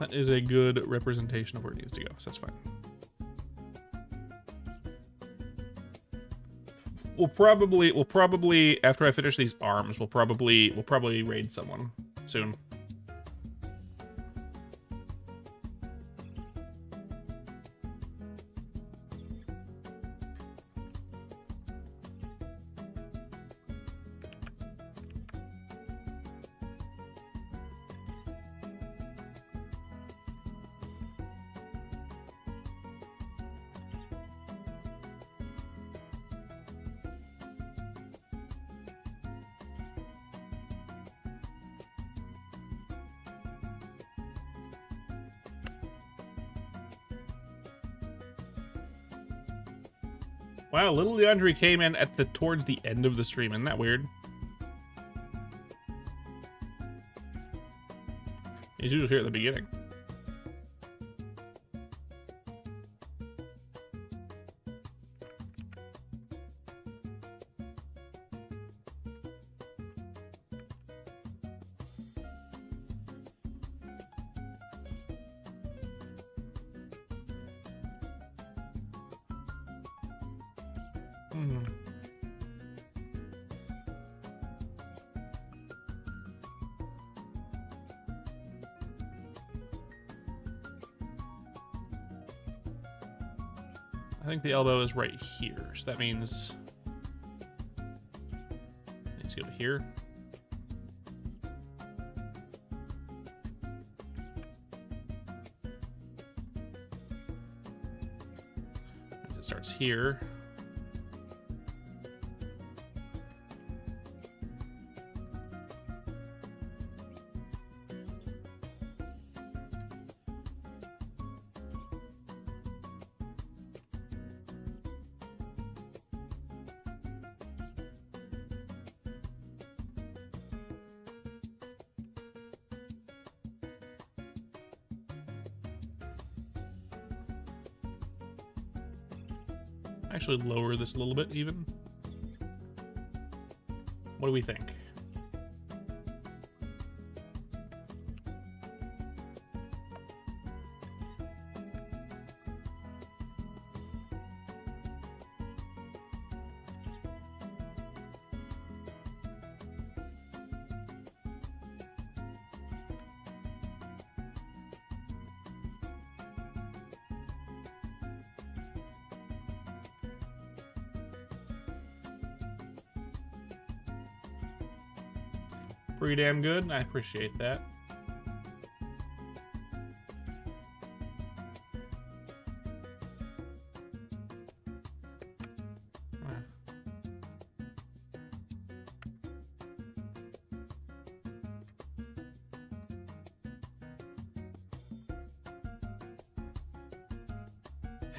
That is a good representation of where it needs to go, so that's fine. We'll probably after I finish these arms, we'll probably raid someone soon. Wow, Little DeAndre came in at towards the end of the stream. Isn't that weird? He's usually here at the beginning. I think the elbow is right here, so that means let's go to here. As it starts here. Actually lower this a little bit even. What do we think? Pretty damn good. I appreciate that.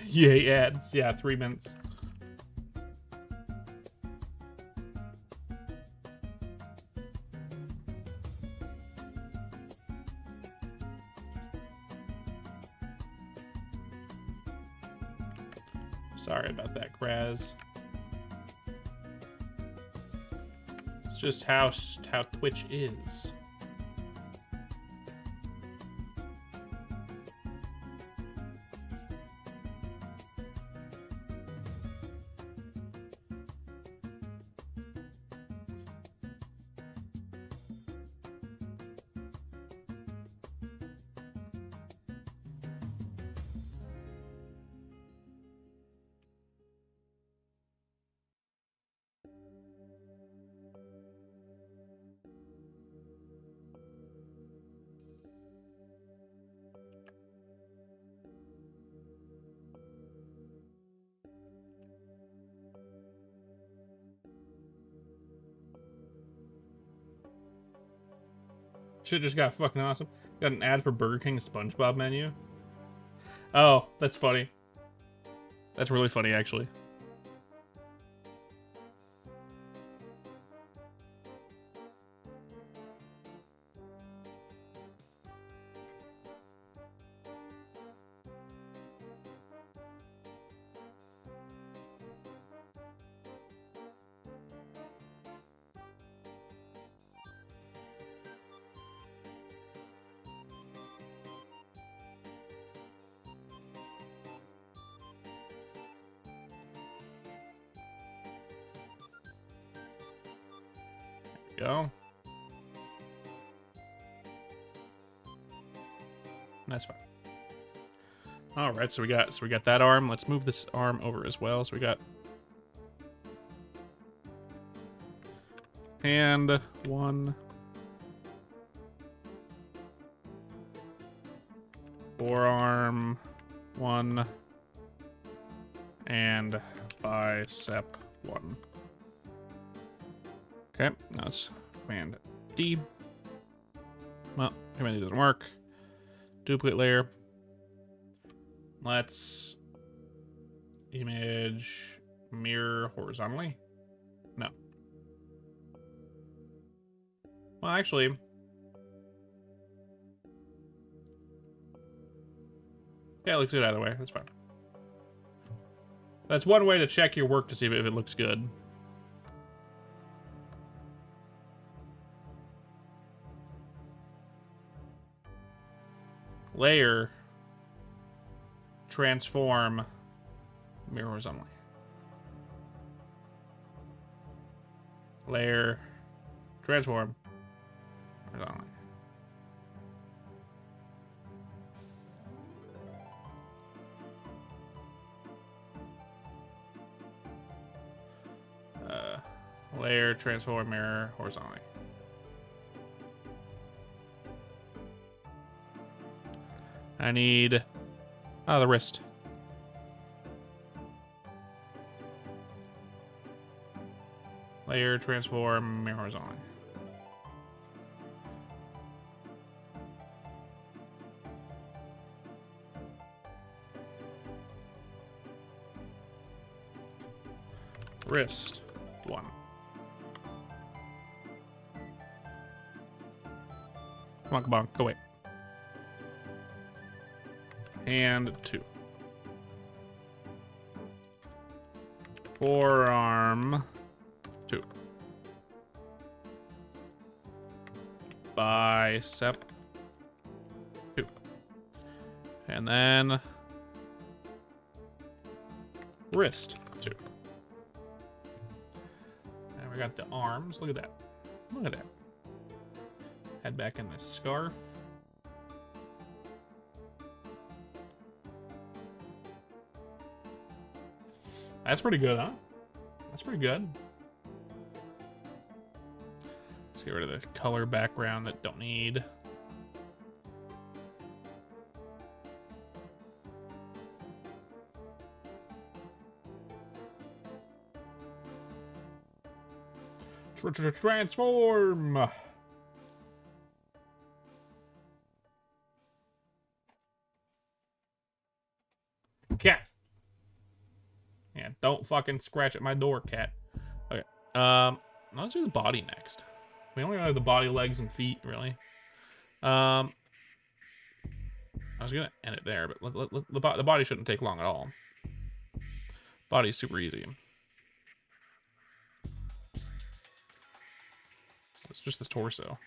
Yay ads. Yeah, 3 minutes. Sorry about that, Kraz. It's just how Twitch is. Shit just got fucking awesome. Got an ad for Burger King SpongeBob menu. Oh, that's funny. That's really funny, actually. go. That's fine. All right, so we got that arm. Let's move this arm over as well. So we got hand 1, forearm 1, and bicep 1. Okay, now let's Command D. Well, Command D doesn't work. Duplicate layer. Let's image mirror horizontally. No. Well, actually, yeah, it looks good either way. That's fine. That's one way to check your work to see if it looks good. Layer, transform, mirror horizontally. Layer, transform, horizontally. Layer, transform, mirror horizontally. I need the wrist. Layer, transform, mirror horizontally. Wrist 1. Come on, go away. Hand 2. Forearm 2. Bicep 2. And then wrist 2. And we got the arms. Look at that. Look at that. Head back in this scarf. That's pretty good, huh? That's pretty good. Let's get rid of the color background that don't need. Transform! Cat. Yeah, don't fucking scratch at my door, cat. Okay. Let's do the body next. We only have the body, legs, and feet, really. I was gonna end it there, but the body shouldn't take long at all. Body's super easy. It's just this torso.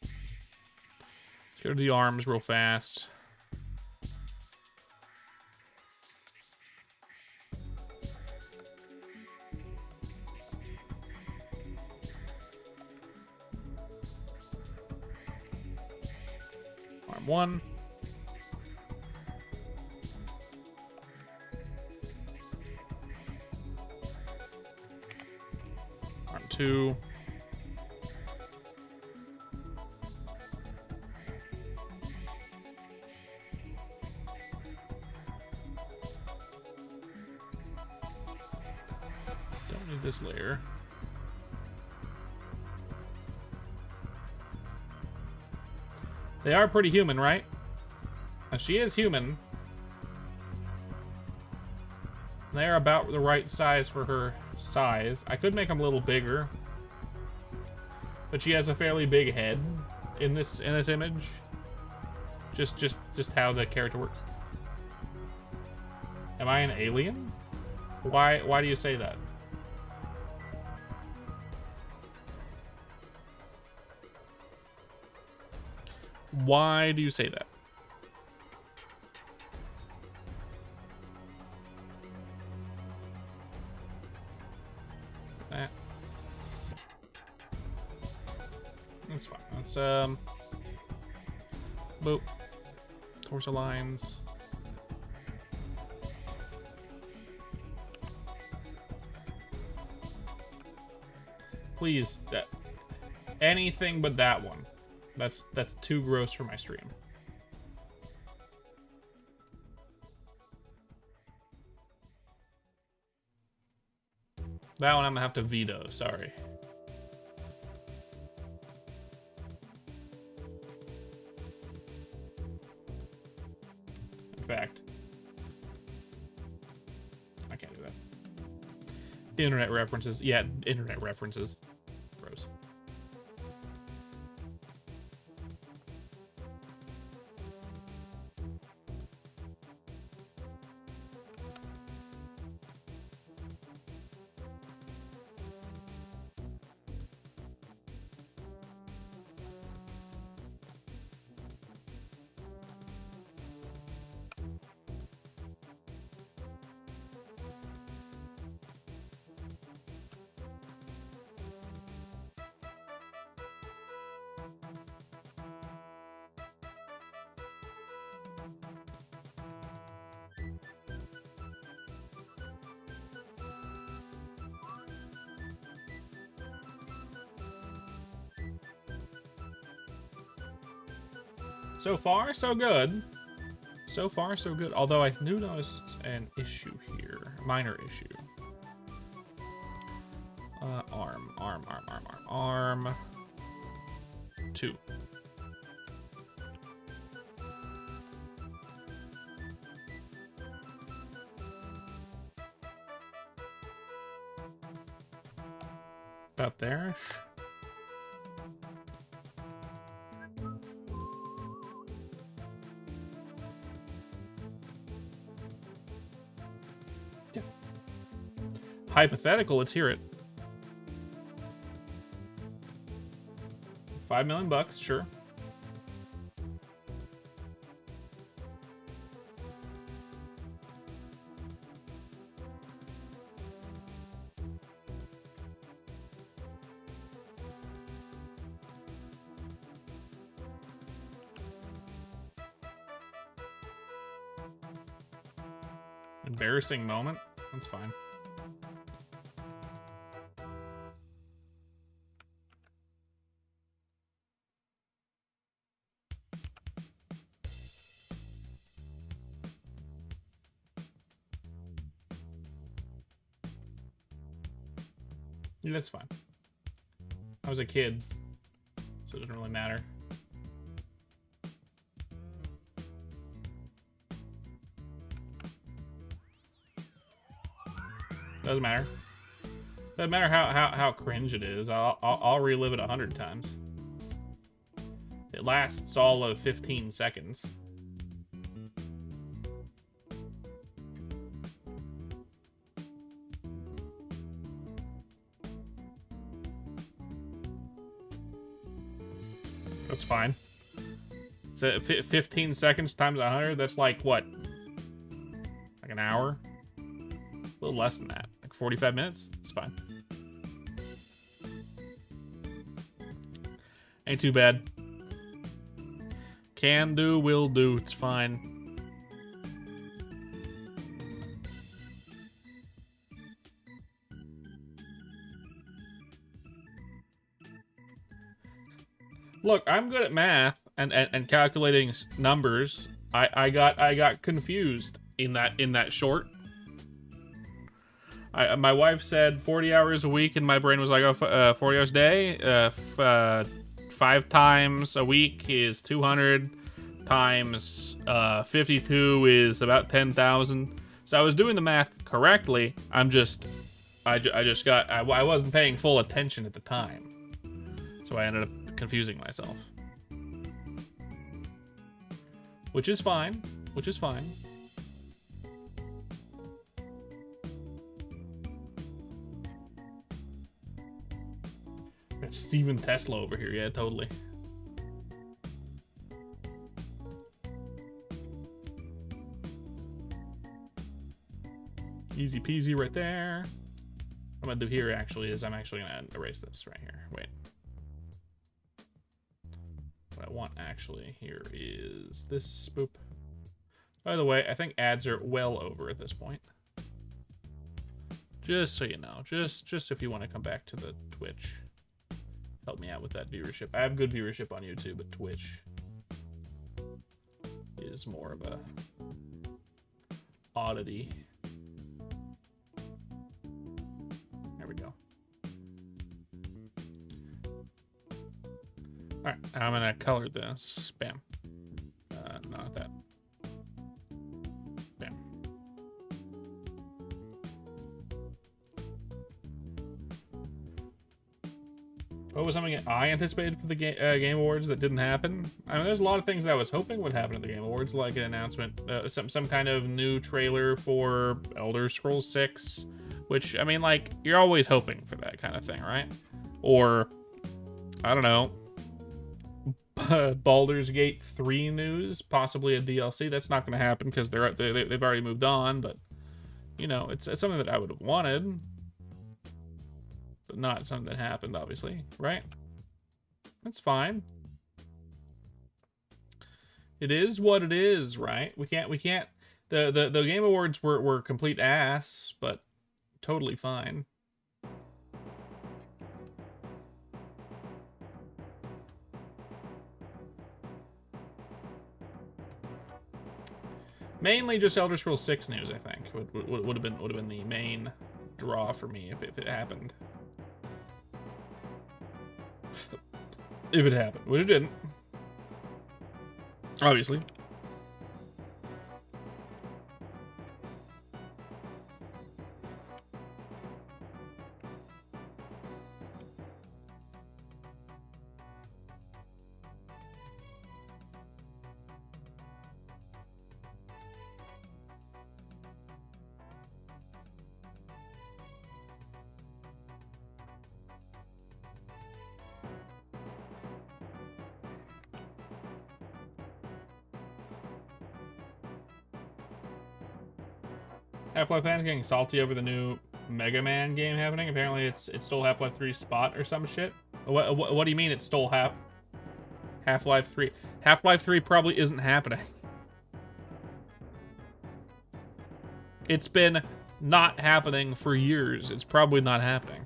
Let's go to the arms real fast. Arm 1. Arm 2. Don't need this layer. They are pretty human, right? Now, she is human. They are about the right size for her size. I could make them a little bigger, but she has a fairly big head in this image. Just how the character works. Am I an alien? Why do you say that? Why do you say that? That's fine. Let's boop. Torso lines. Please, that anything but that one. That's too gross for my stream. That one I'm gonna have to veto, sorry. In fact, I can't do that. Internet references. Yeah, internet references. Gross. So far, so good. So far, so good. Although I do notice an issue here. A minor issue. Arm. 2. About there. Yeah. Hypothetical, let's hear it. 5 million bucks, sure. Embarrassing moment? That's fine. Yeah, that's fine. I was a kid, so it doesn't really matter. Doesn't matter. Doesn't matter how cringe it is. I'll relive it 100 times. It lasts all of 15 seconds. That's fine. So 15 seconds times 100, that's like what? Like an hour? A little less than that. Like 45 minutes? It's fine. Ain't too bad. Can do, will do. It's fine. Look, I'm good at math and calculating numbers. I got confused in that short. My wife said 40 hours a week, and my brain was like, oh, 40 hours a day. 5 times a week is 200 times 52 is about 10,000. So I was doing the math correctly. I wasn't paying full attention at the time, so I ended up confusing myself, which is fine. That's Steven Tesla over here. Yeah, totally. Easy peasy right there. What I'm gonna do here actually is I'm actually gonna erase this right here. Wait. I want actually here is this boop. By the way, I think ads are well over at this point. Just so you know, just if you want to come back to the Twitch, help me out with that viewership. I have good viewership on YouTube, but Twitch is more of a oddity. There we go. All right, I'm gonna color this. Bam. Not that. Bam. What was something I anticipated for the Game Awards that didn't happen? I mean, there's a lot of things that I was hoping would happen at the Game Awards, like an announcement, some kind of new trailer for Elder Scrolls 6, which, I mean, like, you're always hoping for that kind of thing, right? Or, I don't know, Baldur's Gate 3 news, possibly a DLC. That's not going to happen because they've already moved on, but, you know, it's something that I would have wanted. But not something that happened, obviously, right? That's fine. It is what it is, right? We can't. The Game Awards were complete ass, but totally fine. Mainly just Elder Scrolls 6 news, I think, would have been the main draw for me if it happened. If it happened, which it didn't. Obviously. Half-Life fans getting salty over the new Mega Man game happening. Apparently, it stole Half-Life 3's spot or some shit. What do you mean it stole Half-Life 3? Half-Life 3 probably isn't happening. It's been not happening for years. It's probably not happening.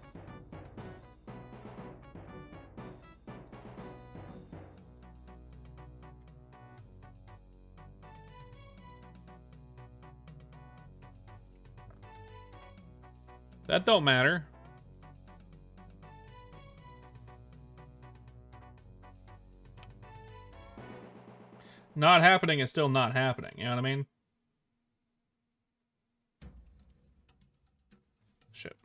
That don't matter. Not happening is still not happening. You know what I mean? Shit.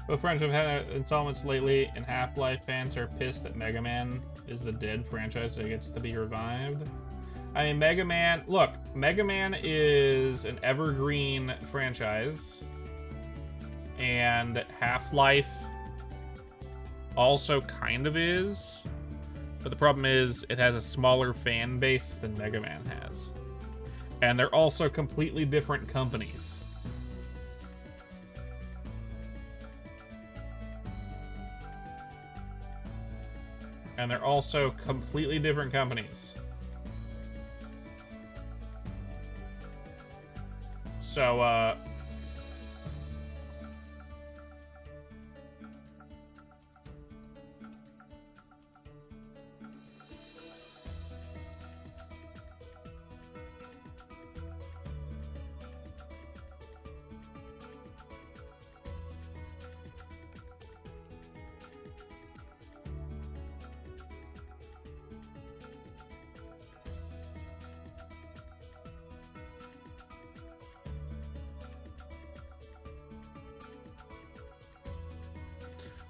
Both friends have had installments lately, and Half-Life fans are pissed that Mega Man is the dead franchise that gets to be revived. I mean, Mega Man... Look, Mega Man is an evergreen franchise, and Half-Life also kind of is, but the problem is it has a smaller fan base than Mega Man has. And they're also completely different companies. And they're also completely different companies. So,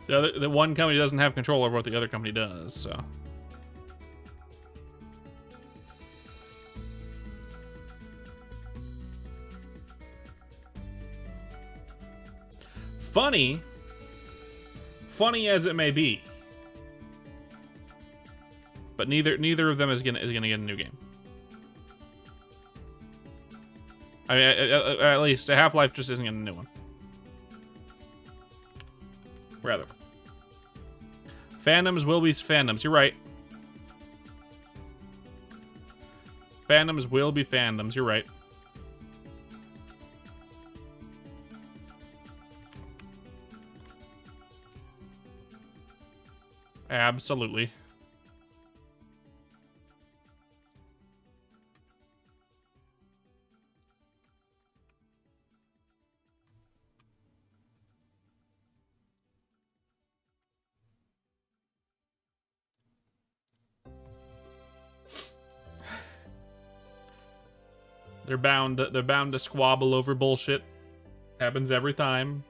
The one company doesn't have control over what the other company does, so. Funny as it may be, but neither of them is gonna get a new game. I mean, at least Half-Life just isn't getting a new one. Rather, fandoms will be fandoms. You're right. Fandoms will be fandoms. You're right. Absolutely. They're bound to squabble over bullshit. Happens every time.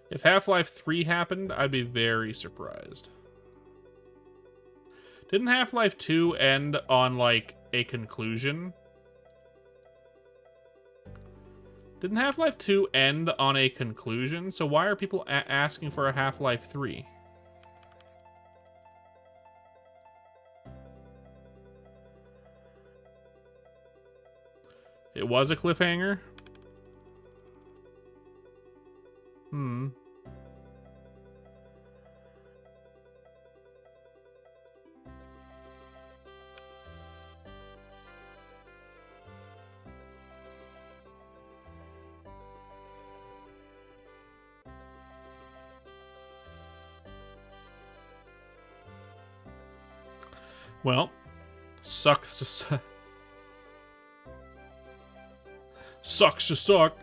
If Half-Life 3 happened, I'd be very surprised. Didn't Half-Life 2 end on, like, a conclusion? Didn't Half-Life 2 end on a conclusion? So why are people asking for a Half-Life 3? It was a cliffhanger? Hmm. Well, sucks to suck. Sucks to suck.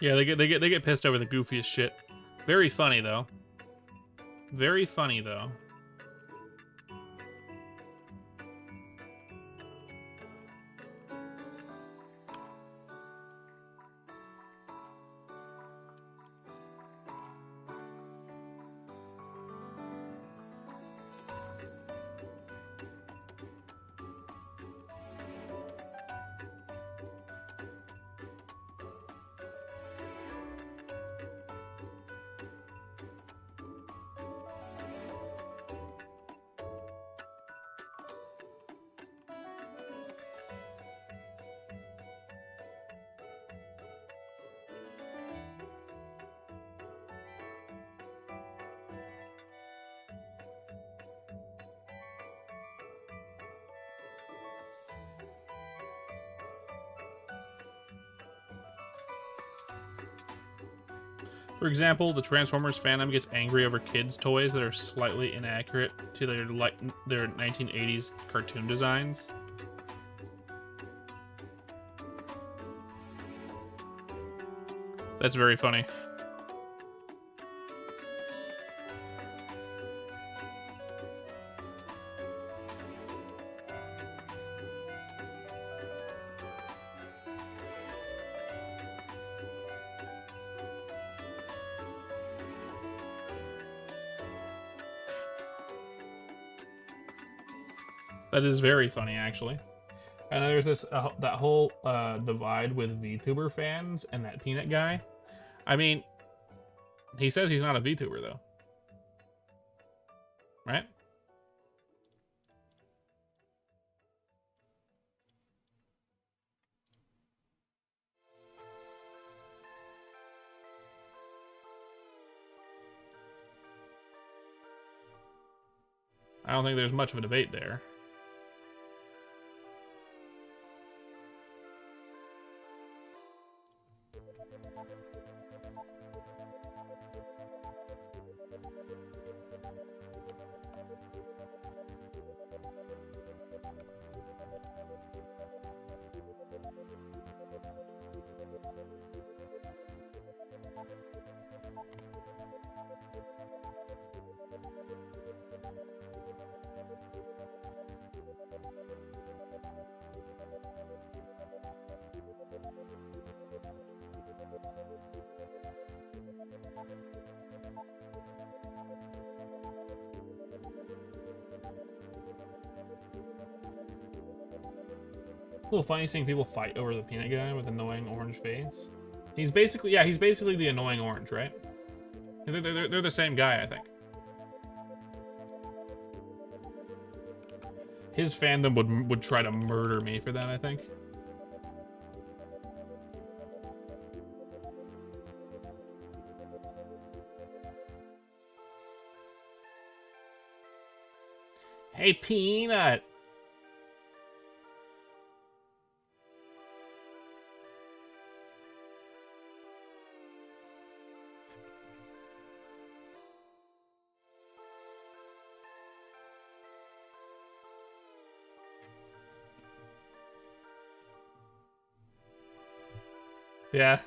Yeah, they get pissed over the goofiest shit. Very funny though. Very funny though. For example, the Transformers fandom gets angry over kids' toys that are slightly inaccurate to their 1980s cartoon designs. That's very funny. That is very funny, actually. And then there's this that whole divide with VTuber fans and that Peanut guy. I mean, he says he's not a VTuber though, right? I don't think there's much of a debate there. A little funny seeing people fight over the Peanut guy with annoying orange face. He's basically, yeah, he's basically the annoying orange, right? They're the same guy, I think. His fandom would try to murder me for that, I think. Hey, Peanut! Yeah.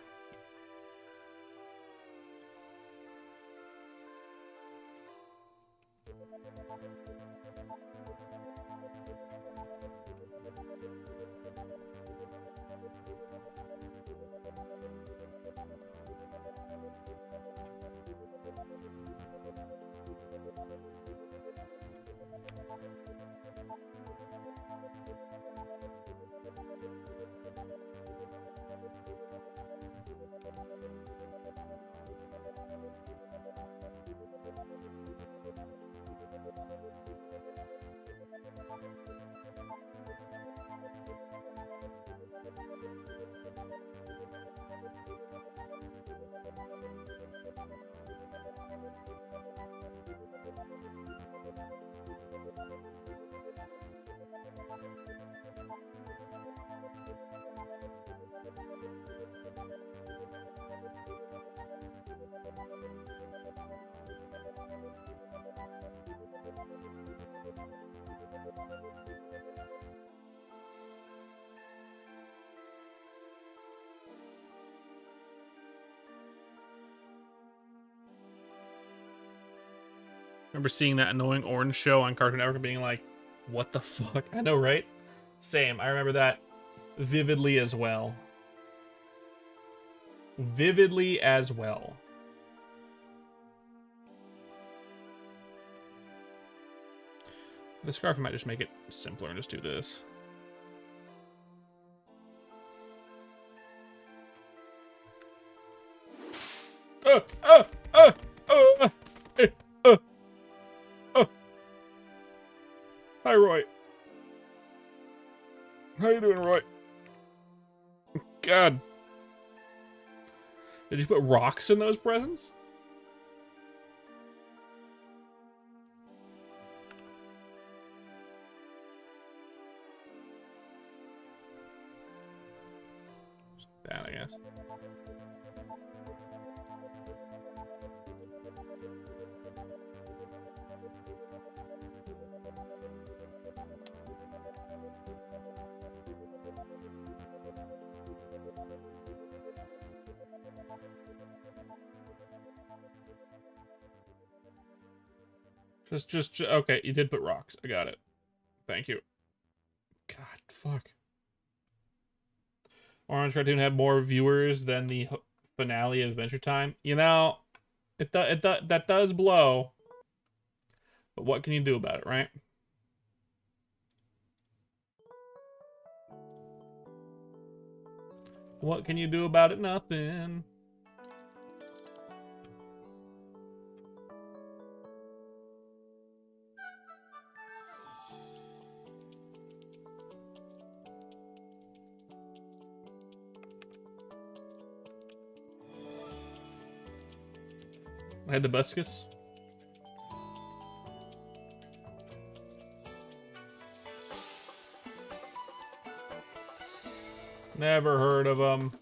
Remember seeing that annoying orange show on Cartoon Network and being like, what the fuck? I know, right? Same. I remember that vividly as well. Vividly as well. The scarf might just make it simpler and just do this. Hi, Roy. How you doing, Roy? God. Did you put rocks in those presents? That, I guess. Okay, you did put rocks. I got it. Thank you. God, fuck. Orange Cartoon had more viewers than the finale of Adventure Time. You know, that does blow. But what can you do about it, right? What can you do about it? Nothing. I had the Buscus. Never heard of them.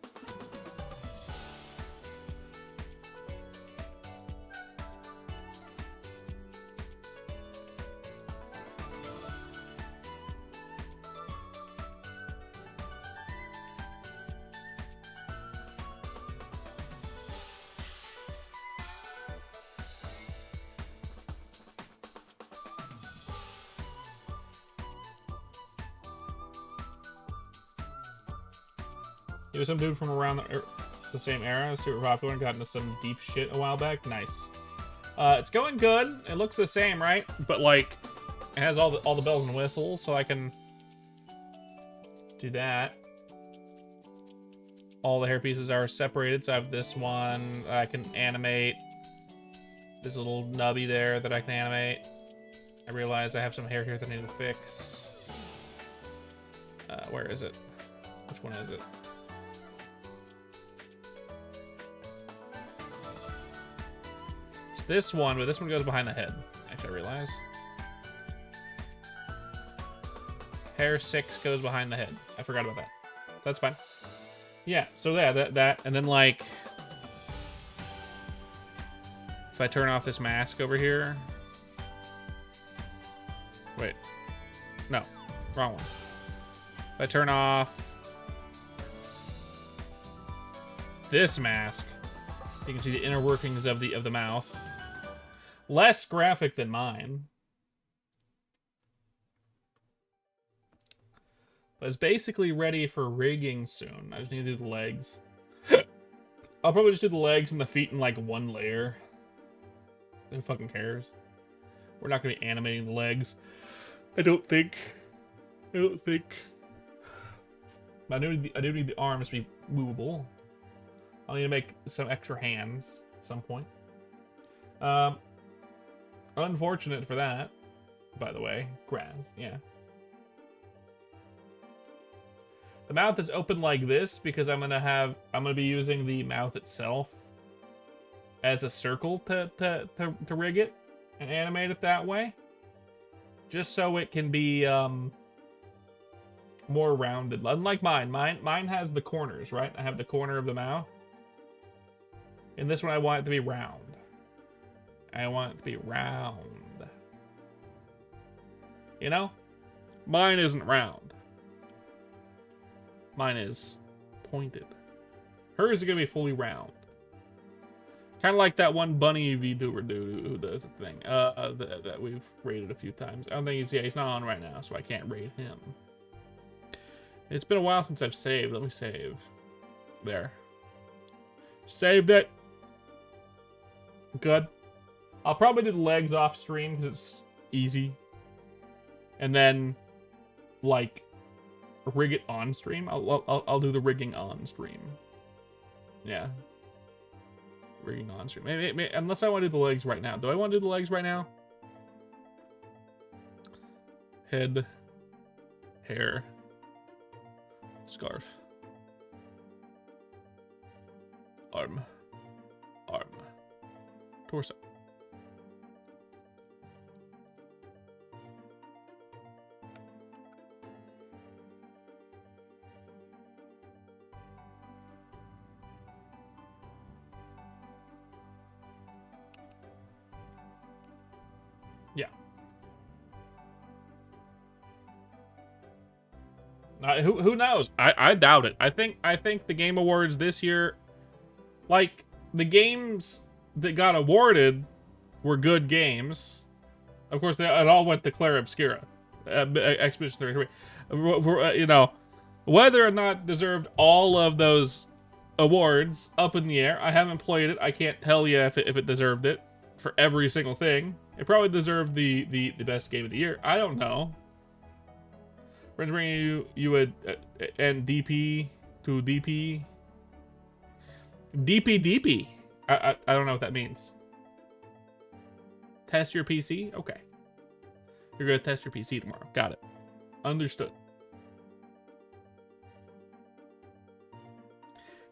He was some dude from around the same era, super popular, and got into some deep shit a while back. Nice. It's going good. It looks the same, right? But like, it has all the bells and whistles, so I can do that. All the hair pieces are separated, so I have this one I can animate. This little nubby there that I can animate. I realize I have some hair here that I need to fix. Where is it? Which one is it? This one, but this one goes behind the head. Actually, I realize. Hair 6 goes behind the head. I forgot about that. That's fine. Yeah, so yeah, that, and then like, if I turn off this mask over here. Wait. No, wrong one. If I turn off this mask, you can see the inner workings of the mouth. Less graphic than mine. But it's basically ready for rigging soon. I just need to do the legs. I'll probably just do the legs and the feet in like one layer. Who fucking cares? We're not going to be animating the legs. I don't think. But I do need the arms to be movable. I'll need to make some extra hands at some point. Unfortunate for that, by the way. Grand, yeah. The mouth is open like this because I'm gonna be using the mouth itself as a circle to rig it and animate it that way. Just so it can be more rounded. Unlike mine. Mine has the corners, right? I have the corner of the mouth. In this one I want it to be round. I want it to be round. You know? Mine isn't round. Mine is pointed. Hers is going to be fully round. Kind of like that one bunny VTuber dude who does the thing. That we've rated a few times. I don't think he's not on right now, so I can't rate him. It's been a while since I've saved. Let me save. There. Saved it. Good. I'll probably do the legs off stream because it's easy. And then, like, rig it on stream. I'll do the rigging on stream. Yeah. Rigging on stream. Maybe, unless I want to do the legs right now. Do I want to do the legs right now? Head. Hair. Scarf. Arm. Torso. Yeah. Who knows? I doubt it. I think the Game Awards this year, like, the games that got awarded were good games. Of course, it all went to Claire Obscura, Expedition 33. You know, whether or not deserved all of those awards, up in the air. I haven't played it. I can't tell you if it deserved it for every single thing. It probably deserved the best game of the year. I don't know. We're gonna bring you and DP to DP. DP. I don't know what that means. Test your PC? Okay. You're gonna test your PC tomorrow. Got it. Understood.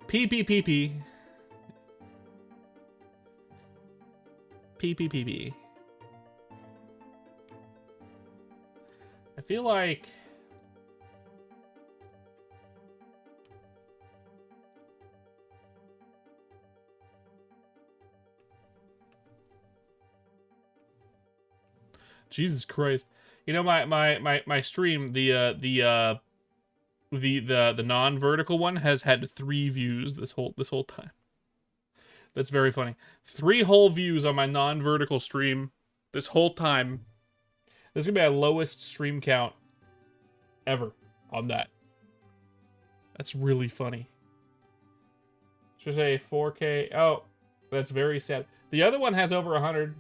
PPPP. PPPP. I feel like Jesus Christ. You know, my stream, the non-vertical one has had 3 views this whole time. That's very funny. 3 whole views on my non-vertical stream this whole time. This is gonna be my lowest stream count ever on that. That's really funny. Should say 4K. Oh, that's very sad. The other one has over 100,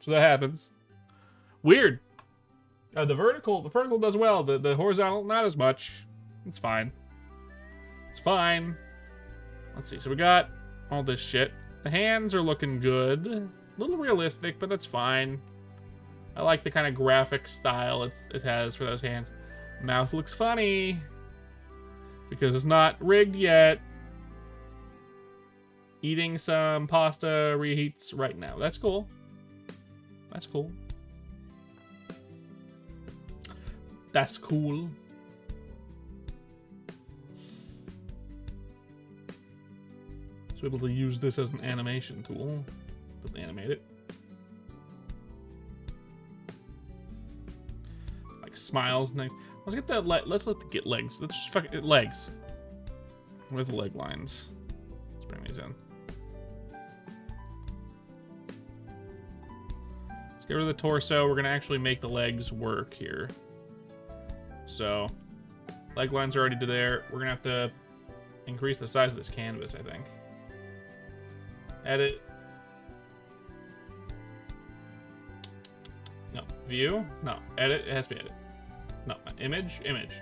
so that happens. Weird. The vertical does well. The horizontal, not as much. It's fine. It's fine. Let's see. So we got all this shit. The hands are looking good. A little realistic, but that's fine. I like the kind of graphic style it has for those hands. Mouth looks funny because it's not rigged yet. Eating some pasta reheats right now. That's cool. That's cool. That's cool. So able to use this as an animation tool to animate it. Like smiles next. Let's get that. Let's get legs. Let's just fucking legs with leg lines. Let's bring these in. Let's get rid of the torso. We're gonna actually make the legs work here. So, leg lines are already there. We're gonna have to increase the size of this canvas, I think. Edit. No. View? No. Edit. It has to be edit. No. Image? Image.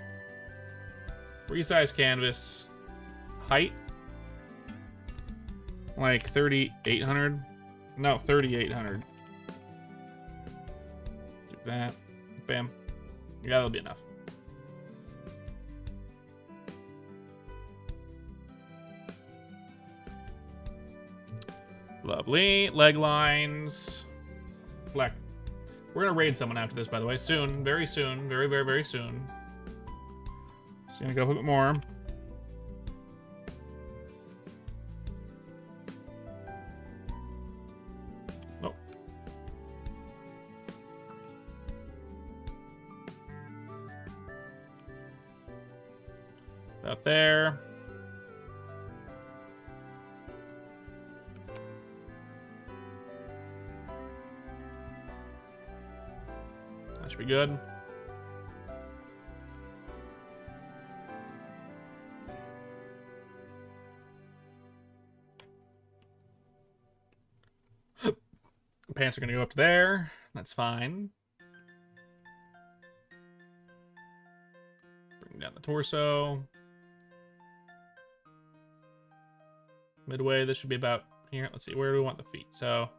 Resize canvas. Height? Like 3,800? No, 3,800. Do that. Bam. Yeah, that'll be enough. Lovely. Leg lines. Black. We're gonna raid someone after this, by the way. Soon. Very soon. Very, very, very soon. Just gonna go a bit more. Oh. About there. That should be good. Pants are gonna go up to there. That's fine. Bring down the torso. Midway, this should be about here. Let's see, where do we want the feet? So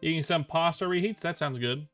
eating some pasta reheats, that sounds good.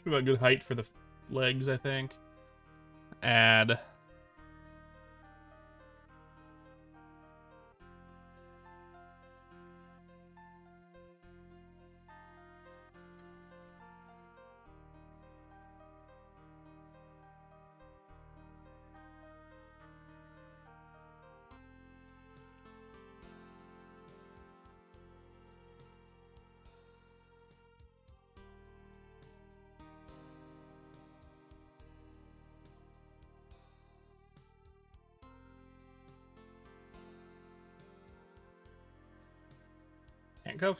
About good height for the legs, I think. Add. Handcuff.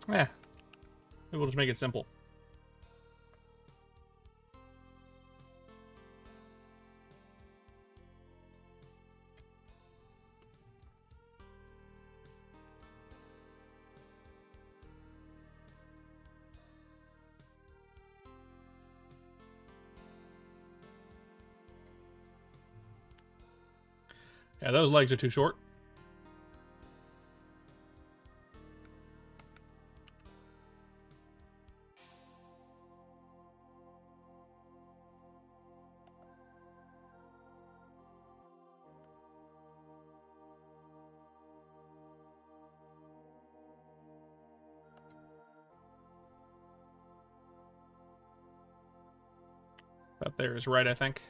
Yeah. Maybe we'll just make it simple. Yeah, those legs are too short. That there is right, I think.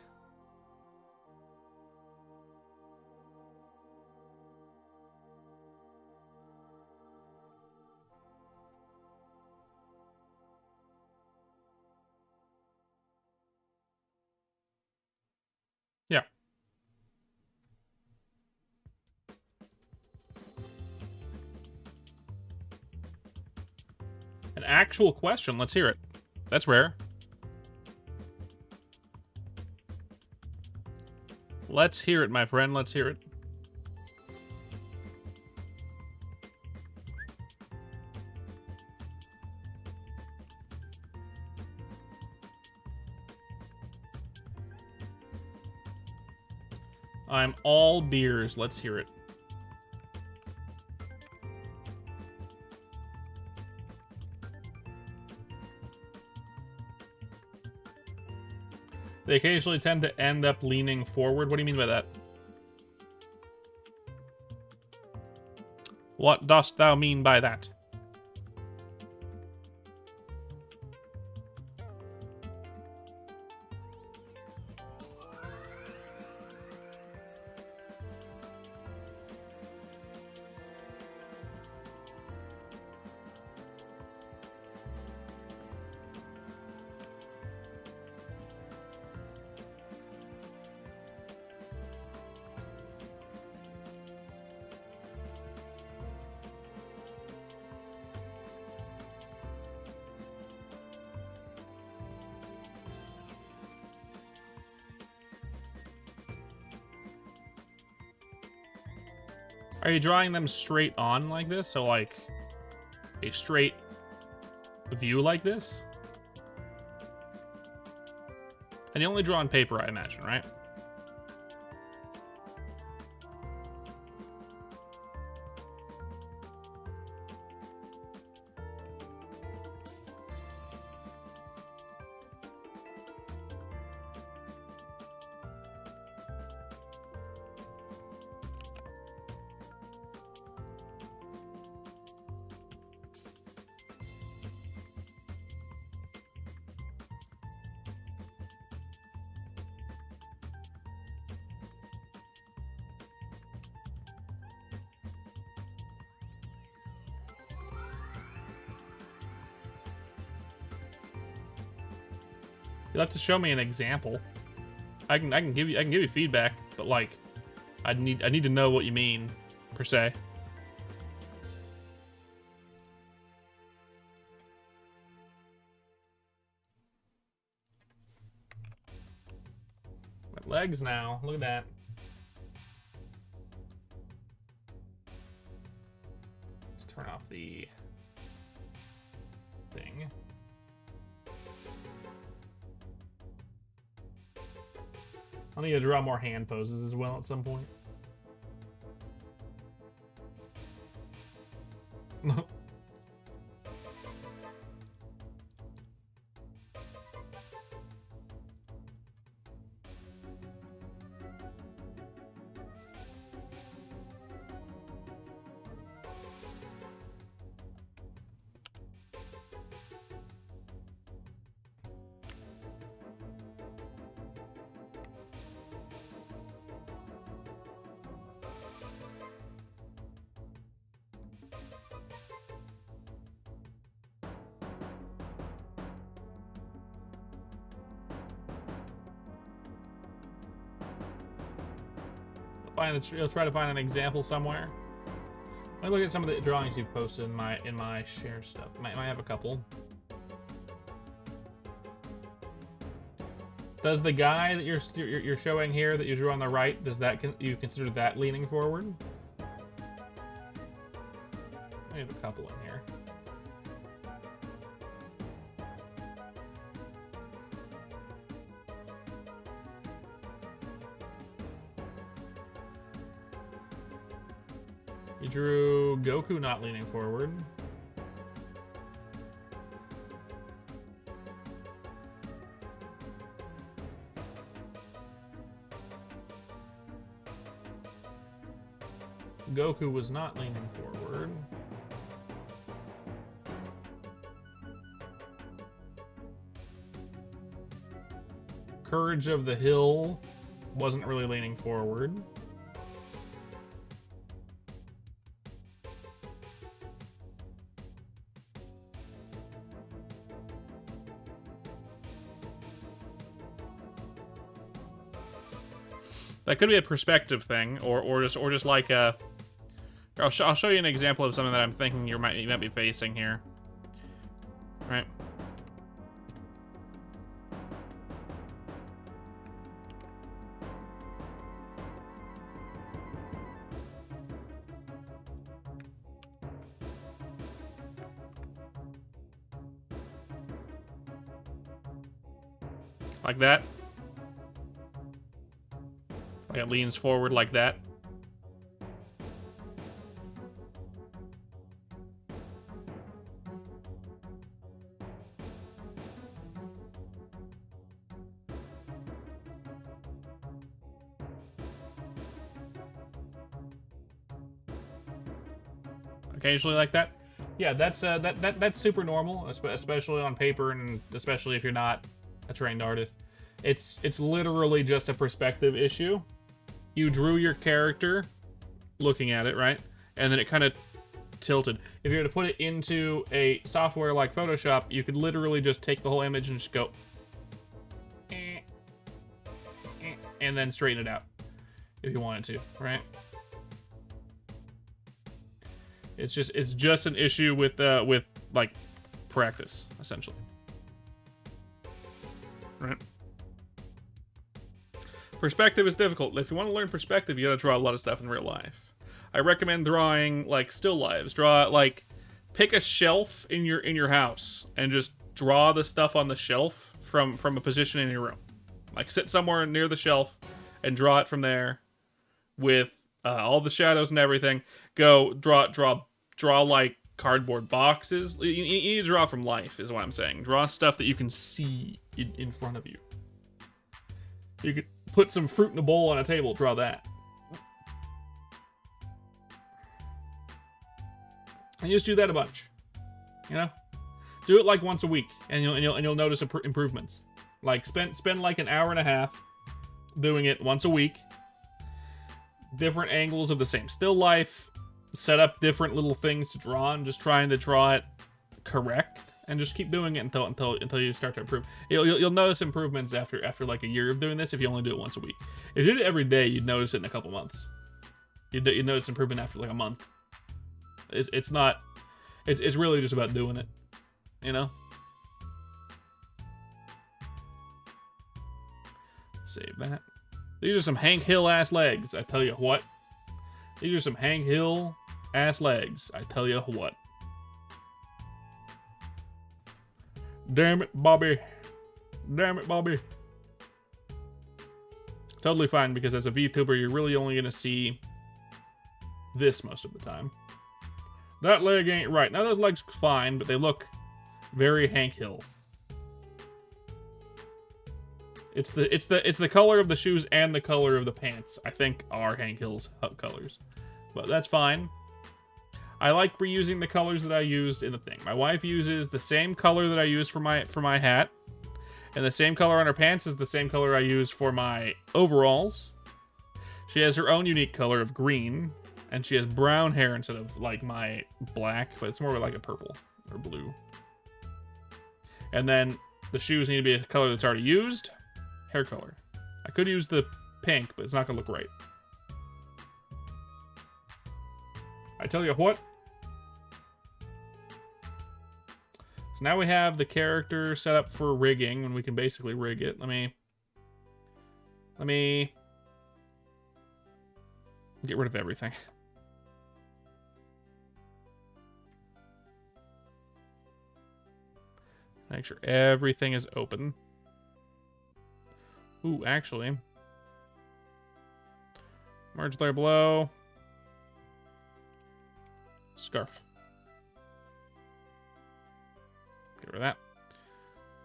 Yeah. An actual question. Let's hear it. That's rare. Let's hear it, my friend. Let's hear it. I'm all beers. Let's hear it. They occasionally tend to end up leaning forward. What do you mean by that? What dost thou mean by that? Are you drawing them straight on like this? So like a straight view like this? And you only draw on paper, I imagine, right? You'll have to show me an example. I can give you feedback, but like I need to know what you mean, per se. My legs now. Look at that. Let's turn off the thing. I'll need to draw more hand poses as well at some point. You'll try to find an example somewhere. Let me look at some of the drawings you've posted in my share stuff. Might have a couple. Does the guy that you're showing here that you drew on the right, does that you consider that leaning forward? I have a couple in here. You drew Goku not leaning forward. Goku was not leaning forward. Courage of the Hill wasn't really leaning forward. That could be a perspective thing, or just like a. I'll show you an example of something that I'm thinking you might be facing here. Right. Like that. Like it leans forward like that. Occasionally like that. Yeah, that's that's super normal, especially on paper, and especially if you're not a trained artist. It's literally just a perspective issue. You drew your character looking at it, right? And then it kind of tilted. If you were to put it into a software like Photoshop, you could literally just take the whole image and just go and then straighten it out if you wanted to, right? It's just an issue with like practice, essentially. Right? Perspective is difficult. If you want to learn perspective, you gotta draw a lot of stuff in real life. I recommend drawing like still lives. Pick a shelf in your house and just draw the stuff on the shelf from a position in your room. Like sit somewhere near the shelf and draw it from there with all the shadows and everything. Go draw like cardboard boxes. You need to draw from life, is what I'm saying. Draw stuff that you can see in front of you. You could put some fruit in a bowl on a table. Draw that. And you just do that a bunch. You know, do it like once a week, and you'll notice improvements. Like spend like an hour and a half doing it once a week. Different angles of the same still life. Set up different little things to draw, and just trying to draw it correct, and just keep doing it until you start to improve. You'll notice improvements after like a year of doing this if you only do it once a week. If you did it every day, you'd notice it in a couple months. You'd notice improvement after like a month. It's really just about doing it, you know. Save that. These are some Hank Hill ass legs, I tell you what. These are some Hank Hill ass legs, I tell you what. Damn it, Bobby. Damn it, Bobby. Totally fine, because as a VTuber, you're really only gonna see this most of the time. That leg ain't right. Now those legs fine, but they look very Hank Hill. It's the color of the shoes and the color of the pants, I think, are Hank Hill's colors. But that's fine. I like reusing the colors that I used in the thing. My wife uses the same color that I used for my hat, and the same color on her pants is the same color I use for my overalls. She has her own unique color of green, and she has brown hair instead of like my black, but it's more like a purple or blue. And then the shoes need to be a color that's already used. Hair color. I could use the pink, but it's not gonna look right. I tell you what. So now we have the character set up for rigging, and we can basically rig it. Let me get rid of everything. Make sure everything is open. Ooh, actually. Merge layer below. Scarf. Get rid of that.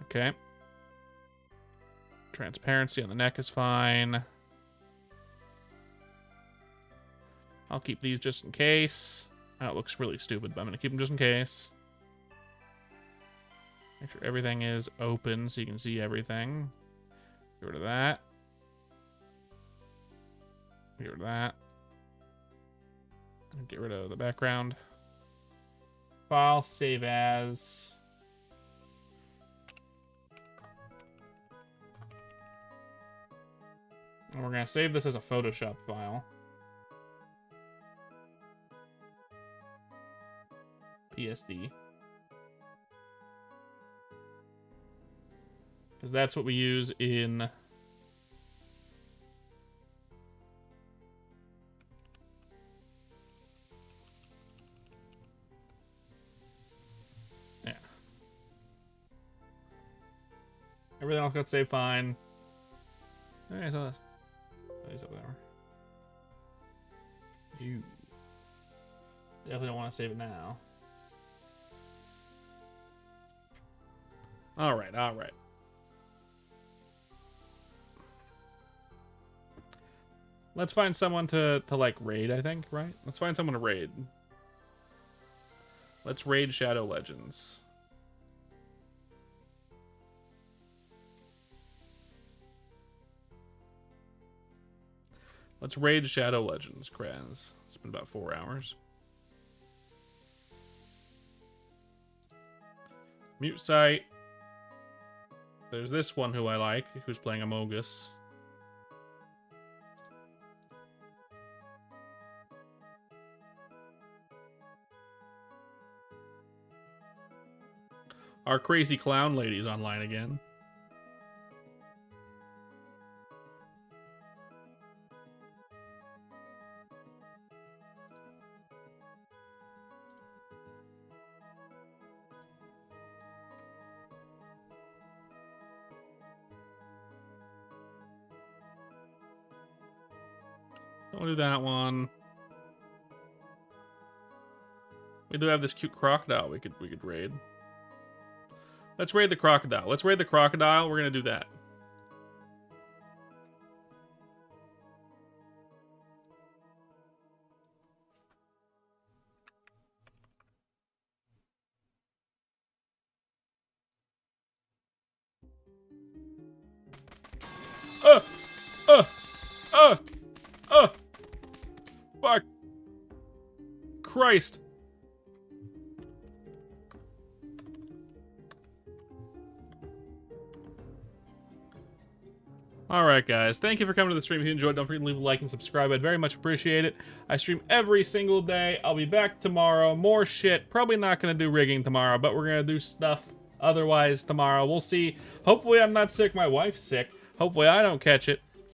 Okay. Transparency on the neck is fine. I'll keep these just in case. Oh, it looks really stupid, but I'm going to keep them just in case. Make sure everything is open so you can see everything. Get rid of that. Get rid of that. And get rid of the background. File, save as. And we're going to save this as a Photoshop file. PSD. Because that's what we use in... Yeah. Everything else got saved fine. Okay, so that's... He's up there. You definitely don't want to save it now. Alright, alright. Let's find someone to like raid, I think, right? Let's find someone to raid. Let's raid Shadow Legends. Let's raid Shadow Legends, Kraz. It's been about 4 hours. Mute site. There's this one who I like, who's playing Among Us. Our crazy clown lady's online again. Don't do that one. We do have this cute crocodile we could raid. Let's raid the crocodile. Let's raid the crocodile. We're gonna do that. Fuck. Christ. Alright, guys. Thank you for coming to the stream. If you enjoyed, don't forget to leave a like and subscribe. I'd very much appreciate it. I stream every single day. I'll be back tomorrow. More shit. Probably not going to do rigging tomorrow, but we're going to do stuff otherwise tomorrow. We'll see. Hopefully I'm not sick. My wife's sick. Hopefully I don't catch it.